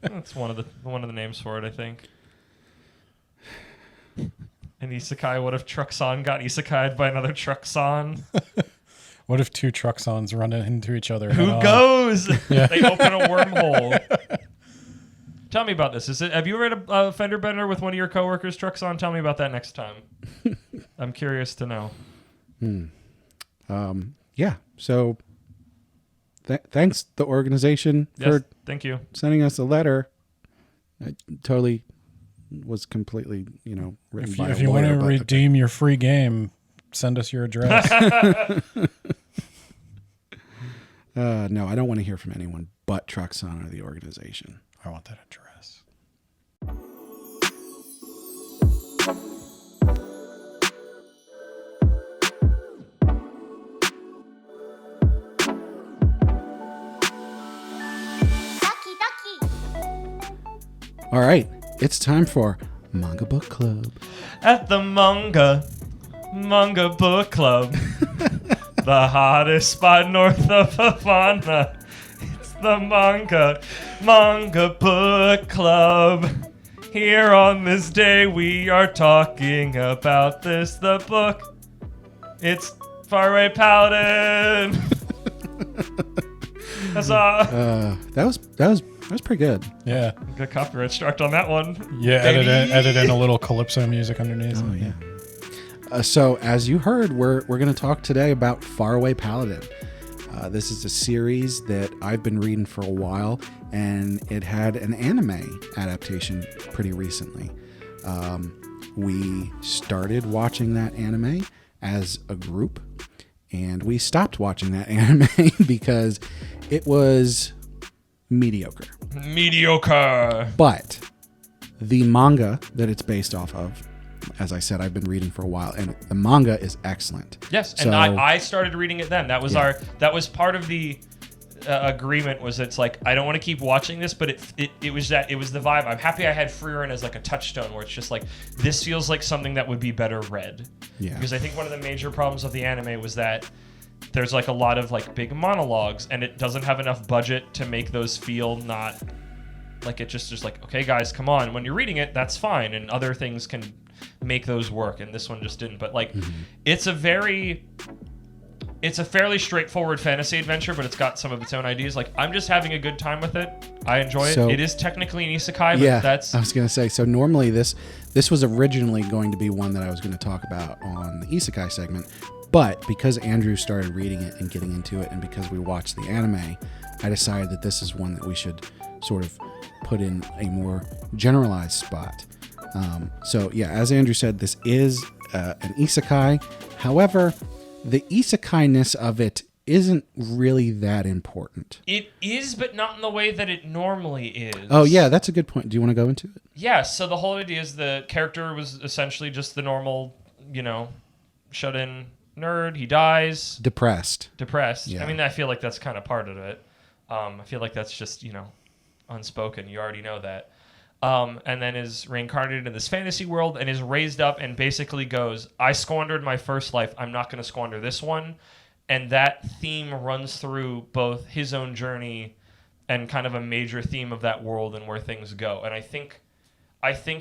C: That's one of the names for it, I think. An isekai. What if Truck-san got isekai'd by another Truck-san?
B: What if two trucksons run into each other?
C: Who
B: head-on?
C: goes? They open a wormhole. Tell me about this. Have you read a fender bender with one of your coworkers, Truck-san? Tell me about that next time. I'm curious to know.
A: Yeah. So thanks, the organization,
C: Yes,
A: for
C: thank you.
A: sending us a letter. I totally was completely, written by
B: If
A: a
B: you want
A: lawyer,
B: to
A: but-
B: redeem your free game, send us your address.
A: No, I don't want to hear from anyone but Truck-san or the organization.
B: I want that address.
A: All right, it's time for Manga Book Club.
C: At the Manga Book Club, the hottest spot north of Havana. It's the Manga Book Club. Here on this day we are talking about the book. It's Faraway Paladin. Huzzah.
A: That was pretty good.
B: Yeah.
C: Good copyright struck on that one.
B: Yeah,
C: Baby.
B: edit in a little calypso music underneath.
A: Oh yeah. So as you heard, we're going to talk today about Faraway Paladin. This is a series that I've been reading for a while, and it had an anime adaptation pretty recently. We started watching that anime as a group, and we stopped watching that anime because it was mediocre.
C: Mediocre.
A: But the manga that it's based off of, as I said, I've been reading for a while, and the manga is excellent.
C: Yes,
A: So-
C: and I started reading it then. That was that was part of the agreement. Was it's like I don't want to keep watching this, but it was the vibe. I'm happy I had Freerin as like a touchstone where it's just like this feels like something that would be better read.
A: Yeah.
C: Because I think one of the major problems of the anime was that there's like a lot of like big monologues, and it doesn't have enough budget to make those feel not like it just like, okay guys, come on. When you're reading it, that's fine, and other things can make those work, and this one just didn't. But like it's a fairly straightforward fantasy adventure, but it's got some of its own ideas. Like I'm just having a good time with it. I enjoy
A: So-
C: it. It is technically an isekai, but
A: Yeah,
C: that's
A: I was going to say, so normally this was originally going to be one that I was going to talk about on the Isekai segment, but because Andrew started reading it and getting into it, and because we watched the anime, I decided that this is one that we should sort of put in a more generalized spot. So yeah, as Andrew said, this is an isekai. However, the isekai-ness of it isn't really that important.
C: it is, but not in the way that it normally is.
A: Oh yeah, that's a good point. Do you want to go into it?
C: Yeah, so the whole idea is the character was essentially just the normal, shut-in nerd. He dies,
A: Depressed.
C: depressed.
A: Yeah.
C: I mean, I feel like that's kind of part of it. I feel like that's just, unspoken. You already know that. And then is reincarnated in this fantasy world and is raised up and basically goes, I squandered my first life. I'm not going to squander this one. And that theme runs through both his own journey and kind of a major theme of that world and where things go. And I think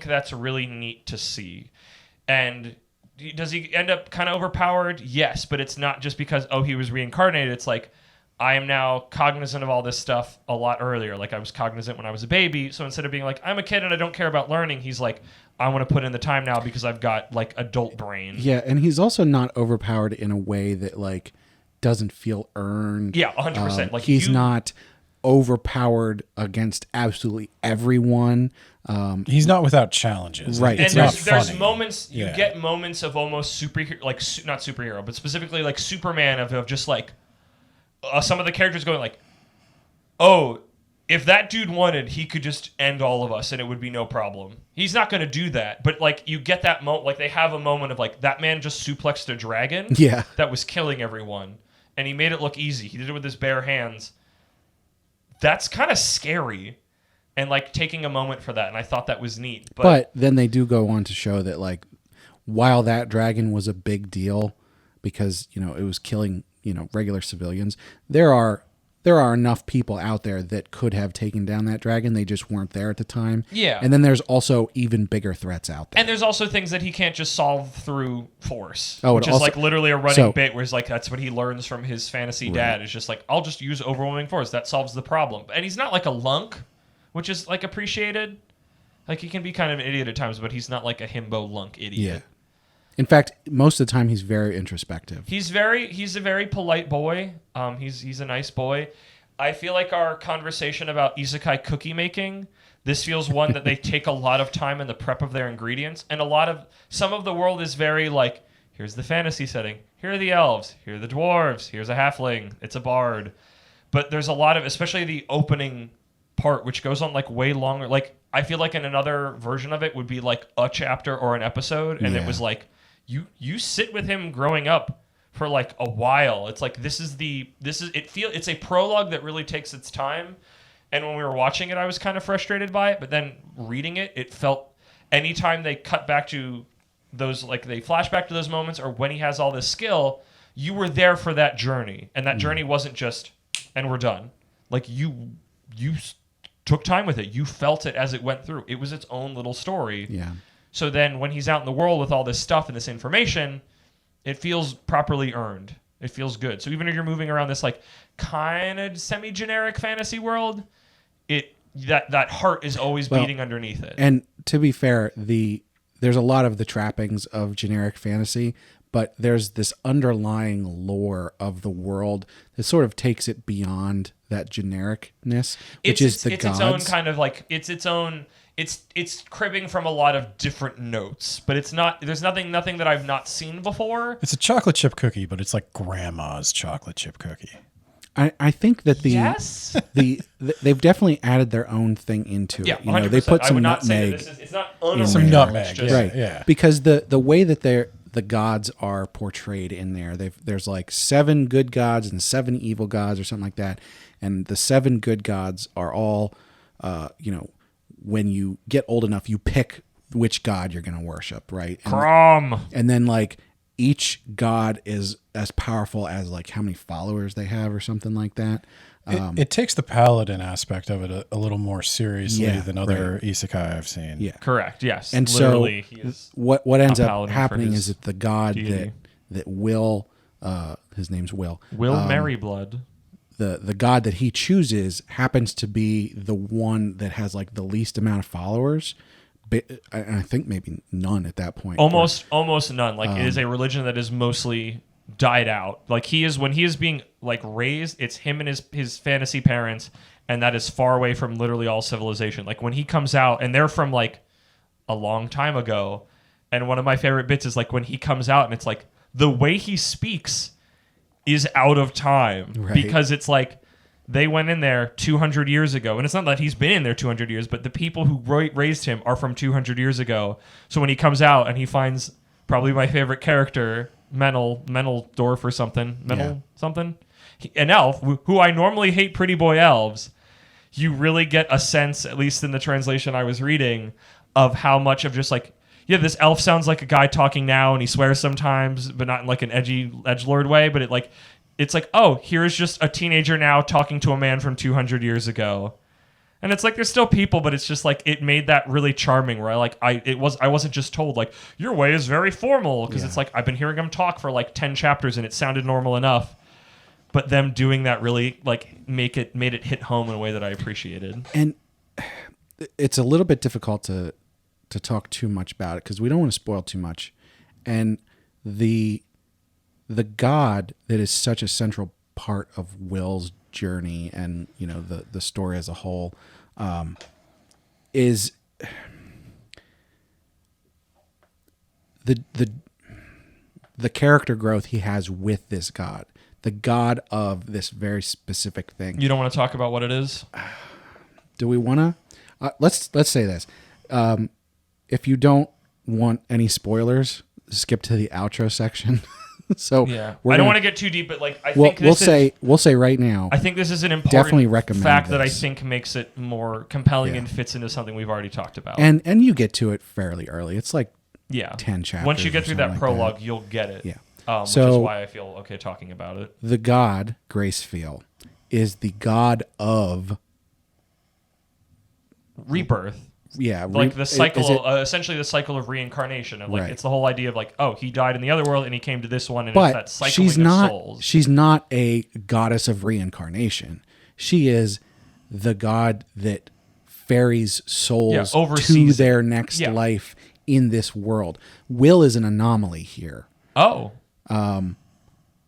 C: that's really neat to see. And does he end up kind of overpowered? Yes, but it's not just because, he was reincarnated. It's like, I am now cognizant of all this stuff a lot earlier. Like, I was cognizant when I was a baby. So instead of being like, I'm a kid and I don't care about learning, he's like, I want to put in the time now because I've got, like, adult brain.
A: Yeah, and he's also not overpowered in a way that, like, doesn't feel earned.
C: Yeah, 100%. Like,
A: he's not overpowered against absolutely everyone.
B: He's not without challenges.
A: Right.
C: And
B: It's
C: there's
B: funny.
C: moments, you
B: Yeah.
C: get moments of almost superhero, like, not superhero, but specifically, like, Superman of just, like, some of the characters going like, if that dude wanted, he could just end all of us and it would be no problem. He's not going to do that. But, like, you get that moment, like, they have a moment of, like, that man just suplexed a dragon
A: Yeah.
C: that was killing everyone. And he made it look easy. He did it with his bare hands. That's kind of scary. And, like, taking a moment for that. And I thought that was neat.
A: But then they do go on to show that, like, while that dragon was a big deal because, you know, it was killing, you know, regular civilians, there are enough people out there that could have taken down that dragon. They just weren't there at the time.
C: Yeah.
A: And then there's also even bigger threats out there.
C: And there's also things that he can't just solve through force.
A: Oh, it
C: which is
A: also-
C: like literally a running
A: so-
C: bit where it's like that's what he learns from his fantasy dad. Is just like, I'll just use overwhelming force. That solves the problem. And he's not like a lunk, which is like appreciated. Like he can be kind of an idiot at times, but he's not like a himbo lunk idiot.
A: Yeah. In fact, most of the time he's very introspective.
C: He's a very polite boy. He's a nice boy. I feel like our conversation about isekai cookie making, this feels one that they take a lot of time in the prep of their ingredients, and some of the world is very like, here's the fantasy setting, here are the elves, here are the dwarves, here's a halfling, it's a bard. But there's a lot of, especially the opening part, which goes on like way longer. Like I feel like in another version of it would be like a chapter or an episode, and it was like you sit with him growing up for like a while. It's like it's a prologue that really takes its time. And when we were watching it, I was kind of frustrated by it, but then reading it, it felt anytime they cut back to those, like they flash back to those moments or when he has all this skill, you were there for that journey. And that journey wasn't just, and we're done. Like you took time with it. You felt it as it went through. It was its own little story.
A: Yeah.
C: So then when he's out in the world with all this stuff and this information, it feels properly earned. It feels good. So even if you're moving around this like kind of semi-generic fantasy world, that heart is always beating underneath it.
A: And to be fair, there's a lot of the trappings of generic fantasy, but there's this underlying lore of the world that sort of takes it beyond that genericness, which is the gods.
C: It's its own kind of like it's cribbing from a lot of different notes, but it's not. There's nothing that I've not seen before.
B: It's a chocolate chip cookie, but it's like grandma's chocolate chip cookie.
A: I think that
C: Yes?
A: they've definitely added their own thing into
C: Yeah,
A: it. You know, they
C: 100%.
A: put
C: I
A: some
C: would not say
A: nutmeg.
C: that it's not
A: in
C: unoriginal.
B: Some
A: there.
B: nutmeg,
C: It's just-
B: yeah.
A: Right. Because the way that the gods are portrayed in there's like 7 good gods and 7 evil gods or something like that. And the 7 good gods are all, when you get old enough, you pick which god you're going to worship, right? And then like each god is as powerful as like how many followers they have or something like that.
B: It takes the paladin aspect of it a little more seriously
A: Yeah,
B: than other isekai I've seen.
A: Yeah.
C: Correct. Yes.
A: And
C: literally,
A: so
C: he is
A: what ends
C: a
A: up
C: paladin for
A: happening
C: his
A: is that the god
C: deity.
A: that Will, his name's Will,
C: Merryblood.
A: the god that he chooses happens to be the one that has like the least amount of followers. I think maybe none at that point.
C: Almost none. Like it is a religion that is mostly died out. Like when he is being like raised, it's him and his fantasy parents, and that is far away from literally all civilization. Like when he comes out, and they're from like a long time ago, and one of my favorite bits is like when he comes out, and it's like the way he speaks is out of time.
A: Right.
C: Because it's like they went in there 200 years ago, and it's not that he's been in there 200 years, but the people who raised him are from 200 years ago. So when he comes out and he finds probably my favorite character, Menneldorf or something, an elf, who I normally hate pretty boy elves, you really get a sense, at least in the translation I was reading, of how much of just like, yeah, this elf sounds like a guy talking now, and he swears sometimes, but not in like an edgelord way, but it's like, oh, here's just a teenager now talking to a man from 200 years ago. And it's like there's still people, but it's just like it made that really charming. Where I wasn't just told like your way is very formal because it's like I've been hearing him talk for like 10 chapters and it sounded normal enough, but them doing that really like made it hit home in a way that I appreciated.
A: And it's a little bit difficult to talk too much about it because we don't want to spoil too much. And the god that is such a central part of Will's journey and the story as a whole is the character growth he has with this god, the god of this very specific thing.
C: You don't want to talk about what it is?
A: Do we want to? Let's say this. If you don't want any spoilers, skip to the outro section. So
C: yeah, I don't want to get too deep, but like
A: we'll say right now.
C: I think this is an important
A: definitely recommend
C: fact that I
A: this.
C: think makes it more compelling and fits into something we've already talked about.
A: And you get to it fairly early. It's like 10 chapters.
C: Once you get through that
A: like
C: prologue, you'll get it.
A: Yeah.
C: Which is why I feel okay talking about it.
A: The god Gracefeel is the god of
C: rebirth.
A: Yeah,
C: like the cycle, essentially the cycle of reincarnation. And like it's the whole idea of like, oh, he died in the other world and he came to this one, and it's that cycling of souls.
A: She's not a goddess of reincarnation. She is the god that ferries souls to their next life in this world. Will is an anomaly here.
C: Oh.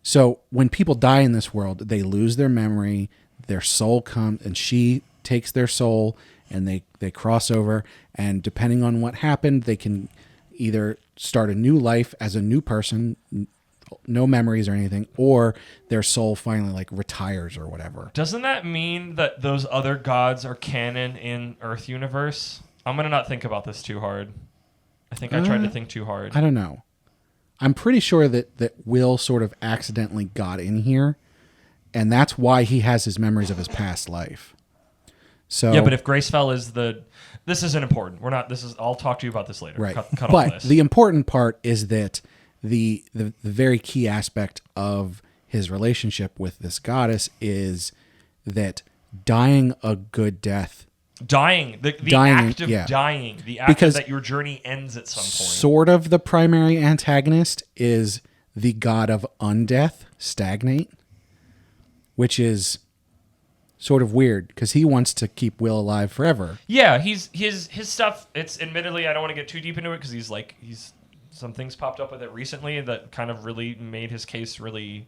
A: So when people die in this world, they lose their memory, their soul comes, and she takes their soul, and they cross over, and depending on what happened, they can either start a new life as a new person, no memories or anything, or their soul finally like retires or whatever.
C: Doesn't that mean that those other gods are canon in Earth universe? I'm going to not think about this too hard. I think I tried to think too hard.
A: I don't know. I'm pretty sure that Will sort of accidentally got in here, and that's why he has his memories of his past life. So
C: yeah, but if Gracefell is this isn't important. I'll talk to you about this later.
A: Right.
C: Cut
A: but
C: off this.
A: The important part is that the very key aspect of his relationship with this goddess is that dying a good death.
C: Dying. The act of dying. The act of that your journey ends at some point.
A: Sort of the primary antagonist is the god of undeath, Stagnate, which is sort of weird because he wants to keep Will alive forever.
C: Yeah, his stuff. It's admittedly I don't want to get too deep into it because he's some things popped up with it recently that kind of really made his case really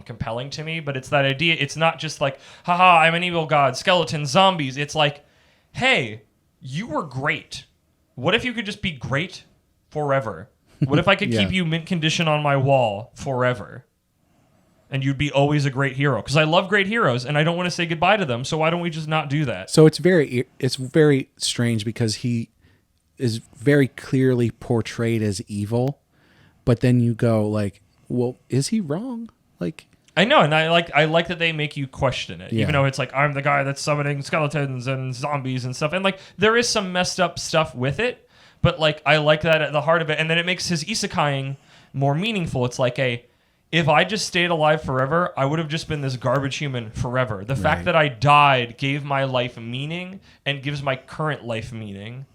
C: compelling to me. But it's that idea. It's not just like, haha, I'm an evil god, skeletons, zombies. It's like, hey, you were great. What if you could just be great forever? What if I could keep you mint condition on my wall forever? And you'd be always a great hero. Because I love great heroes, and I don't want to say goodbye to them, so why don't we just not do that?
A: So it's very strange because he is very clearly portrayed as evil, but then you go like, well, is he wrong? Like,
C: I know, and I like that they make you question it, even though it's like, I'm the guy that's summoning skeletons and zombies and stuff. And like, there is some messed up stuff with it, but like, I like that at the heart of it. And then it makes his isekaiing more meaningful. It's like if I just stayed alive forever, I would have just been this garbage human forever. The fact that I died gave my life meaning and gives my current life meaning.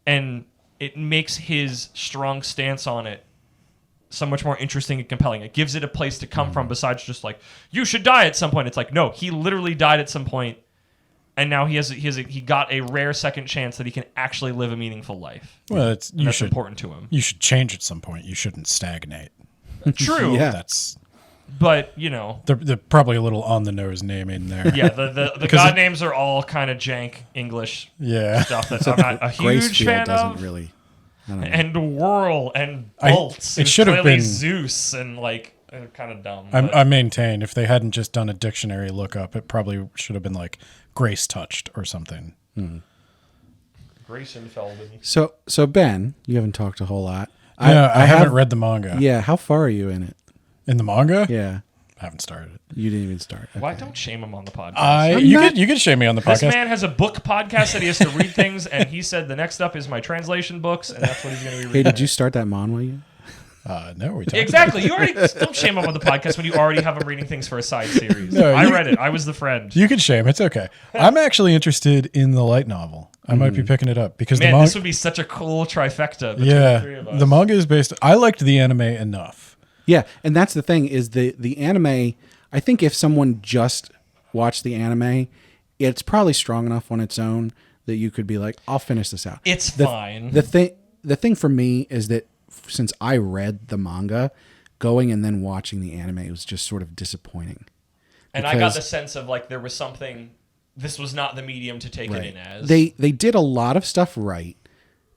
C: And it makes his strong stance on it so much more interesting and compelling. It gives it a place to come from besides just like, you should die at some point. It's like, no, he literally died at some point, and now he got a rare second chance that he can actually live a meaningful life.
B: Well, that's
C: important to him.
B: You should change at some point. You shouldn't stagnate.
C: True.
A: Yeah.
C: But, you know.
B: They're probably a little on the nose naming there.
C: Yeah, the god names are all kind of jank English stuff that I'm not a huge fan
A: doesn't
C: of.
A: Really,
C: and Whirl and Bolts.
B: It should have been
C: Zeus and like kind of dumb.
B: I maintain if they hadn't just done a dictionary lookup, it probably should have been like Grace Touched or something.
C: Grayson Feldman.
A: So Ben, you haven't talked a whole lot.
B: Yeah, I haven't read the manga.
A: Yeah, how far are you in it?
B: In the manga?
A: Yeah.
B: I haven't started it.
A: You didn't even start. Okay.
C: Why don't shame him on the podcast?
B: You can shame me on the podcast.
C: This man has a book podcast that he has to read things, and he said the next up is my translation books, and that's what he's going to be reading.
A: Hey, did you start that manhwa yet?
B: No, we talked
C: Exactly. You already don't shame him on the podcast when you already have him reading things for a side series.
B: No,
C: I read it. I was the friend.
B: You can shame. It's okay. I'm actually interested in the light novel. I might be picking it up because
C: Man,
B: the manga.
C: this would be such a cool trifecta between the three of us.
B: The manga is based. I liked the anime enough.
A: Yeah, and that's the thing is the anime. I think if someone just watched the anime, it's probably strong enough on its own that you could be like, I'll finish this out.
C: It's fine.
A: The thing for me is that since I read the manga, going and then watching the anime was just sort of disappointing.
C: And I got the sense of like there was something. This was not the medium to take it in as.
A: They did a lot of stuff right,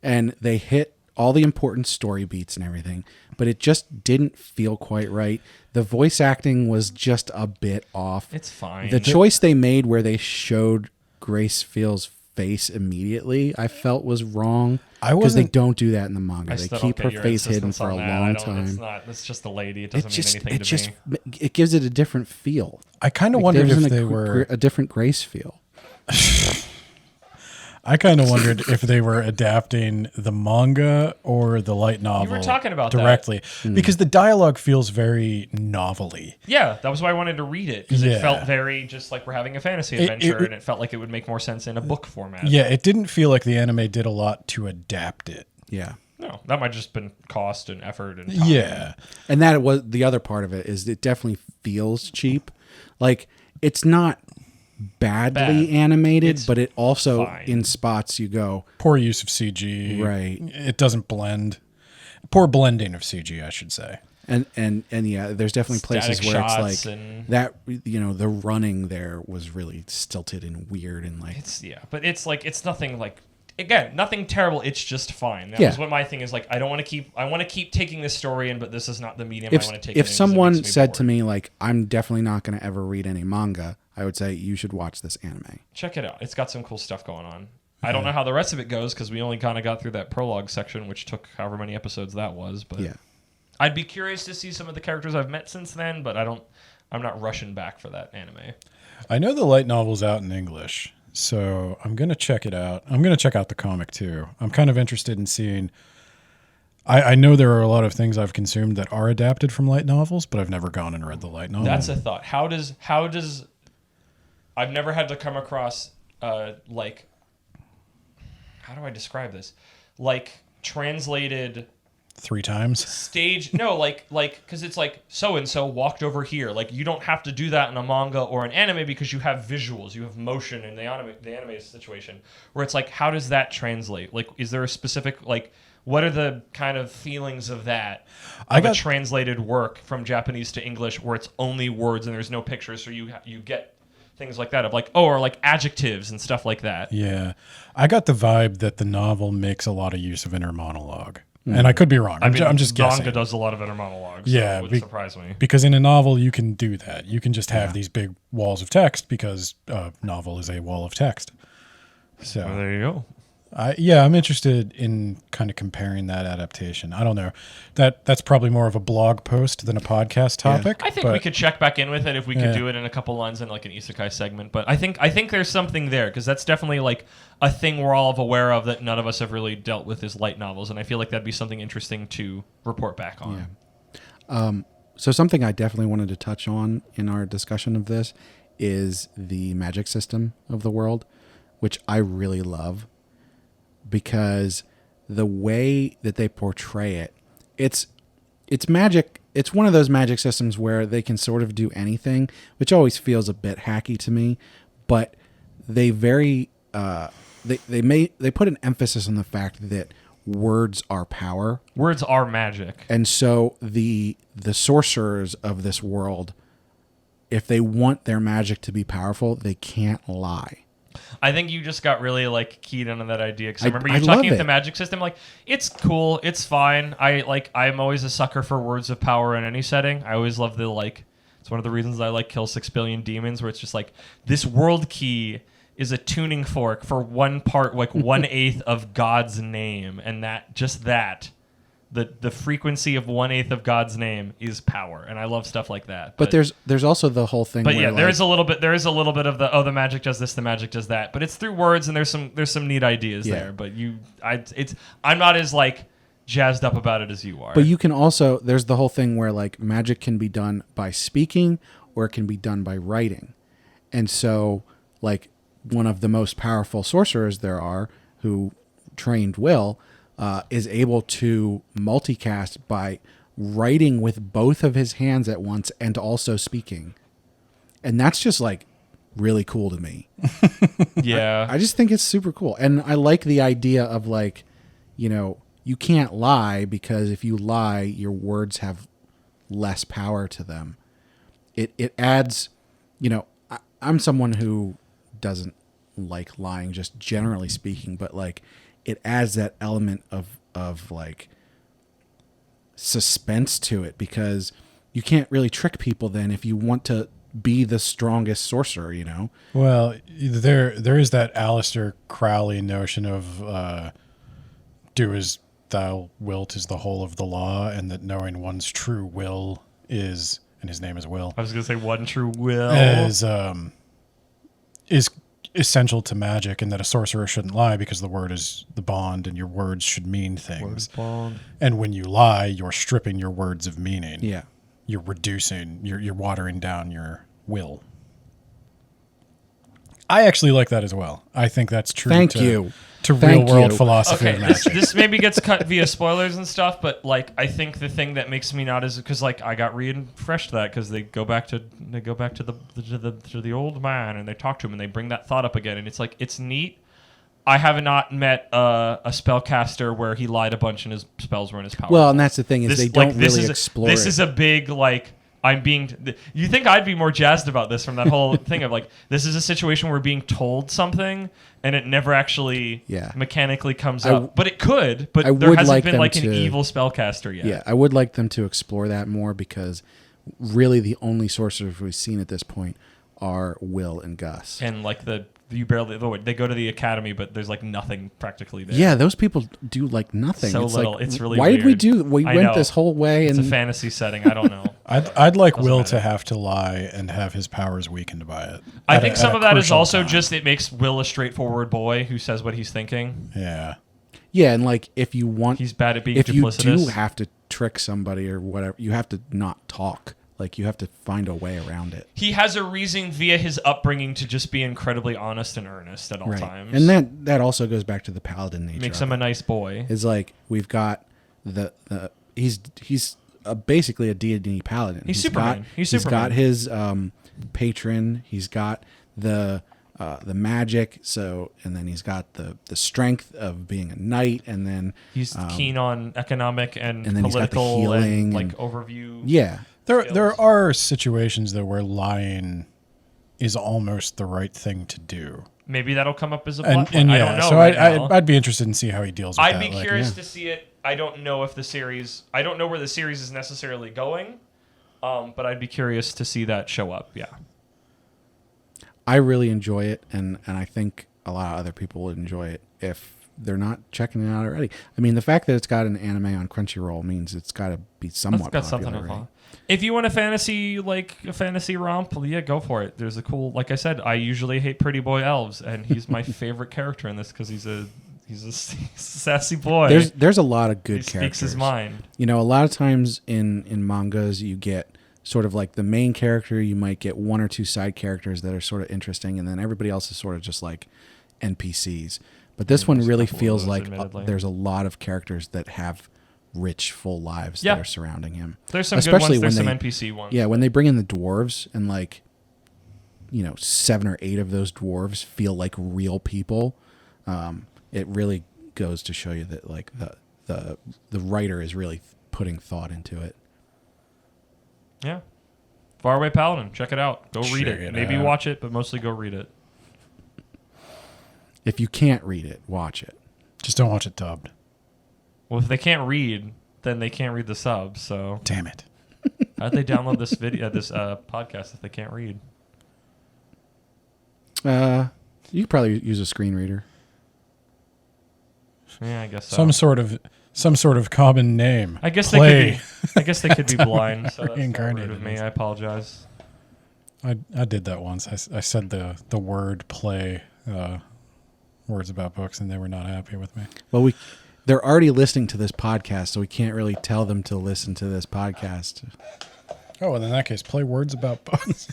A: and they hit all the important story beats and everything, but it just didn't feel quite right. The voice acting was just a bit off.
C: It's fine.
A: The choice they made where they showed Grace Field's face immediately, I felt was wrong. Because they don't do that in the manga. They keep her face hidden for a long time.
C: It's just a lady. It doesn't mean anything to me.
A: It gives it a different feel.
B: I kind of wondered if they were
A: a different Grace feel.
B: I kind of wondered if they were adapting the manga or the light novel.
C: You were talking about
B: directly because the dialogue feels very novelly.
C: Yeah, that was why I wanted to read it because it felt very just like we're having a fantasy adventure, and it felt like it would make more sense in a book format.
B: Yeah, it didn't feel like the anime did a lot to adapt it.
A: Yeah.
C: No, that might just been cost and effort and time.
B: Yeah.
A: And that was the other part of it is it definitely feels cheap. Like it's not badly animated, but it also in spots you go
B: poor use of CG.
A: Right.
B: It doesn't blend. Poor blending of CG, I should say.
A: And yeah, there's definitely places where it's like that. The running there was really stilted and weird and like
C: but it's like it's nothing like. Again, nothing terrible. It's just fine. That was what my thing is. Like, I want to keep taking this story in, but this is not the medium I want to take.
A: If someone said to me like, "I'm definitely not going to ever read any manga," I would say you should watch this anime.
C: Check it out. It's got some cool stuff going on. I don't know how the rest of it goes because we only kind of got through that prologue section, which took however many episodes that was. But I'd be curious to see some of the characters I've met since then. But I'm not rushing back for that anime.
B: I know the light novel's out in English. So I'm going to check it out. I'm going to check out the comic too. I'm kind of interested in seeing. I know there are a lot of things I've consumed that are adapted from light novels, but I've never gone and read the light novel.
C: That's a thought. How does I've never had to come across like how do I describe this? Like translated
B: 3 times
C: stage because it's like so and so walked over here. Like you don't have to do that in a manga or an anime because you have visuals, you have motion in the anime situation where it's like how does that translate? Like is there a specific like what are the kind of feelings of that a translated work from Japanese to English where it's only words and there's no pictures, so you get things like that of like or like adjectives and stuff like that.
B: Yeah, I got the vibe that the novel makes a lot of use of inner monologue. And I could be wrong. I'm just guessing.
C: Manga does a lot of inner monologues.
B: Yeah,
C: so it would surprise me.
B: Because in a novel, you can do that. You can just have these big walls of text because a novel is a wall of text. So
C: well, there you go.
B: I'm interested in kind of comparing that adaptation. I don't know. That's probably more of a blog post than a podcast topic.
C: I think we could check back in with it if we could do it in a couple lines in like an isekai segment. But I think there's something there because that's definitely like a thing we're all aware of that none of us have really dealt with is light novels, and I feel like that'd be something interesting to report back on.
A: Yeah. So something I definitely wanted to touch on in our discussion of this is the magic system of the world, which I really love. Because the way that they portray it's magic. It's one of those magic systems where they can sort of do anything, which always feels a bit hacky to me. But they they put an emphasis on the fact that words are power.
C: Words are magic.
A: And so the sorcerers of this world, if they want their magic to be powerful, they can't lie.
C: I think you just got really like keyed into that idea because I remember you talking about the magic system. Like, it's cool, it's fine. I'm always a sucker for words of power in any setting. I always love the like. It's one of the reasons I like Kill 6 Billion Demons, where it's just like this world key is a tuning fork for one part, like 1/8 of God's name, and the frequency of 1/8 of God's name is power, and I love stuff like that.
A: But there's also the whole thing.
C: But
A: where
C: there is a little bit of the magic does this, the magic does that. But it's through words, and there's some neat ideas there. But I'm not as like jazzed up about it as you are.
A: But you can also, there's the whole thing where like magic can be done by speaking or it can be done by writing. And so like one of the most powerful sorcerers there are who trained Will is able to multicast by writing with both of his hands at once and also speaking. And that's just like really cool to me.
C: yeah.
A: I just think it's super cool. And I like the idea of like, you know, you can't lie because if you lie, your words have less power to them. It adds, you know, I'm someone who doesn't like lying, just generally speaking, but like it adds that element of like suspense to it because you can't really trick people then if you want to be the strongest sorcerer, you know?
B: Well, there is that Aleister Crowley notion of do as thou wilt is the whole of the law, and that knowing one's true will is, and his name is Will.
C: I was going to say one true will.
B: Is essential to magic, and that a sorcerer shouldn't lie because the word is the bond and your words should mean things. And when you lie, you're stripping your words of meaning.
A: Yeah.
B: You're reducing, you're watering down your will. I actually like that as well. I think that's true.
A: Thank you.
B: To
A: Thank
B: real world
A: you.
B: philosophy of
C: Okay,
B: magic.
C: this maybe gets cut via spoilers and stuff, but like I think the thing that makes me not as because like I got refreshed that because they go back to the old man and they talk to him and they bring that thought up again and it's like it's neat. I have not met a spellcaster where he lied a bunch and his spells weren't as powerful.
A: Well, and that's the thing is they don't really explore
C: This
A: it.
C: is a big like. I'm being. You think I'd be more jazzed about this from that whole thing of like this is a situation where we're being told something and it never actually mechanically comes up, but it could. But there hasn't been like an evil spellcaster yet.
A: Yeah, I would like them to explore that more because really the only sorcerers we've seen at this point are Will and Gus.
C: And like they go to the academy, but there's like nothing practically there.
A: Yeah, those people do like nothing.
C: So
A: it's
C: little.
A: Like,
C: it's really
A: why
C: weird.
A: did we do? We
C: I
A: went
C: know.
A: this whole way,
C: It's
A: and
C: a fantasy setting. I don't know.
B: I'd like
C: Doesn't
B: Will
C: matter.
B: to have to lie and have his powers weakened by it.
C: I think some of that is
B: crucial
C: also
B: time.
C: just it makes Will a straightforward boy who says what he's thinking.
B: Yeah.
A: yeah, and like if you want,
C: He's bad at being
A: if you
C: duplicitous.
A: do have to trick somebody or whatever, you have to not talk. Like you have to find a way around it.
C: He has a reason via his upbringing to just be incredibly honest and earnest at all times.
A: And that also goes back to the paladin nature.
C: makes
A: of
C: him
A: it.
C: a nice boy.
A: Is like we've got he's basically a D&D paladin.
C: He's Superman. He's
A: He's
C: Superman.
A: got his patron. He's got the magic. So and then he's got the strength of being a knight. And then
C: He's keen on economic and
A: then he's got the
C: political
A: healing
C: and like
A: and-
C: overview.
A: yeah.
B: There are situations though where lying is almost the right thing to do.
C: Maybe that'll come up as a plot
B: And
C: point.
B: yeah,
C: I don't know.
B: so
C: right now.
B: I'd be interested in see how he deals with
C: I'd
B: that.
C: be
B: Like,
C: curious to see it. I don't know if the series. I don't know where the series is necessarily going, but I'd be curious to see that show up. Yeah.
A: I really enjoy it, and I think a lot of other people would enjoy it if they're not checking it out already. I mean, the fact that it's got an anime on Crunchyroll means it's got to be somewhat
C: That's got
A: popular,
C: something to
A: right?
C: follow. If you want a fantasy romp, yeah, go for it. There's a cool, like I said, I usually hate pretty boy elves, and he's my favorite character in this because he's a sassy boy.
A: There's a lot of good
C: he
A: characters.
C: speaks his mind.
A: You know, a lot of times in mangas, you get sort of like the main character. You might get one or two side characters that are sort of interesting, and then everybody else is sort of just like NPCs. But this one
C: there's a
A: really
C: couple of
A: feels
C: those,
A: like
C: admittedly.
A: there's a lot of characters that have rich, full lives
C: Yeah.
A: that are surrounding him.
C: There's some
A: Especially
C: good ones. There's
A: when
C: some NPC ones.
A: Yeah, when they bring in the dwarves and like, you know, 7 or 8 of those dwarves feel like real people, it really goes to show you that like the writer is really putting thought into it.
C: Yeah. Faraway Paladin. Check it out. Go read
B: Check
C: it.
B: it
C: Maybe
B: out.
C: watch it, but mostly go read it.
A: If you can't read it, watch it.
B: just don't watch it dubbed.
C: Well, if they can't read, then they can't read the subs. So
B: Damn it.
C: how'd they download this podcast if they can't read?
A: You could probably use a screen reader.
C: Yeah, I guess so.
B: Some sort of common name.
C: I guess
B: Play.
C: they could be. I guess they could be blind. So that's not
B: Reincarnated.
C: rude of me. I apologize.
B: I did that once. I said the word play words about books, and they were not happy with me.
A: Well, they're already listening to this podcast, so we can't really tell them to listen to this podcast.
B: Oh, well, in that case, play words about books.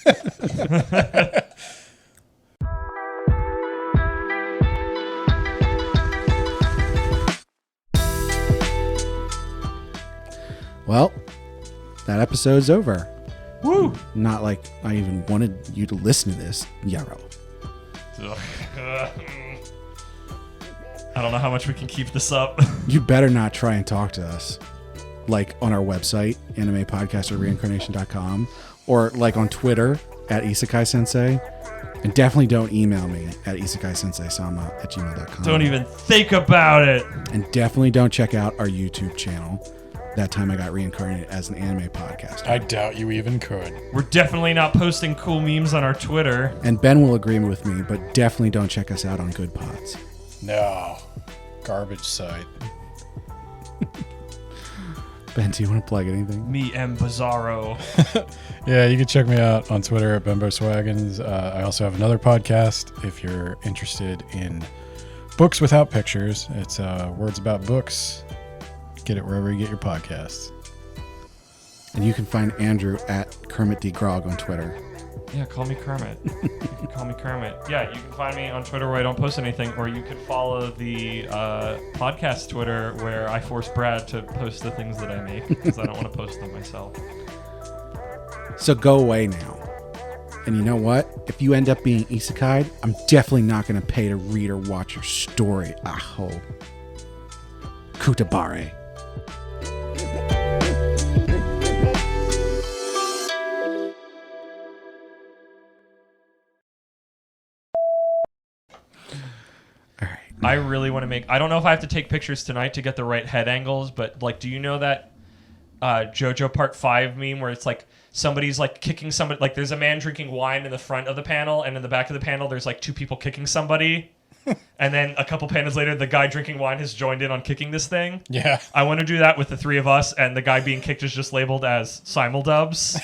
A: Well, that episode's over.
C: Woo!
A: Not like I even wanted you to listen to this, Yarrow.
C: I don't know how much we can keep this up.
A: You better not try and talk to us. Like on our website, animepodcast or reincarnation.com, or like on Twitter at Isekai Sensei. And definitely don't email me at Isekai Sensei-Sama at gmail.com.
C: Don't even think about it.
A: And definitely don't check out our YouTube channel. That time I got reincarnated as an anime podcaster.
B: I doubt you even could.
C: We're definitely not posting cool memes on our Twitter.
A: And Ben will agree with me, but definitely don't check us out on Good Pods.
B: No. Garbage site.
A: Ben, do you want to plug anything?
C: Me and Bizarro.
B: Yeah, you can check me out on Twitter at BemboSwaggins. I also have another podcast if you're interested in books without pictures. It's Words About Books. Get it wherever you get your podcasts.
A: And you can find Andrew at Kermit D. Grog on Twitter.
C: Yeah, call me Kermit. Call me Kermit. Yeah, you can find me on Twitter where I don't post anything, or you could follow the podcast Twitter where I force Brad to post the things that I make because I don't want to post them myself.
A: So go away now. And you know what? If you end up being isekai'd, I'm definitely not going to pay to read or watch your story. Aho. Kutabare.
C: I really want to make... I don't know if I have to take pictures tonight to get the right head angles, but like, do you know that JoJo Part 5 meme where it's like somebody's like kicking somebody... Like there's a man drinking wine in the front of the panel, and in the back of the panel there's like two people kicking somebody. And then a couple panels later, the guy drinking wine has joined in on kicking this thing.
B: Yeah.
C: I want to do that with the three of us, and the guy being kicked is just labeled as simuldubs.